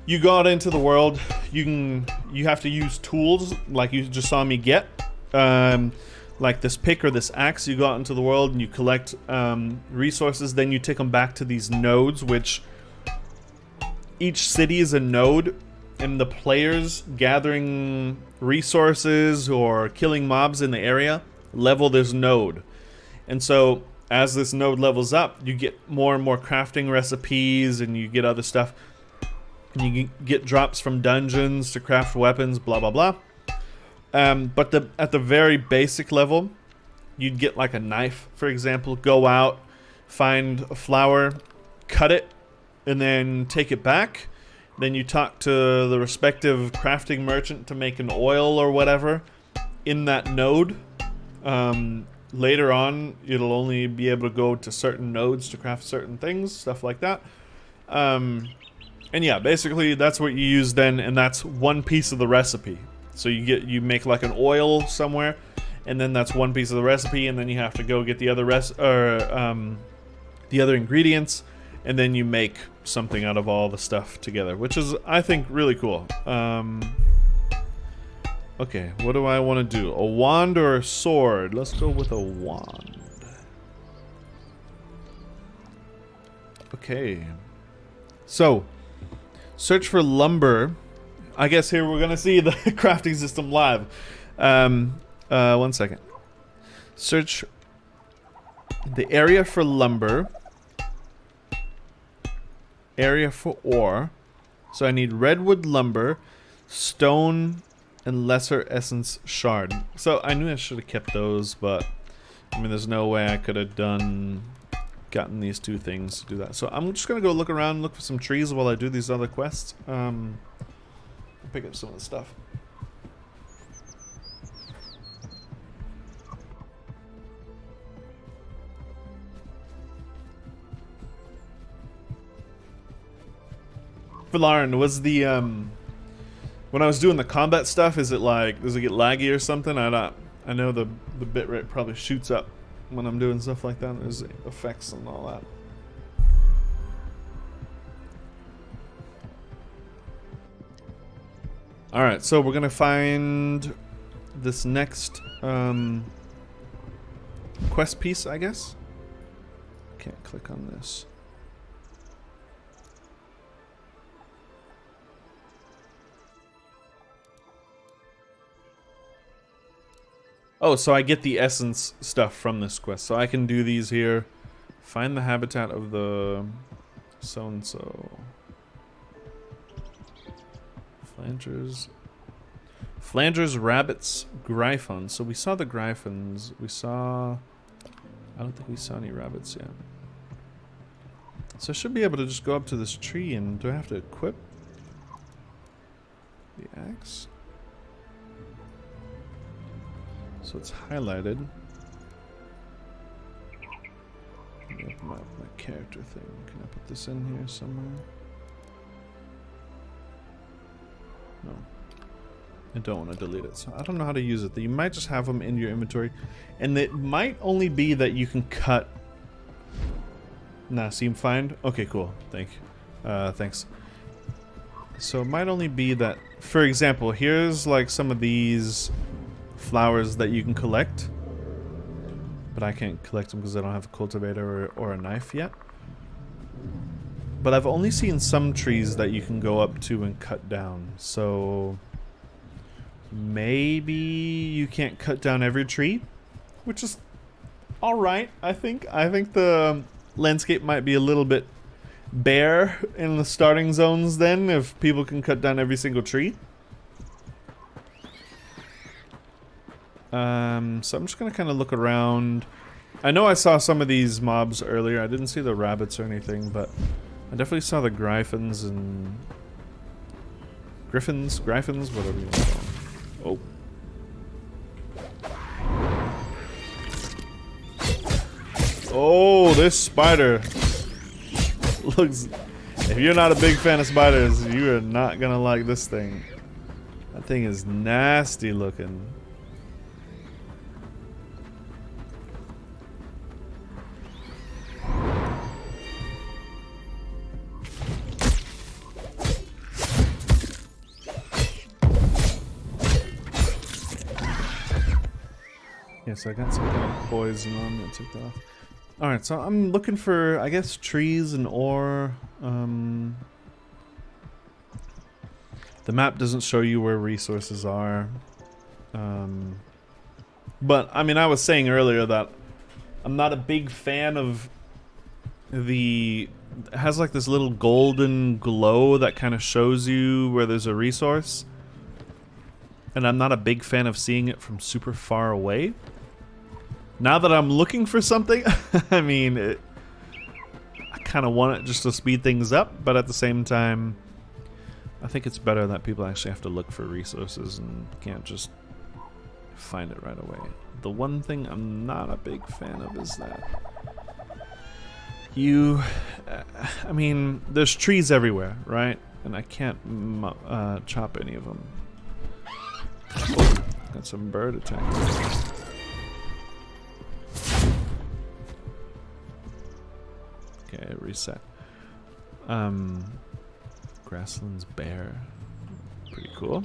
S2: you go out into the world, you have to use tools like you just saw me get. Like this pick or this axe, you go out into the world and you collect resources, then you take them back to these nodes, which each city is a node, and the players gathering resources or killing mobs in the area level this node. And so as this node levels up, you get more and more crafting recipes, and you get other stuff. And you get drops from dungeons to craft weapons, blah blah blah. But at the very basic level, you'd get like a knife, for example. Go out, find a flower, cut it, and then take it back. Then you talk to the respective crafting merchant to make an oil or whatever in that node. Later on, it'll only be able to go to certain nodes to craft certain things, stuff like that. And yeah, basically that's what you use then, and that's one piece of the recipe. So you make like an oil somewhere, and then that's one piece of the recipe, and then you have to go get the other the other ingredients, and then you make something out of all the stuff together, which is, I think, really cool. Okay, what do I want to do? A wand or a sword? Let's go with a wand. Okay. So, search for lumber. I guess here we're gonna see the crafting system live. 1 second. Search the area for lumber. Area for ore. So I need redwood lumber, stone, and lesser essence shard. So I knew I should have kept those, but I mean, there's no way I could have gotten these two things to do that. So I'm just gonna go look around, look for some trees while I do these other quests. Pick up some of the stuff. For Lauren, was the when I was doing the combat stuff, is it like, does it get laggy or something? I know the bitrate probably shoots up when I'm doing stuff like that. There's effects and all that. Alright, so we're gonna find this next quest piece, I guess. Can't click on this. Oh, so I get the essence stuff from this quest. So I can do these here. Find the habitat of the so-and-so. Flangers, rabbits, griffons. So we saw the griffons. I don't think we saw any rabbits yet. So I should be able to just go up to this tree, and do I have to equip the axe? So it's highlighted. Let me open up my character thing. Can I put this in here somewhere? No. I don't want to delete it, so I don't know how to use it. You might just have them in your inventory, and it might only be that you can cut. Nah, seem find? Okay, cool. Thanks. So it might only be that, for example, here's like some of these flowers that you can collect, but I can't collect them because I don't have a cultivator or a knife yet. But I've only seen some trees that you can go up to and cut down, so maybe you can't cut down every tree, which is alright, I think. I think the landscape might be a little bit bare in the starting zones then, if people can cut down every single tree. So I'm just gonna kind of look around. I know I saw some of these mobs earlier. I didn't see the rabbits or anything, but I definitely saw the griffins and griffins, whatever you want to call them. Oh, this spider looks. If you're not a big fan of spiders, you are not gonna like this thing. That thing is nasty looking. Yeah, so I got some kind of poison on that took that off. Alright, so I'm looking for, I guess, trees and ore. The map doesn't show you where resources are. But, I mean, I was saying earlier that I'm not a big fan of the... It has like this little golden glow that kind of shows you where there's a resource. And I'm not a big fan of seeing it from super far away. Now that I'm looking for something, I mean, I kind of want it just to speed things up, but at the same time, I think it's better that people actually have to look for resources and can't just find it right away. The one thing I'm not a big fan of is that I mean, there's trees everywhere, right? And I can't chop any of them. Oh, got some bird attacking. Okay, reset. Grasslands bear. Pretty cool.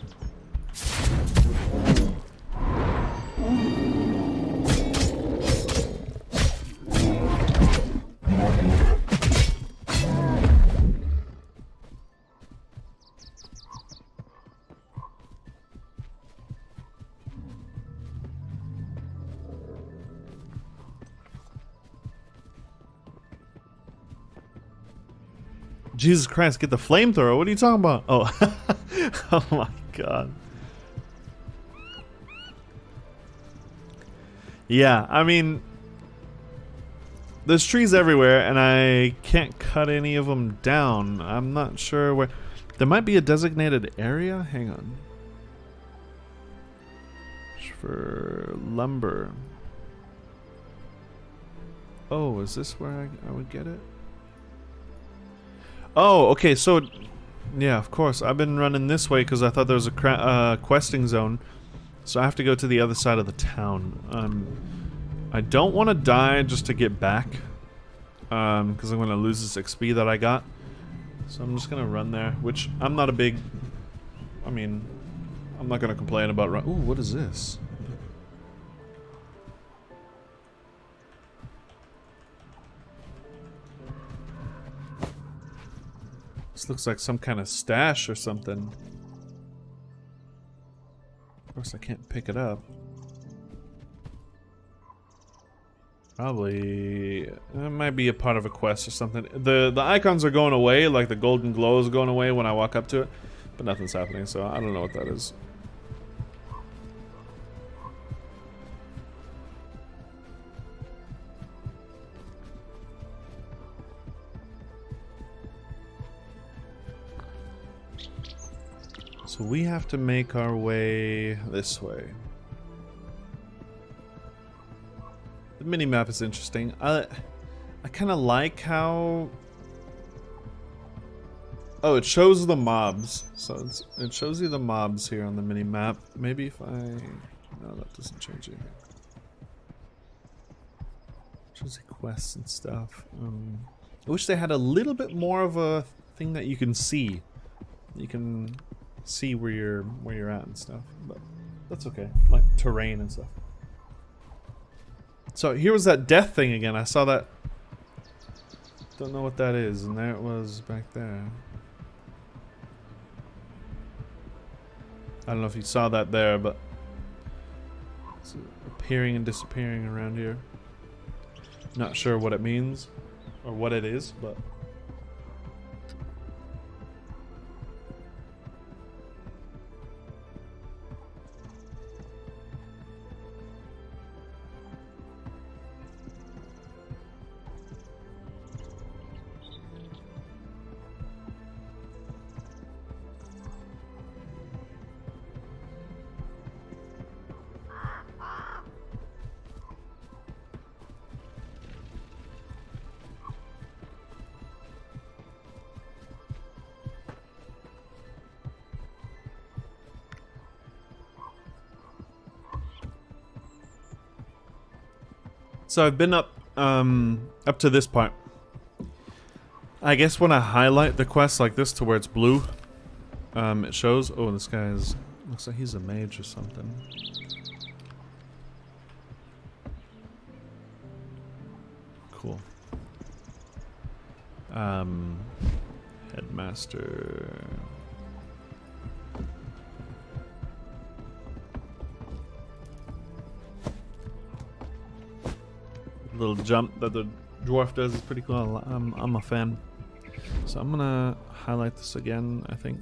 S2: Jesus Christ, get the flamethrower. What are you talking about? Oh. Oh my god. Yeah, I mean, there's trees everywhere and I can't cut any of them down. I'm not sure where. There might be a designated area. Hang on. For lumber. Oh, is this where I would get it? Oh, okay, so, yeah, of course. I've been running this way because I thought there was a questing zone. So I have to go to the other side of the town. I don't want to die just to get back. Because I'm going to lose this XP that I got. So I'm just going to run there, which I'm not a big... I mean, I'm not going to complain about run... Ooh, what is this? This looks like some kind of stash or something. Of course, I can't pick it up. Probably... It might be a part of a quest or something. The icons are going away, like the golden glow is going away when I walk up to it. But nothing's happening, so I don't know what that is. So we have to make our way this way. The mini-map is interesting. I kind of like how... Oh, it shows the mobs. So it shows you the mobs here on the mini-map. Maybe if I... No, that doesn't change anything. Shows you quests and stuff. I wish they had a little bit more of a thing that you can see. You can... see where you're at and stuff, but that's okay. Like terrain and stuff. So here was that death thing again. I saw that. Don't know what that is, and there it was back there. I don't know if you saw that there, but it's appearing and disappearing around here. Not sure what it means or what it is, but. So I've been up to this part. I guess when I highlight the quest like this to where it's blue, it shows. Oh, this guy is looks like he's a mage or something. Headmaster. Little jump that the dwarf does is pretty cool. I'm a fan. So I'm gonna highlight this again, I think.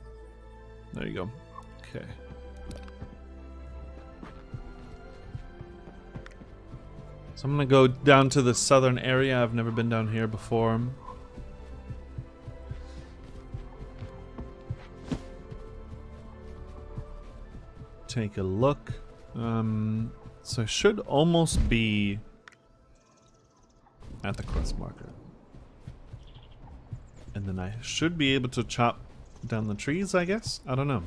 S2: There you go. Okay. So I'm gonna go down to the southern area. I've never been down here before. Take a look. So I should almost be at the quest marker. And then I should be able to chop down the trees, I guess? I don't know.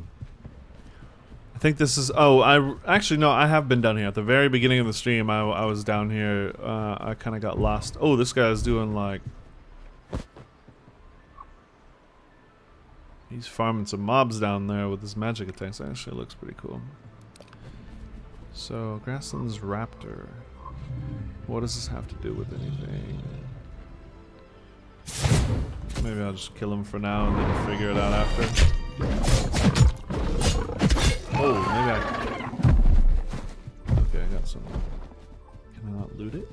S2: I think this is... Oh, actually, no, I have been down here. At the very beginning of the stream, I was down here. I kind of got lost. Oh, this guy's doing, like... He's farming some mobs down there with his magic attacks. That actually looks pretty cool. So, Grassland's Raptor. What does this have to do with anything? Maybe I'll just kill him for now and then figure it out after. Oh, maybe I... Okay, I got some... Can I not loot it?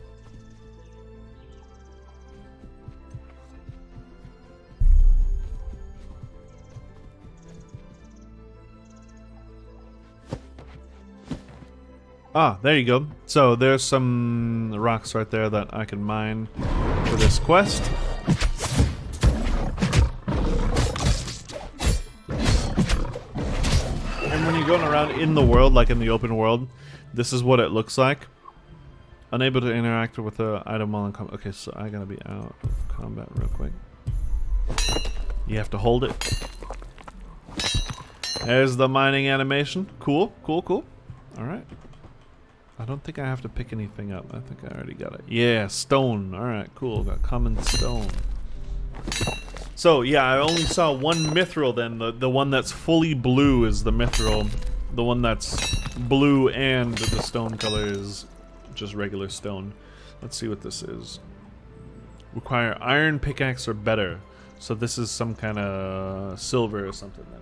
S2: Ah, there you go. So there's some rocks right there that I can mine for this quest. And when you're going around in the world, like in the open world, this is what it looks like. Unable to interact with the item while in combat. Okay, so I gotta be out of combat real quick. You have to hold it. There's the mining animation. Cool, cool, cool. Alright. I don't think I have to pick anything up. I think I already got it. Yeah, stone. Alright, cool. Got common stone. So, yeah, I only saw one mithril then. The one that's fully blue is the mithril. The one that's blue and the stone color is just regular stone. Let's see what this is. Require iron pickaxe or better. So this is some kind of silver or something then.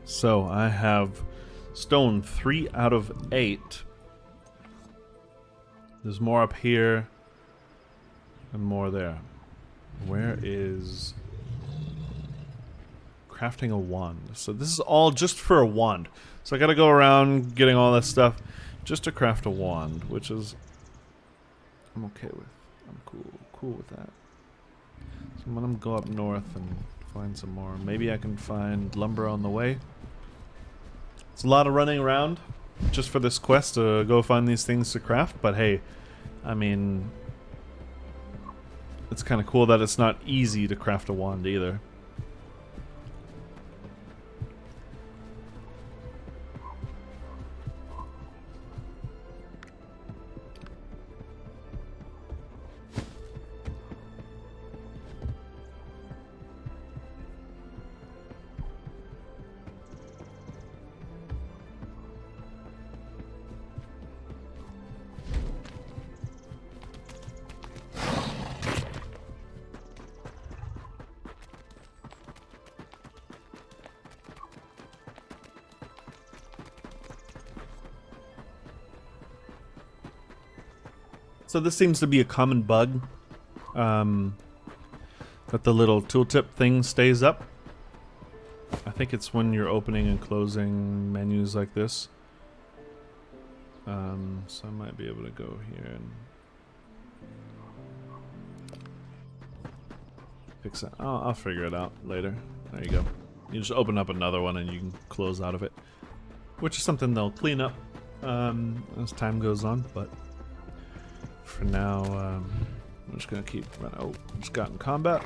S2: So I have stone 3 out of 8. There's more up here and more there. Where is crafting a wand? So this is all just for a wand. So I gotta go around getting all this stuff just to craft a wand, which is I'm okay with. I'm cool with that. So I'm gonna go up north and find some more. Maybe I can find lumber on the way. It's a lot of running around just for this quest to go find these things to craft, but hey, I mean, it's kind of cool that it's not easy to craft a wand either. So this seems to be a common bug, that the little tooltip thing stays up. I think it's when you're opening and closing menus like this. So I might be able to go here and fix it. I'll figure it out later. There you go. You just open up another one and you can close out of it, which is something they'll clean up as time goes on, but for now, I'm just gonna keep running. Oh, just got in combat.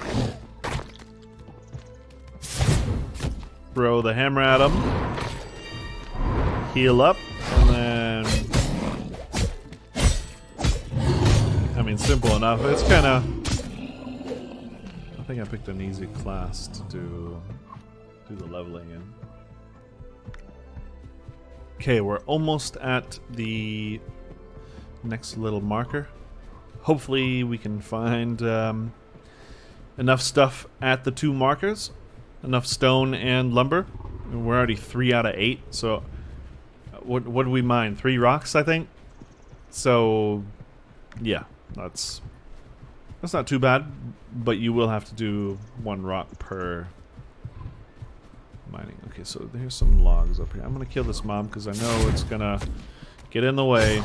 S2: Throw the hammer at him. Heal up, and then... I mean, simple enough. It's kind of... think I picked an easy class to do the leveling in. Okay, we're almost at the next little marker. Hopefully we can find enough stuff at the 2 markers. Enough stone and lumber. We're already 3 out of 8, so what do we mine? 3 rocks, I think? So, yeah, that's not too bad, but you will have to do 1 rock per mining. Okay, so there's some logs up here. I'm gonna kill this mob because I know it's gonna get in the way.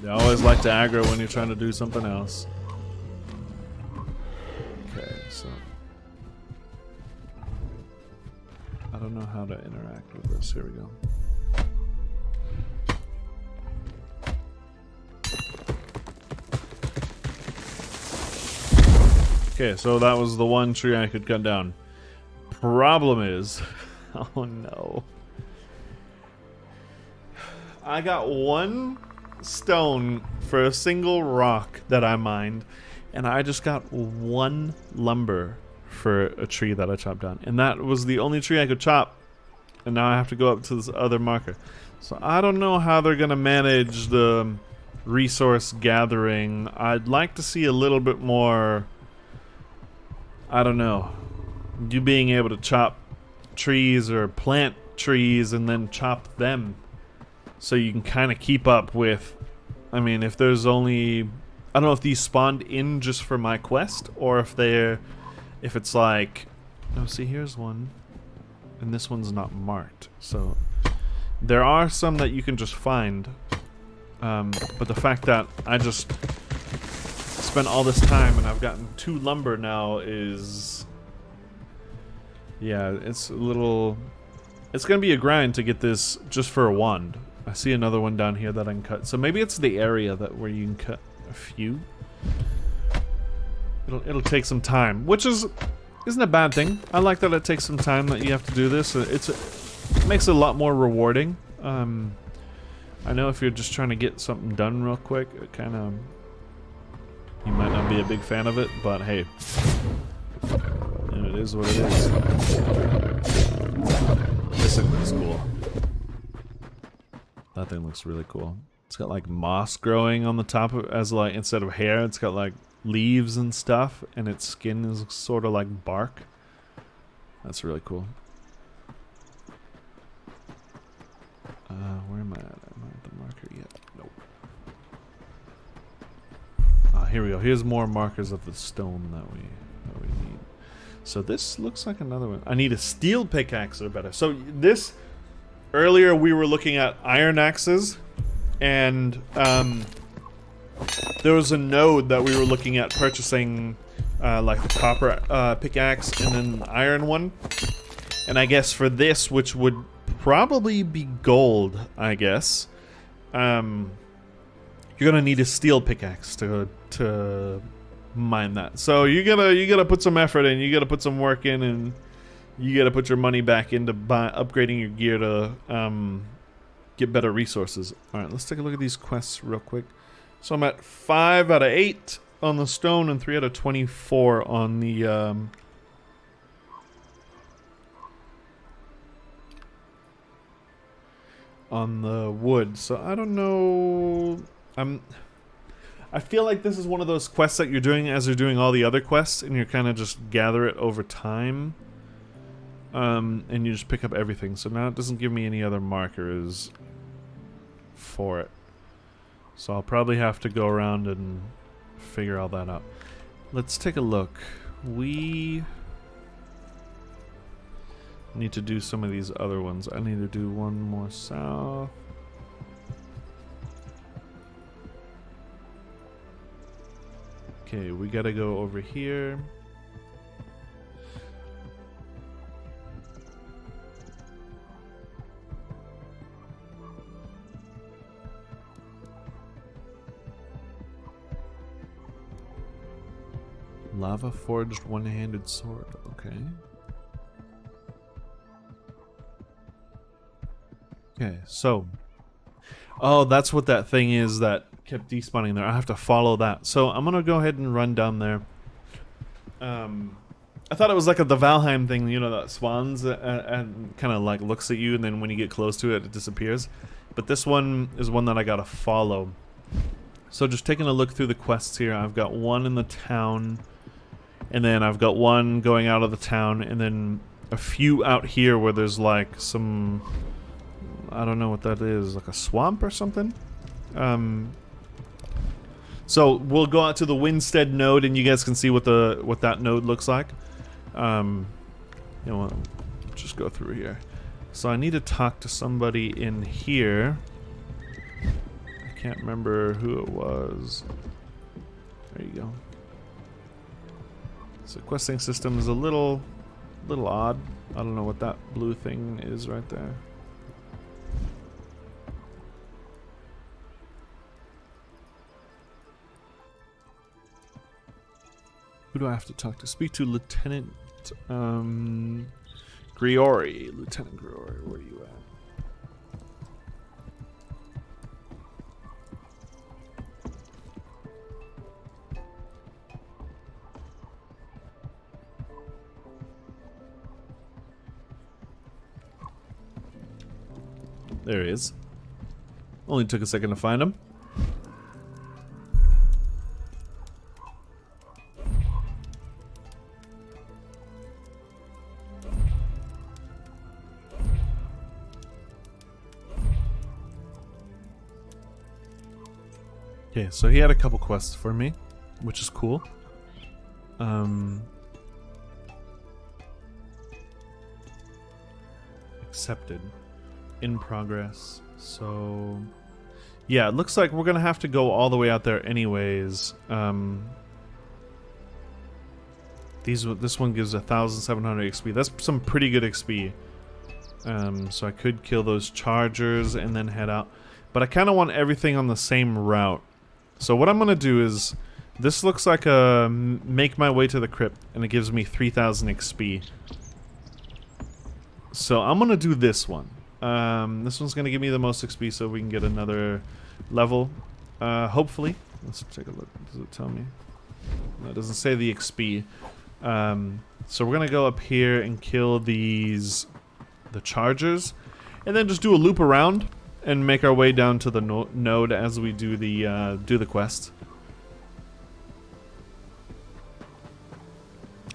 S2: They always like to aggro when you're trying to do something else. Okay, so I don't know how to interact with this. Here we go. Okay, so that was the one tree I could cut down. Problem is, oh no. I got 1 stone for a single rock that I mined, and I just got 1 lumber for a tree that I chopped down. And that was the only tree I could chop, and now I have to go up to this other marker. So I don't know how they're gonna manage the resource gathering. I'd like to see a little bit more, I don't know, you being able to chop trees or plant trees and then chop them so you can kind of keep up with, I mean, if there's only, I don't know if these spawned in just for my quest or if it's like, oh, see, here's one and this one's not marked. So there are some that you can just find, but the fact that I just spent all this time and I've gotten 2 lumber now is, yeah, it's a little, it's gonna be a grind to get this just for a wand. I see another one down here that I can cut. So maybe it's the area that where you can cut a few. It'll take some time, which isn't a bad thing. I like that it takes some time that you have to do this. It makes it a lot more rewarding. I know if you're just trying to get something done real quick, it kind of, you might not be a big fan of it, but hey, it is what it is. This thing looks cool. That thing looks really cool. It's got like moss growing on the top of, as like, instead of hair, it's got like leaves and stuff, and its skin is sort of like bark. That's really cool. Where am I at? Am I at the marker yet? Nope. Here we go. Here's more markers of the stone that we need. So this looks like another one. I need a steel pickaxe or better. So this, earlier we were looking at iron axes, and there was a node that we were looking at purchasing, like the copper pickaxe and then the iron one. And I guess for this, which would probably be gold, I guess, you're gonna need a steel pickaxe to mine that. So you gotta put some effort in, you gotta put some work in, and you gotta put your money back into upgrading your gear to get better resources. Alright, let's take a look at these quests real quick. So I'm at 5 out of 8 on the stone and 3 out of 24 on the wood. So I don't know. I feel like this is one of those quests that you're doing as you're doing all the other quests, and you kind of just gather it over time. And you just pick up everything. So now it doesn't give me any other markers for it. So I'll probably have to go around and figure all that out. Let's take a look. We need to do some of these other ones. I need to do one more south. Okay, we gotta go over here. Lava forged one-handed sword. Okay. Okay, so. Oh, that's what that thing is that kept despawning there. I have to follow that. So I'm gonna go ahead and run down there. I thought it was like the Valheim thing, you know, that spawns and kind of like looks at you, and then when you get close to it, it disappears. But this one is one that I gotta follow. So just taking a look through the quests here, I've got one in the town, and then I've got one going out of the town, and then a few out here where there's like some, I don't know what that is, like a swamp or something. So we'll go out to the Winstead node, and you guys can see what that node looks like. You know what? Just go through here. So I need to talk to somebody in here. I can't remember who it was. There you go. So questing system is a little odd. I don't know what that blue thing is right there. Who do I have to talk to? Speak to Lieutenant Griori. Lieutenant Griori, where are you at? There he is. Only took a second to find him. Okay, so he had a couple quests for me, which is cool. Accepted. In progress. So yeah, it looks like we're gonna have to go all the way out there anyways. This one gives 1,700 XP. That's some pretty good XP. So I could kill those chargers and then head out, but I kind of want everything on the same route. So what I'm gonna do is, this looks like a make my way to the crypt, and it gives me 3,000 XP. So I'm gonna do this one. This one's gonna give me the most XP, so we can get another level. Hopefully. Let's take a look. Does it tell me? No, it doesn't say the XP. So we're gonna go up here and kill the chargers, and then just do a loop around and make our way down to the node as we do the quest.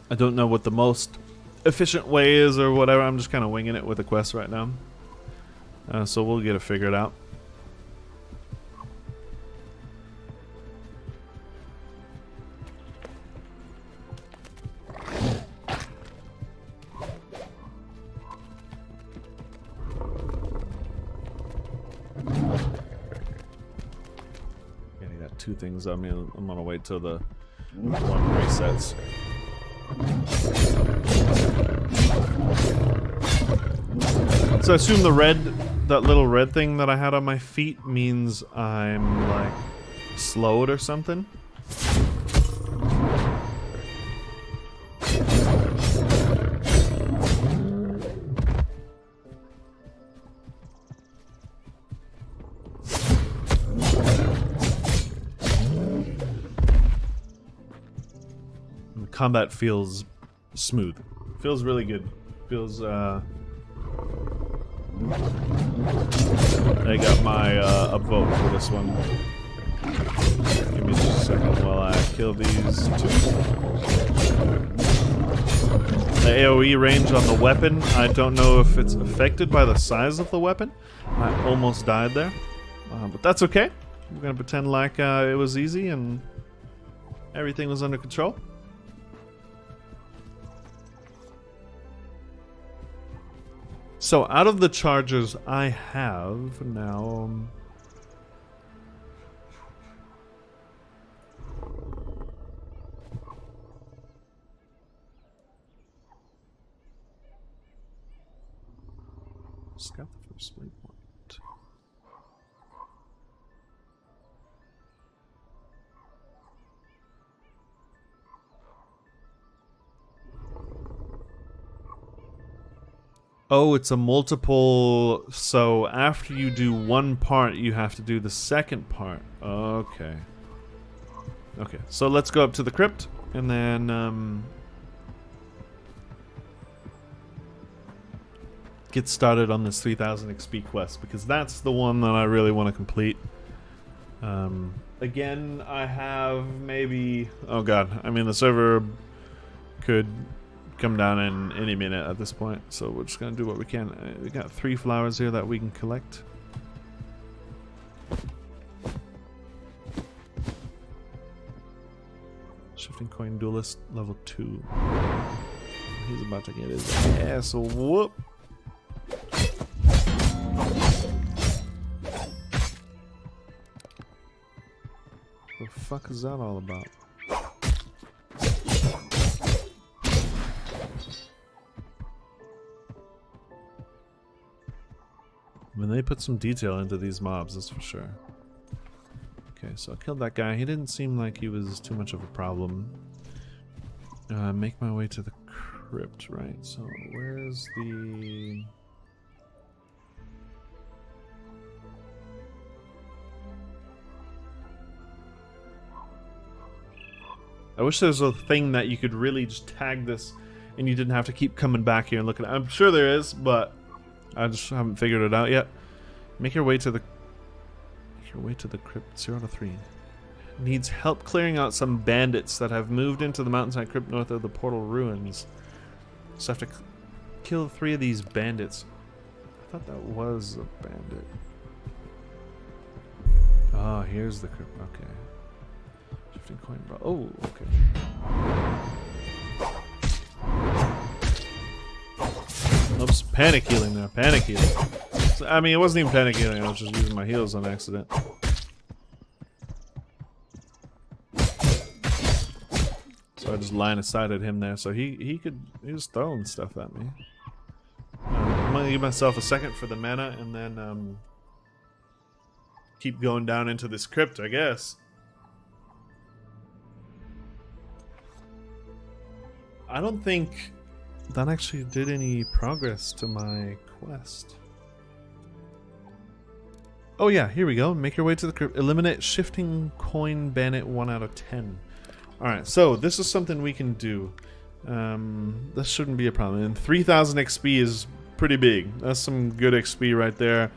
S2: I don't know what the most efficient way is or whatever. I'm just kind of winging it with the quest right now. So we'll get it figured out. I got two things on me. I'm gonna wait till the one resets. So I assume that little red thing that I had on my feet means I'm like slowed or something. The combat feels smooth. Feels really good. Feels I got my upvote for this one. Give me just a second while I kill these two. The AoE range on the weapon, I don't know if it's affected by the size of the weapon. I almost died there. But that's okay. We're gonna pretend like it was easy and everything was under control. So out of the chargers I have now, scout the first waypoint. Oh, it's a multiple, so after you do one part, you have to do the second part. Okay. Okay, so let's go up to the crypt and then get started on this 3000 XP quest, because that's the one that I really want to complete. Again, I have maybe, oh god, I mean the server could come down in any minute at this point, so we're just gonna do what we can. We got 3 flowers here that we can collect. Shifting coin duelist level 2. He's about to get his ass whoop. What the fuck is that all about? I mean, they put some detail into these mobs, that's for sure. Okay, so I killed that guy. He didn't seem like he was too much of a problem. Make my way to the crypt, right? So where's the... I wish there was a thing that you could really just tag this and you didn't have to keep coming back here and looking at it. I'm sure there is, but I just haven't figured it out yet. Make your way to the crypt. 0 to 3. Needs help clearing out some bandits that have moved into the mountainside crypt north of the portal ruins. Just have to kill 3 of these bandits. I thought that was a bandit. Oh, here's the crypt. Okay. Shifting coin, bro. Oh, okay. Oops, panic healing there. Panic healing. So, I mean, it wasn't even panic healing. I was just using my heals on accident. So I just line of sighted him there. So he was throwing stuff at me. I'm gonna give myself a second for the mana and then keep going down into this crypt, I guess. I don't think that actually did any progress to my quest. Oh yeah, here we go. Make your way to the crypt. Eliminate shifting coin bandit 1 out of 10. Alright, so this is something we can do. This shouldn't be a problem. And 3000 XP is pretty big. That's some good XP right there.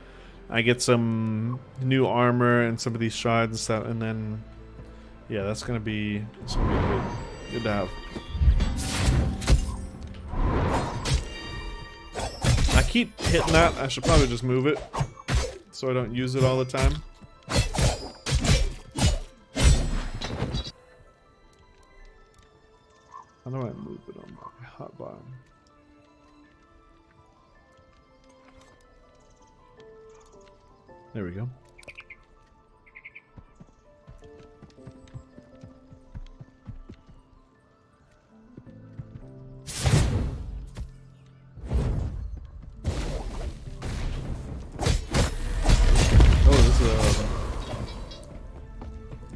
S2: I get some new armor and some of these shards and stuff, and then yeah, that's gonna be good. Good to have. I keep hitting that. I should probably just move it so I don't use it all the time. How do I move it on my hotbar? There we go.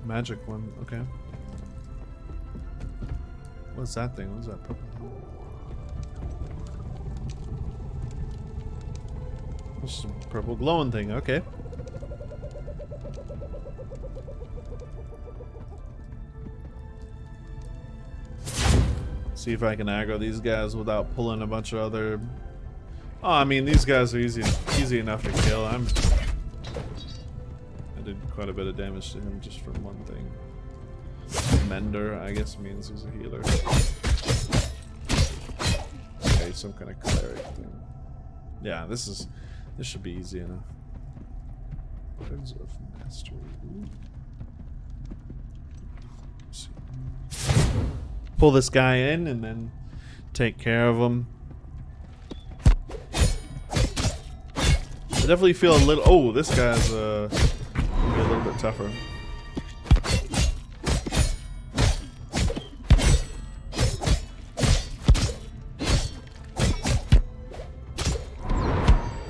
S2: Magic one, okay. What's that thing? What's that purple thing? What's a purple glowing thing? Okay. See if I can aggro these guys without pulling a bunch of other... Oh, I mean, these guys are easy enough to kill. I did quite a bit of damage to him just from one thing. Mender, I guess, means he's a healer. Okay, some kind of cleric thing. Yeah, this should be easy enough. Weapons of Mastery. Pull this guy in and then take care of him. I definitely feel a little... Oh, this guy's gonna be a little bit tougher.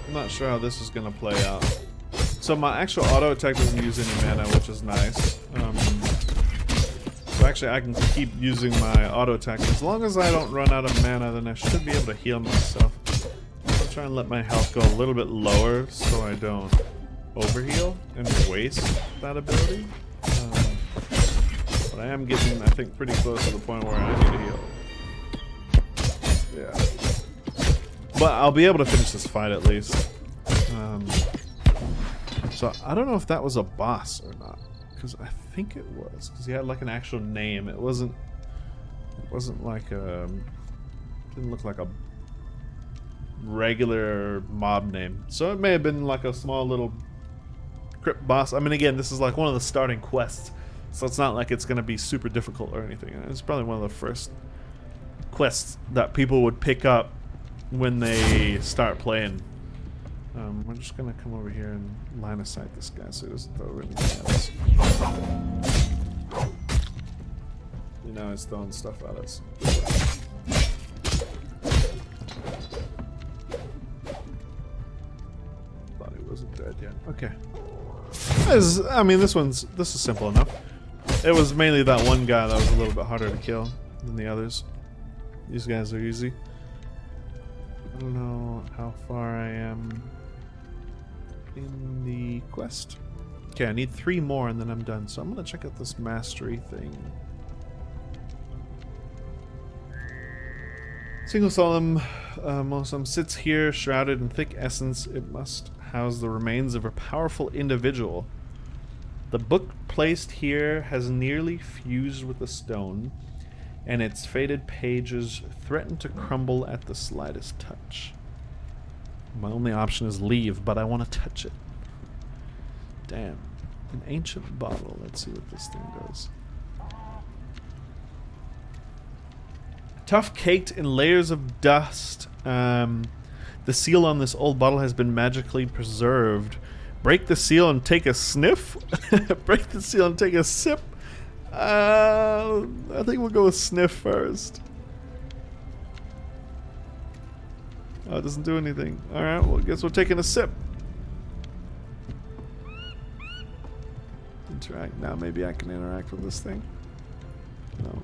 S2: I'm not sure how this is gonna play out. So my actual auto attack doesn't use any mana, which is nice. So actually I can keep using my auto attack. As long as I don't run out of mana, then I should be able to heal myself. I'll try and let my health go a little bit lower so I don't overheal and waste that ability. But I am getting, I think, pretty close to the point where I need to heal. Yeah. But I'll be able to finish this fight at least. So I don't know if that was a boss or not, because I think it was, because he had like an actual name. It wasn't like a, didn't look like a regular mob name. So it may have been like a small little crypt boss. I mean, again, this is like one of the starting quests, so it's not like it's going to be super difficult or anything. It's probably one of the first quests that people would pick up when they start playing. We're just gonna come over here and line of sight this guy so he doesn't throw anything at us. You know, he's throwing stuff at us. Thought he wasn't dead yet. Okay. I mean, this is simple enough. It was mainly that one guy that was a little bit harder to kill than the others. These guys are easy. I don't know how far I am in the quest. Okay, I need 3 more and then I'm done. So I'm gonna check out this mastery thing. Single solemn Mosum sits here, shrouded in thick essence. It must house the remains of a powerful individual. The book placed here has nearly fused with the stone, and its faded pages threaten to crumble at the slightest touch. My only option is leave, but I want to touch it. Damn. An ancient bottle. Let's see what this thing does. Tough caked in layers of dust. The seal on this old bottle has been magically preserved. Break the seal and take a sniff? Break the seal and take a sip? I think we'll go with sniff first. Oh, it doesn't do anything. Alright, well, I guess we're taking a sip. Interact. Now maybe I can interact with this thing. No.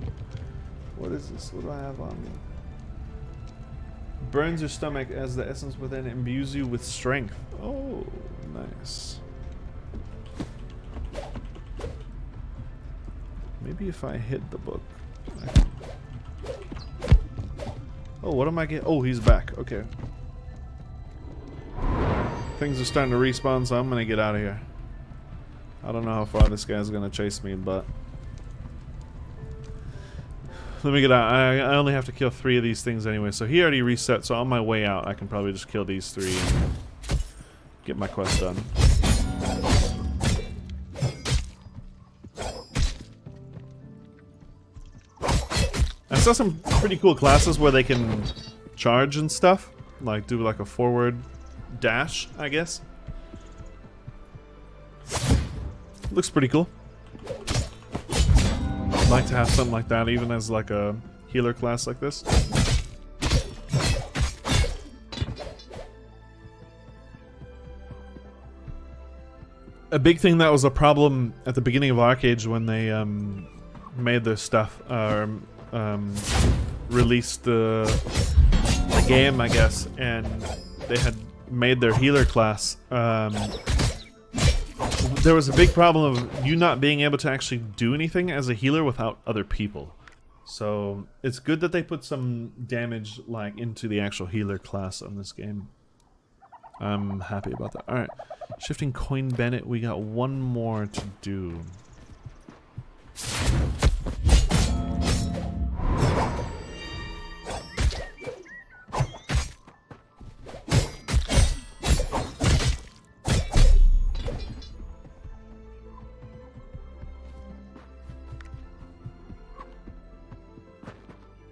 S2: What is this? What do I have on me? Burns your stomach as the essence within imbues you with strength. Oh, nice. Maybe if I hit the book. Oh, what am I getting? Oh, he's back. Okay. Things are starting to respawn, so I'm gonna get out of here. I don't know how far this guy's gonna chase me, but let me get out. I only have to kill 3 of these things anyway, so he already reset, so on my way out I can probably just kill these 3 and get my quest done. I saw some pretty cool classes where they can charge and stuff, like do like a forward dash, I guess. Looks pretty cool. I'd like to have something like that even as like a healer class like this. A big thing that was a problem at the beginning of Arcade when they made their stuff, released the game, I guess, and they had made their healer class. There was a big problem of you not being able to actually do anything as a healer without other people. So it's good that they put some damage like into the actual healer class on this game. I'm happy about that. Alright, shifting coin Bennett, we got 1 more to do.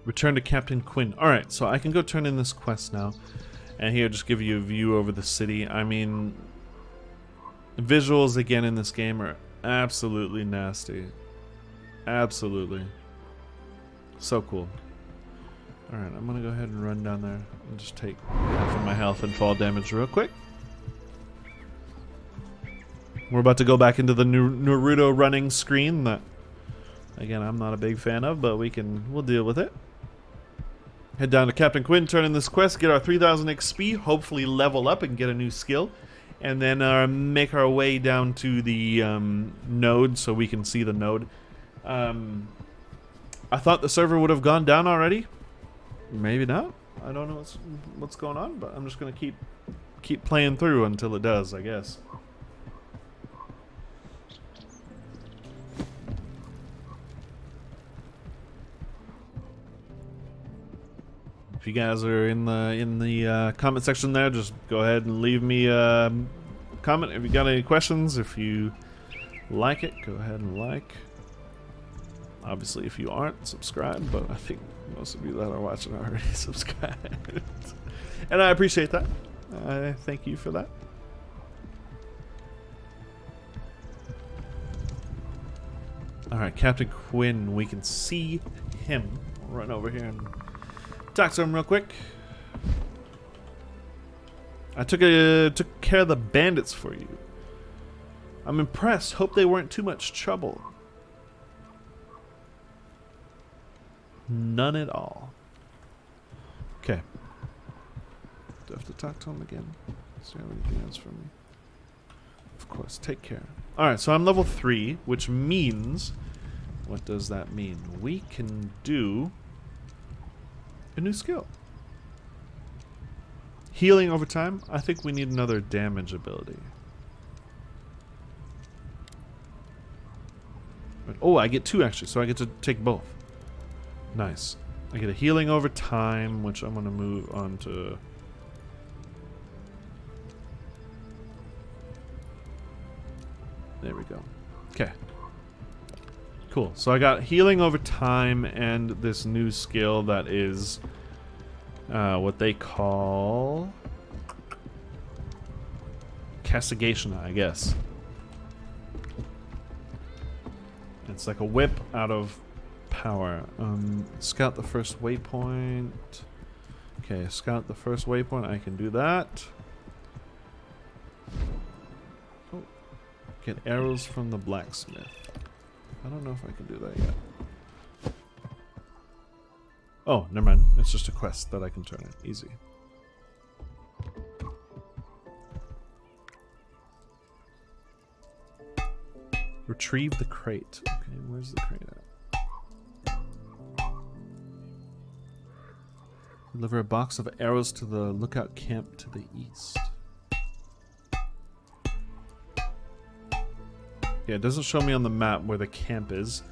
S2: Return to Captain Quinn. Alright, so I can go turn in this quest now. And here, just give you a view over the city. I mean, visuals again in this game are absolutely nasty. Absolutely. So cool. Alright, I'm gonna go ahead and run down there and just take half of my health and fall damage real quick. We're about to go back into the Naruto running screen that, again, I'm not a big fan of, but we'll deal with it. Head down to Captain Quinn, turn in this quest, get our 3000 XP, hopefully level up and get a new skill, and then make our way down to the node so we can see the node. I thought the server would have gone down already. Maybe not. I don't know what's going on, but I'm just gonna keep playing through until it does, I guess. If you guys are in the comment section there, just go ahead and leave me a comment if you got any questions. If you like it, go ahead and like. Obviously, if you aren't, subscribe, but I think most of you that are watching are already subscribed. And I appreciate that. I thank you for that. Alright, Captain Quinn, we can see him. I'll run over here and talk to him real quick. I took care of the bandits for you. I'm impressed. Hope they weren't too much trouble. None at all. Okay. Do I have to talk to him again? Does he have anything else for me? Of course. Take care. Alright, so I'm level 3, which means... What does that mean? We can do a new skill. Healing over time. I think we need another damage ability. Oh, I get 2 actually, so I get to take both. Nice. I get a healing over time, which I'm going to move on to... There we go. Okay. Cool. So I got healing over time and this new skill that is what they call castigation, I guess. It's like a whip out of power. Scout the first waypoint. Okay, scout the first waypoint. I can do that. Oh, get arrows from the blacksmith. I don't know if I can do that yet. Oh, never mind. It's just a quest that I can turn in. Easy. Retrieve the crate. Okay, where's the crate at? Deliver a box of arrows to the lookout camp to the east. Yeah, it doesn't show me on the map where the camp is.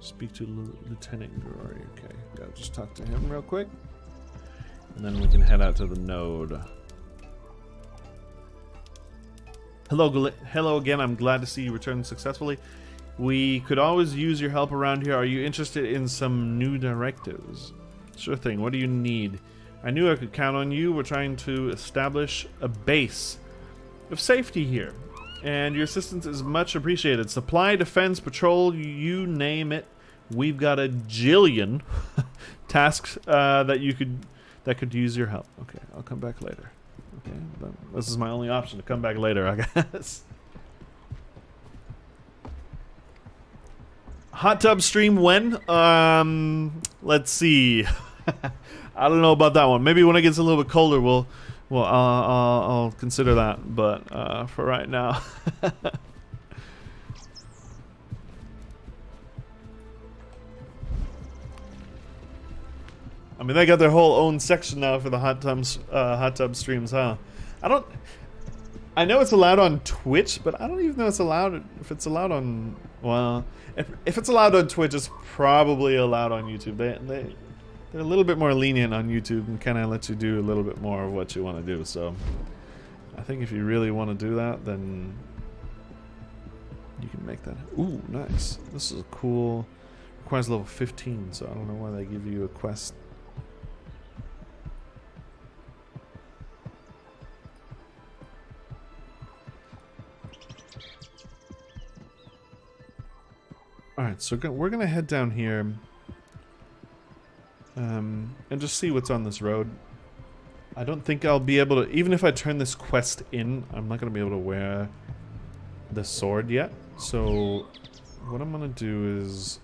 S2: Speak to Lieutenant Glory. Okay, gotta just talk to him real quick. And then we can head out to the node. Hello again, I'm glad to see you return successfully. We could always use your help around here. Are you interested in some new directives? Sure thing, what do you need? I knew I could count on you. We're trying to establish a base of safety here, and your assistance is much appreciated. Supply, defense, patrol, you name it. We've got a jillion tasks that could use your help. Okay, I'll come back later. Okay, this is my only option, to come back later, I guess. Hot tub stream when? Let's see. I don't know about that one. Maybe when it gets a little bit colder, I'll consider that. But for right now. I mean, they got their whole own section now for the hot tub streams, huh? I know it's allowed on Twitch, but I don't even know if it's allowed on. Well, if it's allowed on Twitch, it's probably allowed on YouTube. They're a little bit more lenient on YouTube and kind of let you do a little bit more of what you want to do. So I think if you really want to do that, then you can make that. Ooh, nice. This is a cool. Requires level 15, so I don't know why they give you a quest. Alright, so we're going to head down here and just see what's on this road. I don't think I'll be able to, even if I turn this quest in, I'm not going to be able to wear the sword yet. So what I'm going to do is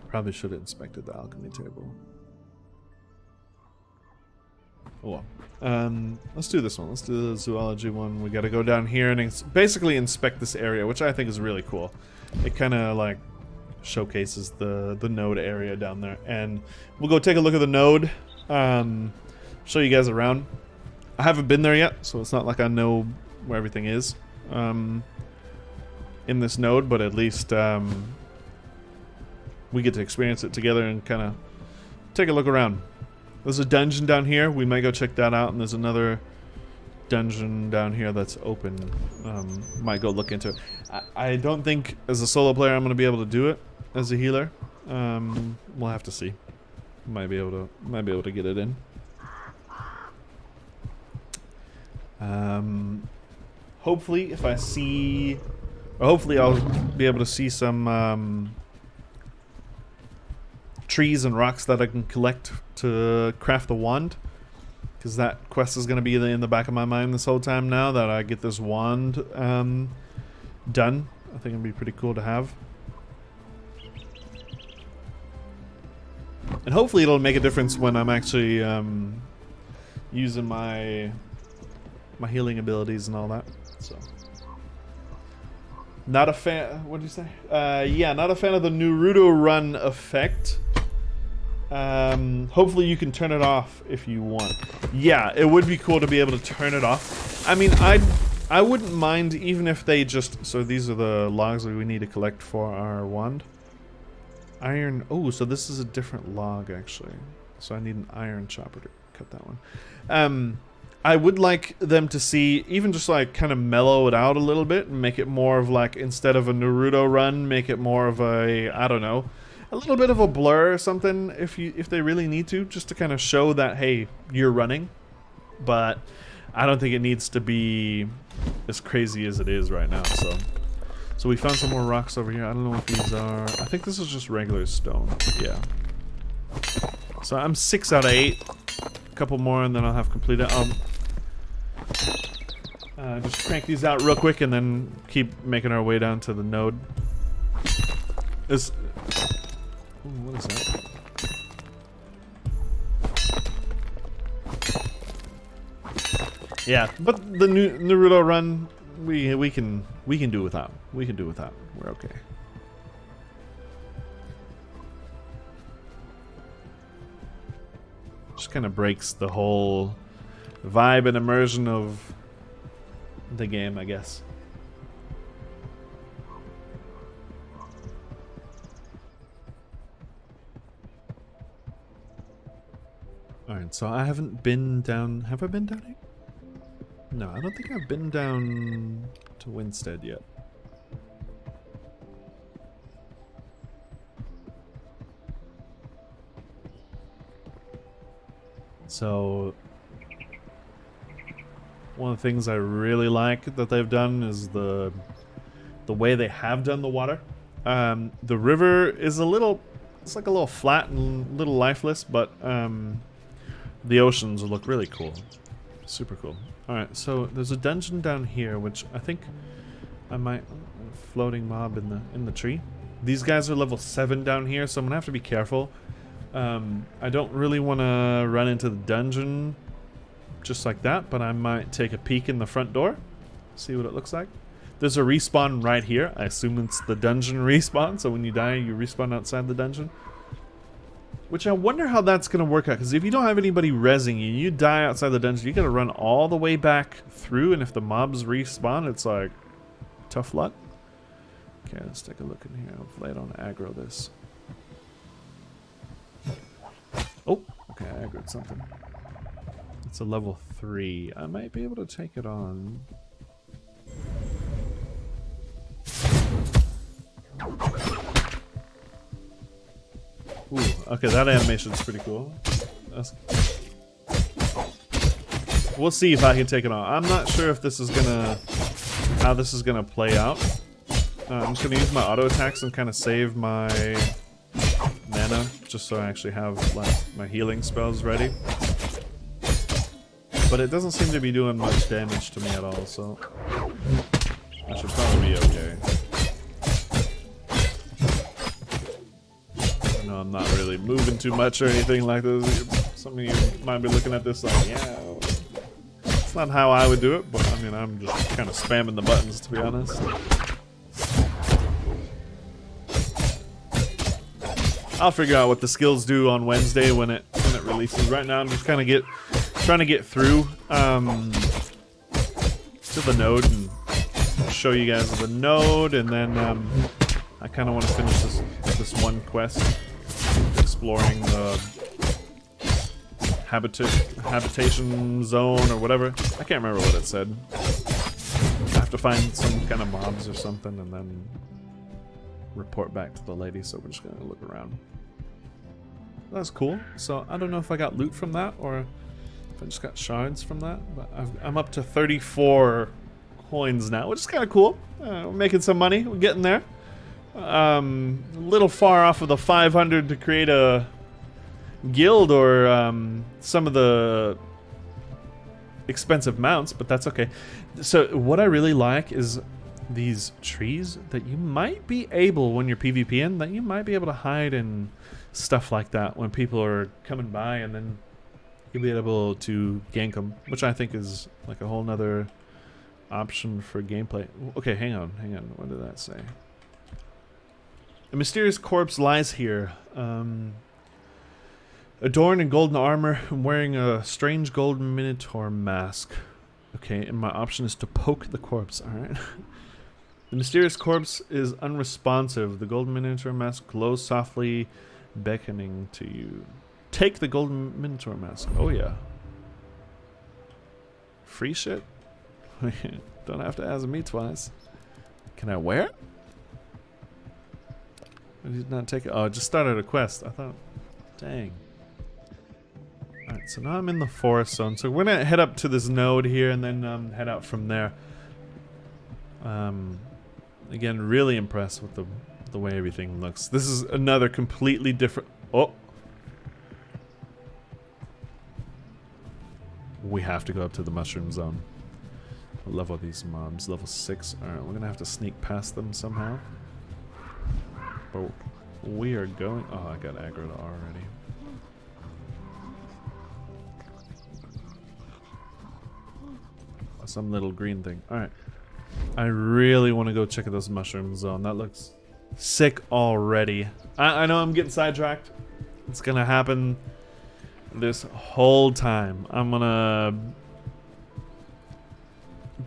S2: probably should have inspected the alchemy table. Oh well. Let's do this one. Let's do the zoology one. We got to go down here and basically inspect this area, which I think is really cool. It kind of like showcases the node area down there, and we'll go take a look at the node. Show you guys around. I haven't been there yet, so it's not like I know where everything is in this node, but at least we get to experience it together and kind of take a look around. There's a dungeon down here. We might go check that out, and there's another dungeon down here that's open. Might go look into it. I don't think as a solo player I'm going to be able to do it as a healer. We'll have to see. Might be able to get it in. Hopefully if I see, or hopefully I'll be able to see some trees and rocks that I can collect to craft the wand, because that quest is going to be in the back of my mind this whole time now that I get this wand done. I think it'd be pretty cool to have. And hopefully it'll make a difference when I'm actually using my healing abilities and all that. So, not a fan. What did you say? Yeah, not a fan of the Naruto run effect. Hopefully you can turn it off if you want. Yeah, it would be cool to be able to turn it off. I mean, I wouldn't mind even if they just. So these are the logs that we need to collect for our wand. Iron. Oh, so this is a different log actually. So I need an iron chopper to cut that one. I would like them to see, even just like kind of mellow it out a little bit and make it more of like, instead of a Naruto run, make it more of a, I don't know, a little bit of a blur or something if they really need to, just to kind of show that, hey, you're running. But I don't think it needs to be as crazy as it is right now. So we found some more rocks over here. I don't know what these are. I think this is just regular stone. Yeah. So I'm 6 out of 8. A couple more and then I'll have completed. Just crank these out real quick and then keep making our way down to the node. Ooh, what is that? Yeah, but the new Naruto run, we can do without. We can do without. We're okay. Just kind of breaks the whole vibe and immersion of the game, I guess. Alright, so I haven't been down. Have I been down here? No, I don't think I've been down to Winstead yet. So one of the things I really like that they've done is the way they have done the water. The river is it's like a little flat and a little lifeless, but the oceans look really cool. Super cool. Alright, so there's a dungeon down here, which I think I might... floating mob in the tree. These guys are level 7 down here, so I'm gonna have to be careful. I don't really want to run into the dungeon just like that, but I might take a peek in the front door, see what it looks like. There's a respawn right here. I assume it's the dungeon respawn, so when you die, you respawn outside the dungeon. Which I wonder how that's going to work out, because if you don't have anybody rezzing you, you die outside the dungeon, you got to run all the way back through, and if the mobs respawn, it's like, tough luck. Okay, let's take a look in here. Hopefully I don't aggro this. Oh, okay, I aggroed something. It's a level 3. I might be able to take it on. Ooh, okay, that animation's pretty cool. We'll see if I can take it on. I'm not sure if this is how this is gonna play out. I'm just gonna use my auto attacks and kind of save my mana, just so I actually have like my healing spells ready. But it doesn't seem to be doing much damage to me at all, so I should probably be okay. No, I'm not really moving too much or anything like this, Some of you might be looking at this like, yeah, it's not how I would do it, but I mean, I'm just kind of spamming the buttons, to be honest. I'll figure out what the skills do on Wednesday when it releases. Right now, I'm just kind of trying to get through to the node and show you guys the node, and then I kind of want to finish this one quest, exploring the habitation zone or whatever. I can't remember what it said. I have to find some kind of mobs or something, and then report back to the lady. So we're just gonna look around. That's cool. So I don't know if I got loot from that or if I just got shards from that, but I'm up to 34 coins now, which is kind of cool. We're making some money. We're getting there. A little far off of the 500 to create a guild or some of the expensive mounts, but that's okay. So what I really like is these trees that you might be able, when you're PvPing, that you might be able to hide in stuff like that when people are coming by, and then you'll be able to gank them, which I think is like a whole nother option for gameplay. Okay, hang on. What did that say? A mysterious corpse lies here, adorned in golden armor and wearing a strange golden minotaur mask. Okay, and my option is to poke the corpse. Alright. The mysterious corpse is unresponsive. The golden minotaur mask glows softly, beckoning to you. Take the golden minotaur mask. Oh yeah. Free shit? Don't have to ask me twice. Can I wear it? I did not take it. Oh, I just started a quest. I thought, dang. Alright, so now I'm in the forest zone. So we're gonna head up to this node here and then head out from there. Again, really impressed with the way everything looks. This is another completely different... Oh! We have to go up to the mushroom zone. I'll level these mobs. Level 6. Alright, we're gonna have to sneak past them somehow. But we are going... Oh, I got aggroed already. Some little green thing. Alright. I really want to go check out this mushroom zone. That looks sick already. I know I'm getting sidetracked. It's gonna happen this whole time. I'm gonna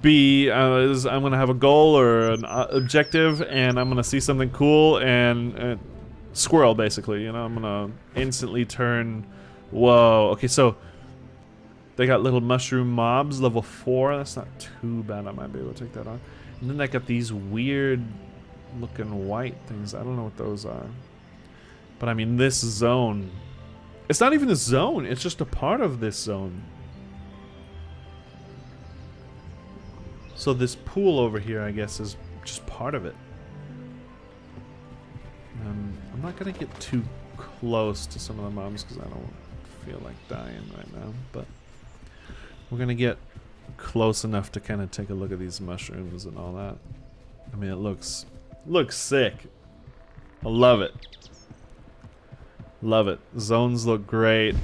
S2: be... I'm gonna have a goal or an objective, and I'm gonna see something cool and... squirrel, basically. You know, I'm gonna instantly turn... Whoa. Okay, so... They got little mushroom mobs, level 4. That's not too bad. I might be able to take that on. And then they got these weird looking white things. I don't know what those are. But I mean, this zone. It's not even a zone. It's just a part of this zone. So this pool over here, I guess, is just part of it. I'm not going to get too close to some of the mobs because I don't feel like dying right now. But... we're gonna get close enough to kind of take a look at these mushrooms and all that. I mean, it looks sick. I love it. Love it. Zones look great.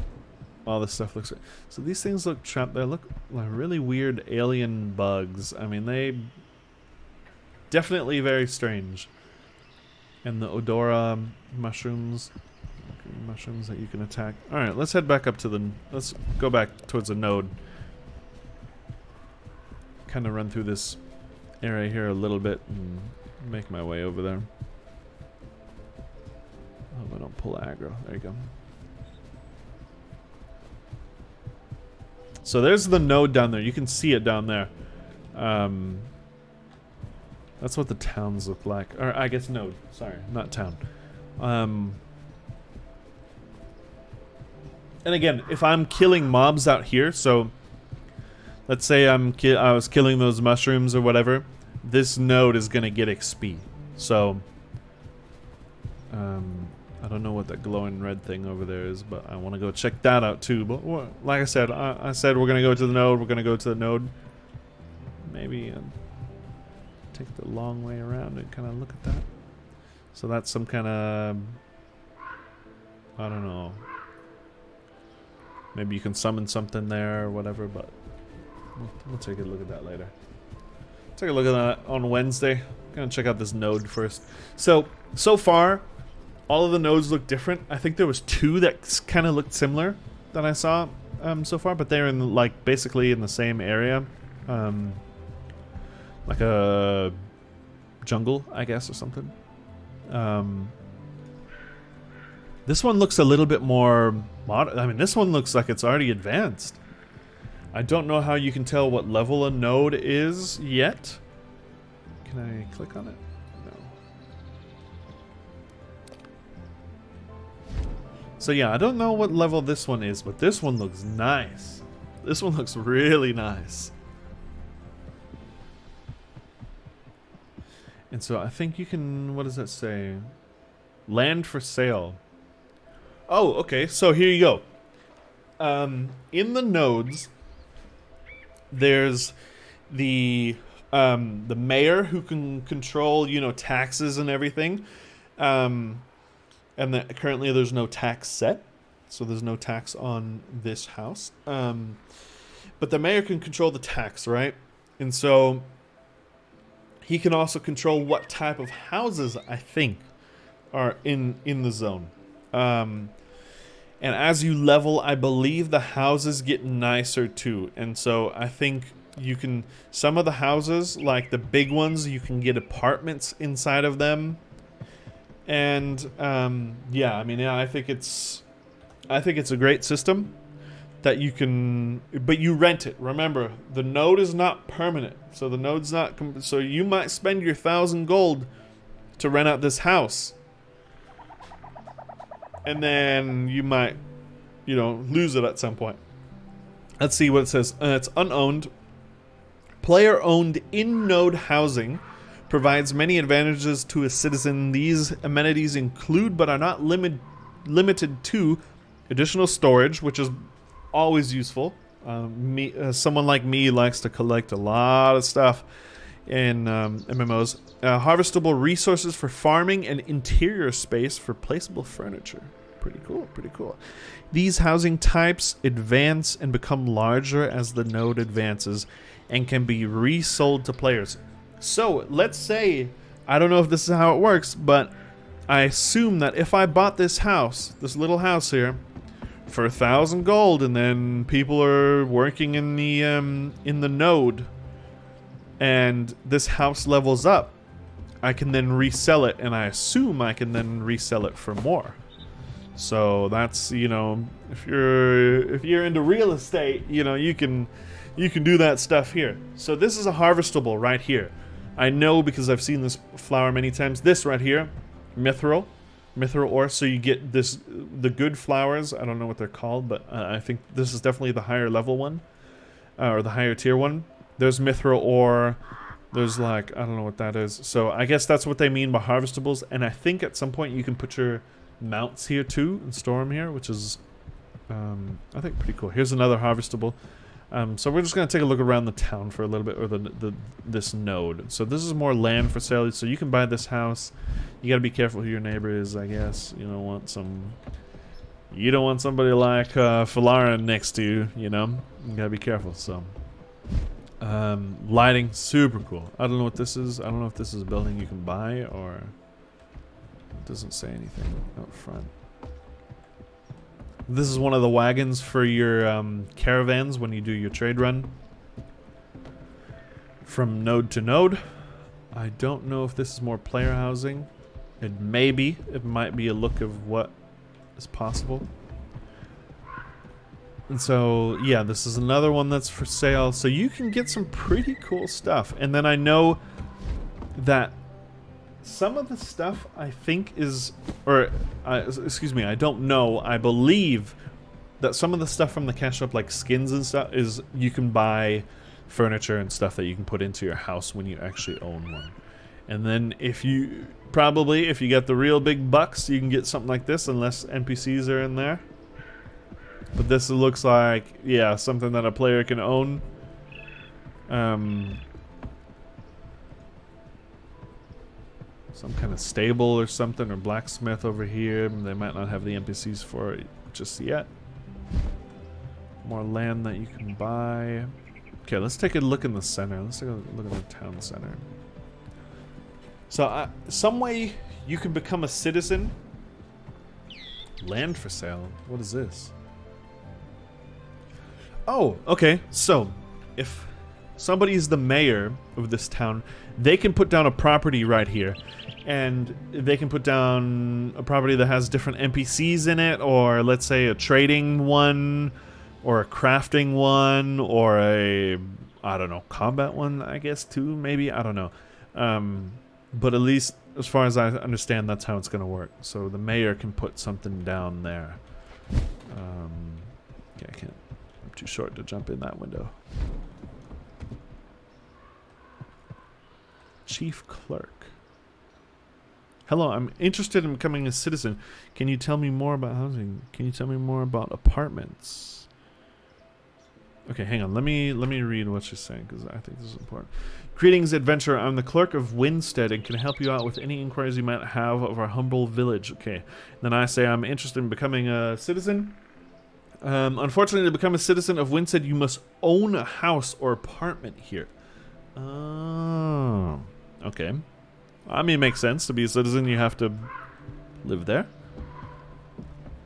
S2: All this stuff looks great. So these things look trapped. They look like really weird alien bugs. I mean, they definitely very strange. And the Odora mushrooms that you can attack. All right, let's head back up to the. Let's go back towards the node. Kind of run through this area here a little bit and make my way over there. Oh, I don't pull aggro. There you go. So there's the node down there. You can see it down there. That's what the towns look like. Or I guess node. Sorry, not town. And again, if I'm killing mobs out here, so let's say I was killing those mushrooms or whatever, this node is gonna get XP. So I don't know what that glowing red thing over there is, but I want to go check that out too. But like I said, I said we're gonna go to the node. We're gonna go to the node. Maybe take the long way around and kind of look at that. So that's some kind of, I don't know, Maybe you can summon something there or whatever, but we'll take a look at that later. Take a look at that on Wednesday. Gonna check out this node first. So far, all of the nodes look different. I think there was 2 that kind of looked similar that I saw so far, but they're in like basically in the same area, like a jungle, I guess, or something. This one looks a little bit more modern. I mean, this one looks like it's already advanced. I don't know how you can tell what level a node is yet. Can I click on it? No. So yeah, I don't know what level this one is, but this one looks nice. This one looks really nice. And so I think you can, what does that say? Land for sale. Oh, okay, so here you go. In the nodes, there's the mayor who can control, you know, taxes and everything. And currently there's no tax set, so there's no tax on this house. But the mayor can control the tax, right? And so he can also control what type of houses, I think, are in the zone. And as you level, I believe the houses get nicer too. And so I think you can, some of the houses, like the big ones, you can get apartments inside of them. And yeah, I mean, yeah, I think it's a great system that you can, but you rent it. Remember, the node is not permanent, so the node's not. So you might spend your 1,000 gold to rent out this house. And then you might, you know, lose it at some point. Let's see what it says. It's unowned. Player-owned in-node housing provides many advantages to a citizen. These amenities include, but are not limited to, additional storage, which is always useful. Someone like me likes to collect a lot of stuff in MMOs. Harvestable resources for farming and interior space for placeable furniture. Pretty cool, pretty cool. These housing types advance and become larger as the node advances and can be resold to players. So, let's say, I don't know if this is how it works, but I assume that if I bought this house, this little house here, for 1,000 gold, and then people are working in the node, and this house levels up, I can then resell it, and I assume I can then resell it for more. So that's, you know, if you're into real estate, you know, you can do that stuff here. So this is a harvestable right here. I know because I've seen this flower many times. This right here, mithril ore. So you get the good flowers. I don't know what they're called, but I think this is definitely the higher level one, or the higher tier one. There's mithril ore. There's like, I don't know what that is. So I guess that's what they mean by harvestables. And I think at some point you can put your mounts here too and store them here, which is, I think, pretty cool. Here's another harvestable. So we're just going to take a look around the town for a little bit, or this node. So this is more land for sale. So you can buy this house. You got to be careful who your neighbor is, I guess. You don't want somebody like Falara next to you, you know. You got to be careful, so. Lighting, super cool. I don't know what this is. I don't know if this is a building you can buy, or it doesn't say anything out front. This is one of the wagons for your caravans when you do your trade run from node to node. I don't know if this is more player housing. It may be. It might be a look of what is possible. And so, yeah, this is another one that's for sale. So you can get some pretty cool stuff. And then I know that some of the stuff I think is, or excuse me, I don't know. I believe that some of the stuff from the cash shop, like skins and stuff, is you can buy furniture and stuff that you can put into your house when you actually own one. And then if you get the real big bucks, you can get something like this, unless NPCs are in there. But this looks like, yeah, something that a player can own. Some kind of stable or something, or blacksmith over here. They might not have the NPCs for it just yet. More land that you can buy. Okay, let's take a look in the center. Let's take a look at the town center. So, some way you can become a citizen. Land for sale. What is this? Oh, okay. So, if somebody is the mayor of this town, they can put down a property right here. And they can put down a property that has different NPCs in it, or let's say a trading one, or a crafting one, or a, I don't know, combat one, I guess, too, maybe? I don't know. But at least, as far as I understand, that's how it's going to work. So the mayor can put something down there. Yeah, I can't. I'm too short to jump in that window. Chief clerk. Hello, I'm interested in becoming a citizen. Can you tell me more about housing? Can you tell me more about apartments? Okay, hang on. Let me read what she's saying, because I think this is important. Greetings, adventurer. I'm the clerk of Winstead and can help you out with any inquiries you might have of our humble village. Okay. Then I say I'm interested in becoming a citizen. Unfortunately, to become a citizen of Winstead, you must own a house or apartment here. Oh. Okay. I mean, it makes sense. To be a citizen, you have to live there.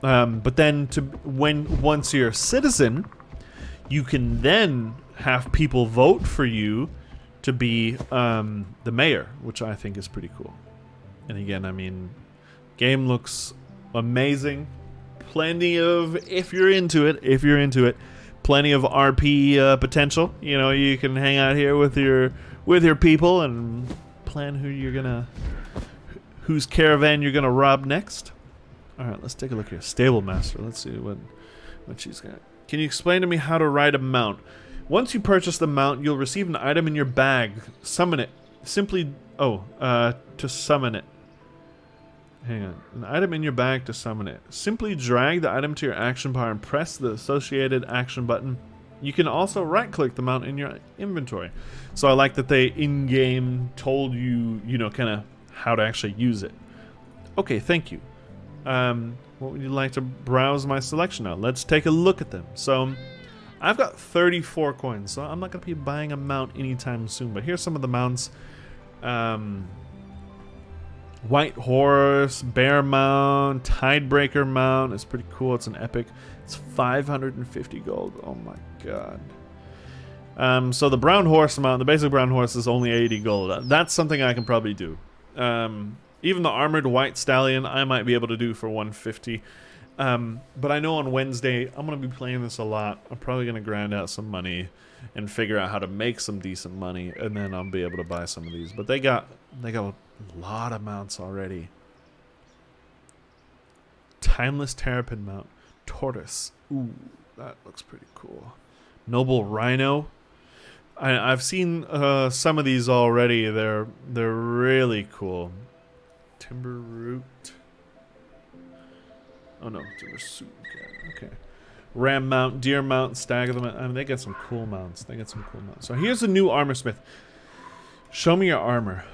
S2: But then, once you're a citizen, you can then have people vote for you to be the mayor, which I think is pretty cool. And again, I mean, game looks amazing. Plenty of, if you're into it, plenty of RP potential. You know, you can hang out here with your people and plan whose caravan you're gonna rob next. All right, let's take a look here. Stable master. Let's see what she's got. Can you explain to me how to ride a mount? Once you purchase the mount, you'll receive an item in your bag. Summon it. Simply, to summon it. Hang on. An item in your bag to summon it. Simply drag the item to your action bar and press the associated action button. You can also right-click the mount in your inventory. So I like that they in-game told you, kind of how to actually use it. Okay, thank you. What would you like to browse my selection now? Let's take a look at them. So, I've got 34 coins, so I'm not going to be buying a mount anytime soon. But here's some of the mounts. White Horse, Bear Mount, Tidebreaker Mount. It's pretty cool. It's an epic. It's 550 gold. Oh my god. So the Brown Horse mount, the basic Brown Horse is only 80 gold. That's something I can probably do. Even the armored white stallion I might be able to do for 150. But I know on Wednesday I'm going to be playing this a lot. I'm probably going to grind out some money and figure out how to make some decent money, and then I'll be able to buy some of these. But they got a lot of mounts already. Timeless Terrapin mount. Tortoise. Ooh, that looks pretty cool. Noble Rhino. I've seen some of these already. They're really cool. Timber Root. Oh no, Timber Suit. Okay. Ram Mount, Deer Mount, Stag of the Mount. I mean, they got some cool mounts. So here's a new armor smith. Show me your armor.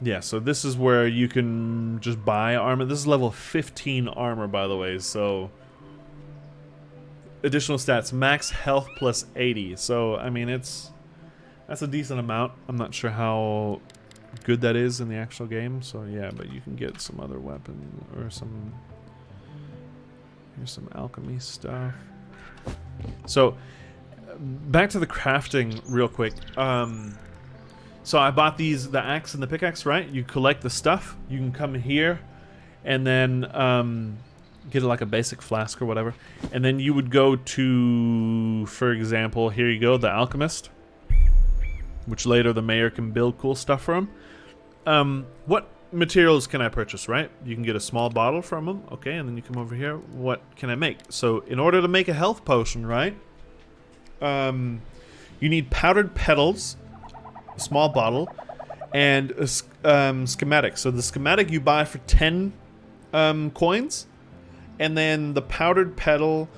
S2: Yeah, so this is where you can just buy armor. This is level 15 armor, by the way. So additional stats: max health plus 80. So I mean, that's a decent amount. I'm not sure how good that is in the actual game. So yeah, but you can get some other weapon or some. Here's some alchemy stuff. So back to the crafting real quick. So I bought the axe and the pickaxe, right? You collect the stuff. You can come here and then get like a basic flask or whatever. And then you would go to, for example, here you go, the alchemist, which later the mayor can build cool stuff for him. What materials can I purchase, right? You can get a small bottle from him, okay, and then you come over here. What can I make? So in order to make a health potion, right, you need powdered petals, a small bottle, and a schematic. So the schematic you buy for 10 coins, and then the powdered petal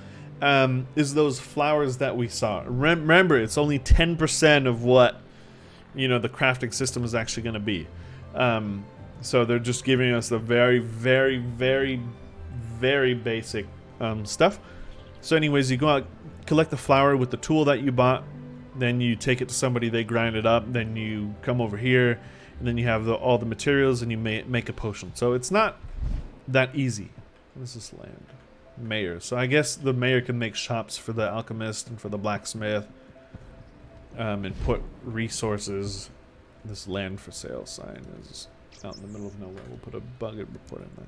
S2: is those flowers that we saw. Remember, it's only 10% of what the crafting system is actually going to be. So they're just giving us the very, very, very, very basic stuff. So anyways, you go out, collect the flour with the tool that you bought, then you take it to somebody, they grind it up, then you come over here, and then you have all the materials, and you make a potion. So it's not that easy. What is this land? Mayor. So I guess the mayor can make shops for the alchemist and for the blacksmith, and put resources. This land for sale sign is out in the middle of nowhere. We'll put a bug report in there.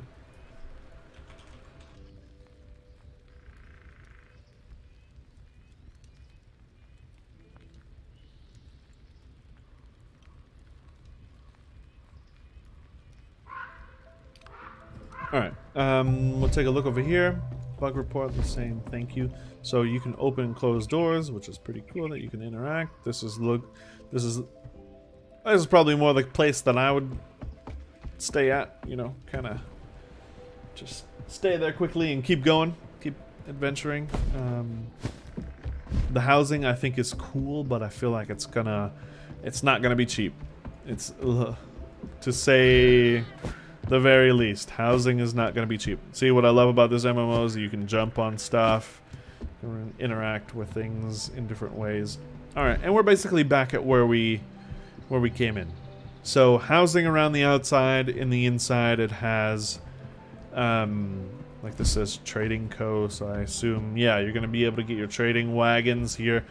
S2: Alright, we'll take a look over here. Bug report, the same, thank you. So you can open and close doors, which is pretty cool that you can interact. This is probably more the place that I would stay at, you know, kind of just stay there quickly and keep going, keep adventuring. The housing I think is cool, but I feel like it's not gonna be cheap. It's, to say the very least, housing is not gonna be cheap. See, what I love about this MMO is you can jump on stuff, you can interact with things in different ways. Alright, and we're basically back at where we came in. So housing around the outside, in the inside it has like this says trading co, so I assume, yeah, you're gonna be able to get your trading wagons here.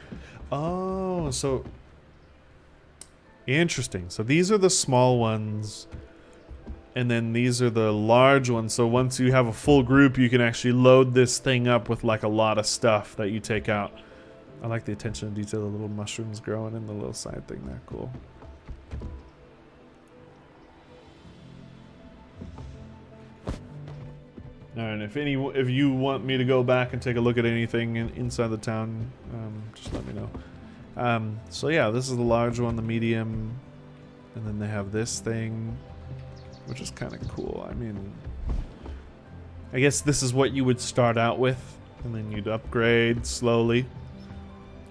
S2: Oh, so interesting. So these are the small ones, and then these are the large ones. So once you have a full group, you can actually load this thing up with like a lot of stuff that you take out. I like the attention to detail, the little mushrooms growing in the little side thing there. Cool. Alright, if you want me to go back and take a look at anything inside the town, just let me know. So yeah, this is the large one, the medium, and then they have this thing, which is kind of cool. I mean, I guess this is what you would start out with, and then you'd upgrade slowly.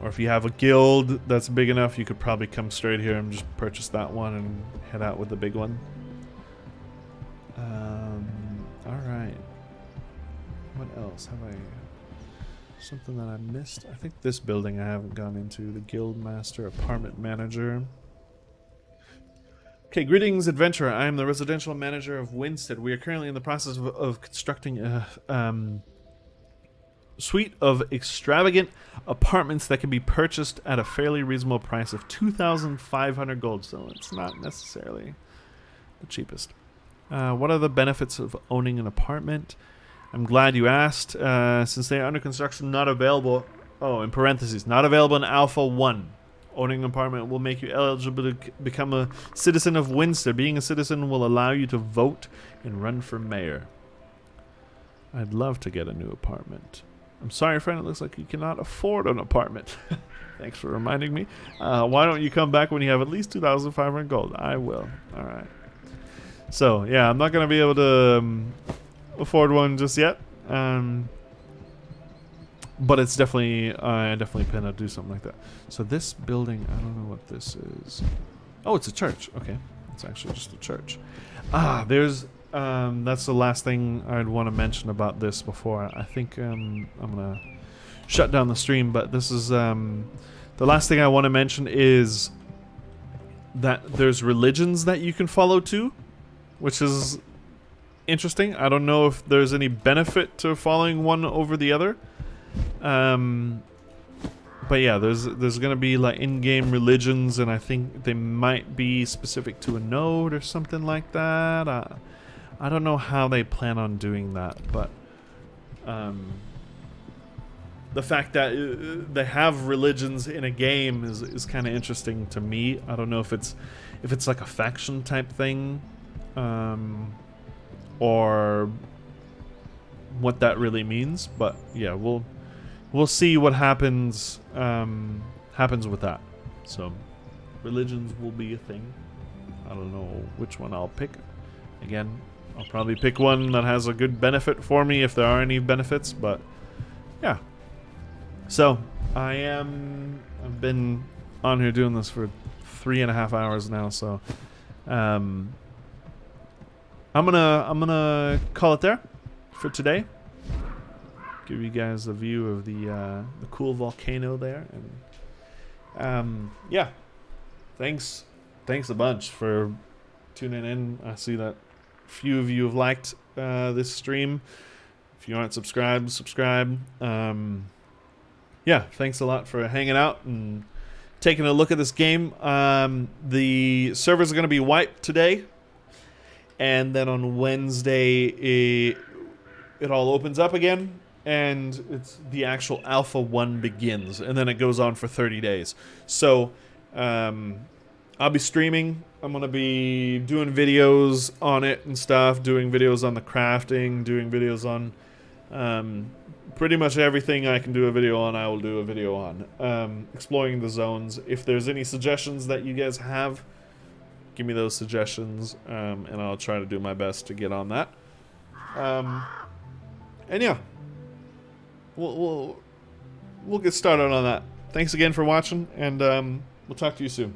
S2: Or if you have a guild that's big enough, you could probably come straight here and just purchase that one and head out with the big one. Alright. What else? Have I... something that I missed? I think this building I haven't gone into. The guild master, apartment manager. Okay, greetings, adventurer. I am the residential manager of Winstead. We are currently in the process of constructing a suite of extravagant apartments that can be purchased at a fairly reasonable price of 2,500 gold. So it's not necessarily the cheapest. What are the benefits of owning an apartment? I'm glad you asked. Since they are under construction, not available. Oh, in parentheses, not available in Alpha 1. Owning an apartment will make you eligible to become a citizen of Winstead. Being a citizen will allow you to vote and run for mayor. I'd love to get a new apartment. I'm sorry, friend, it looks like you cannot afford an apartment. Thanks for reminding me. Why don't you come back when you have at least 2,500 gold? I will. Alright. So, yeah, I'm not going to be able to afford one just yet. But it's definitely, I definitely plan to do something like that. So this building, I don't know what this is. Oh, it's a church. Okay. It's actually just a church. Ah, there's, that's the last thing I'd want to mention about this before. I think I'm going to shut down the stream, but this is, the last thing I want to mention is that there's religions that you can follow too, which is interesting. I don't know if there's any benefit to following one over the other. But yeah, there's gonna be like in-game religions, and I think they might be specific to a node or something like that. I don't know how they plan on doing that, but the fact that they have religions in a game is kind of interesting to me. I don't know if it's like a faction type thing, or what that really means. But yeah, we'll see what happens with that. So religions will be a thing. I don't know which one I'll pick. Again, I'll probably pick one that has a good benefit for me if there are any benefits, but yeah. So I've been on here doing this for 3.5 hours now, so I'm gonna call it there for today. give you guys a view of the cool volcano there. And yeah, thanks a bunch for tuning in. I see that few of you have liked this stream. If you aren't subscribed, subscribe. Yeah, thanks a lot for hanging out and taking a look at this game. The servers are going to be wiped today, and then on Wednesday it all opens up again, and it's the actual Alpha 1 begins, and then it goes on for 30 days. So I'll be streaming. I'm going to be doing videos on it and stuff, doing videos on the crafting, doing videos on pretty much everything I can do a video on, I will do a video on. Exploring the zones. If there's any suggestions that you guys have, give me those suggestions, and I'll try to do my best to get on that. And yeah, we'll get started on that. Thanks again for watching, and we'll talk to you soon.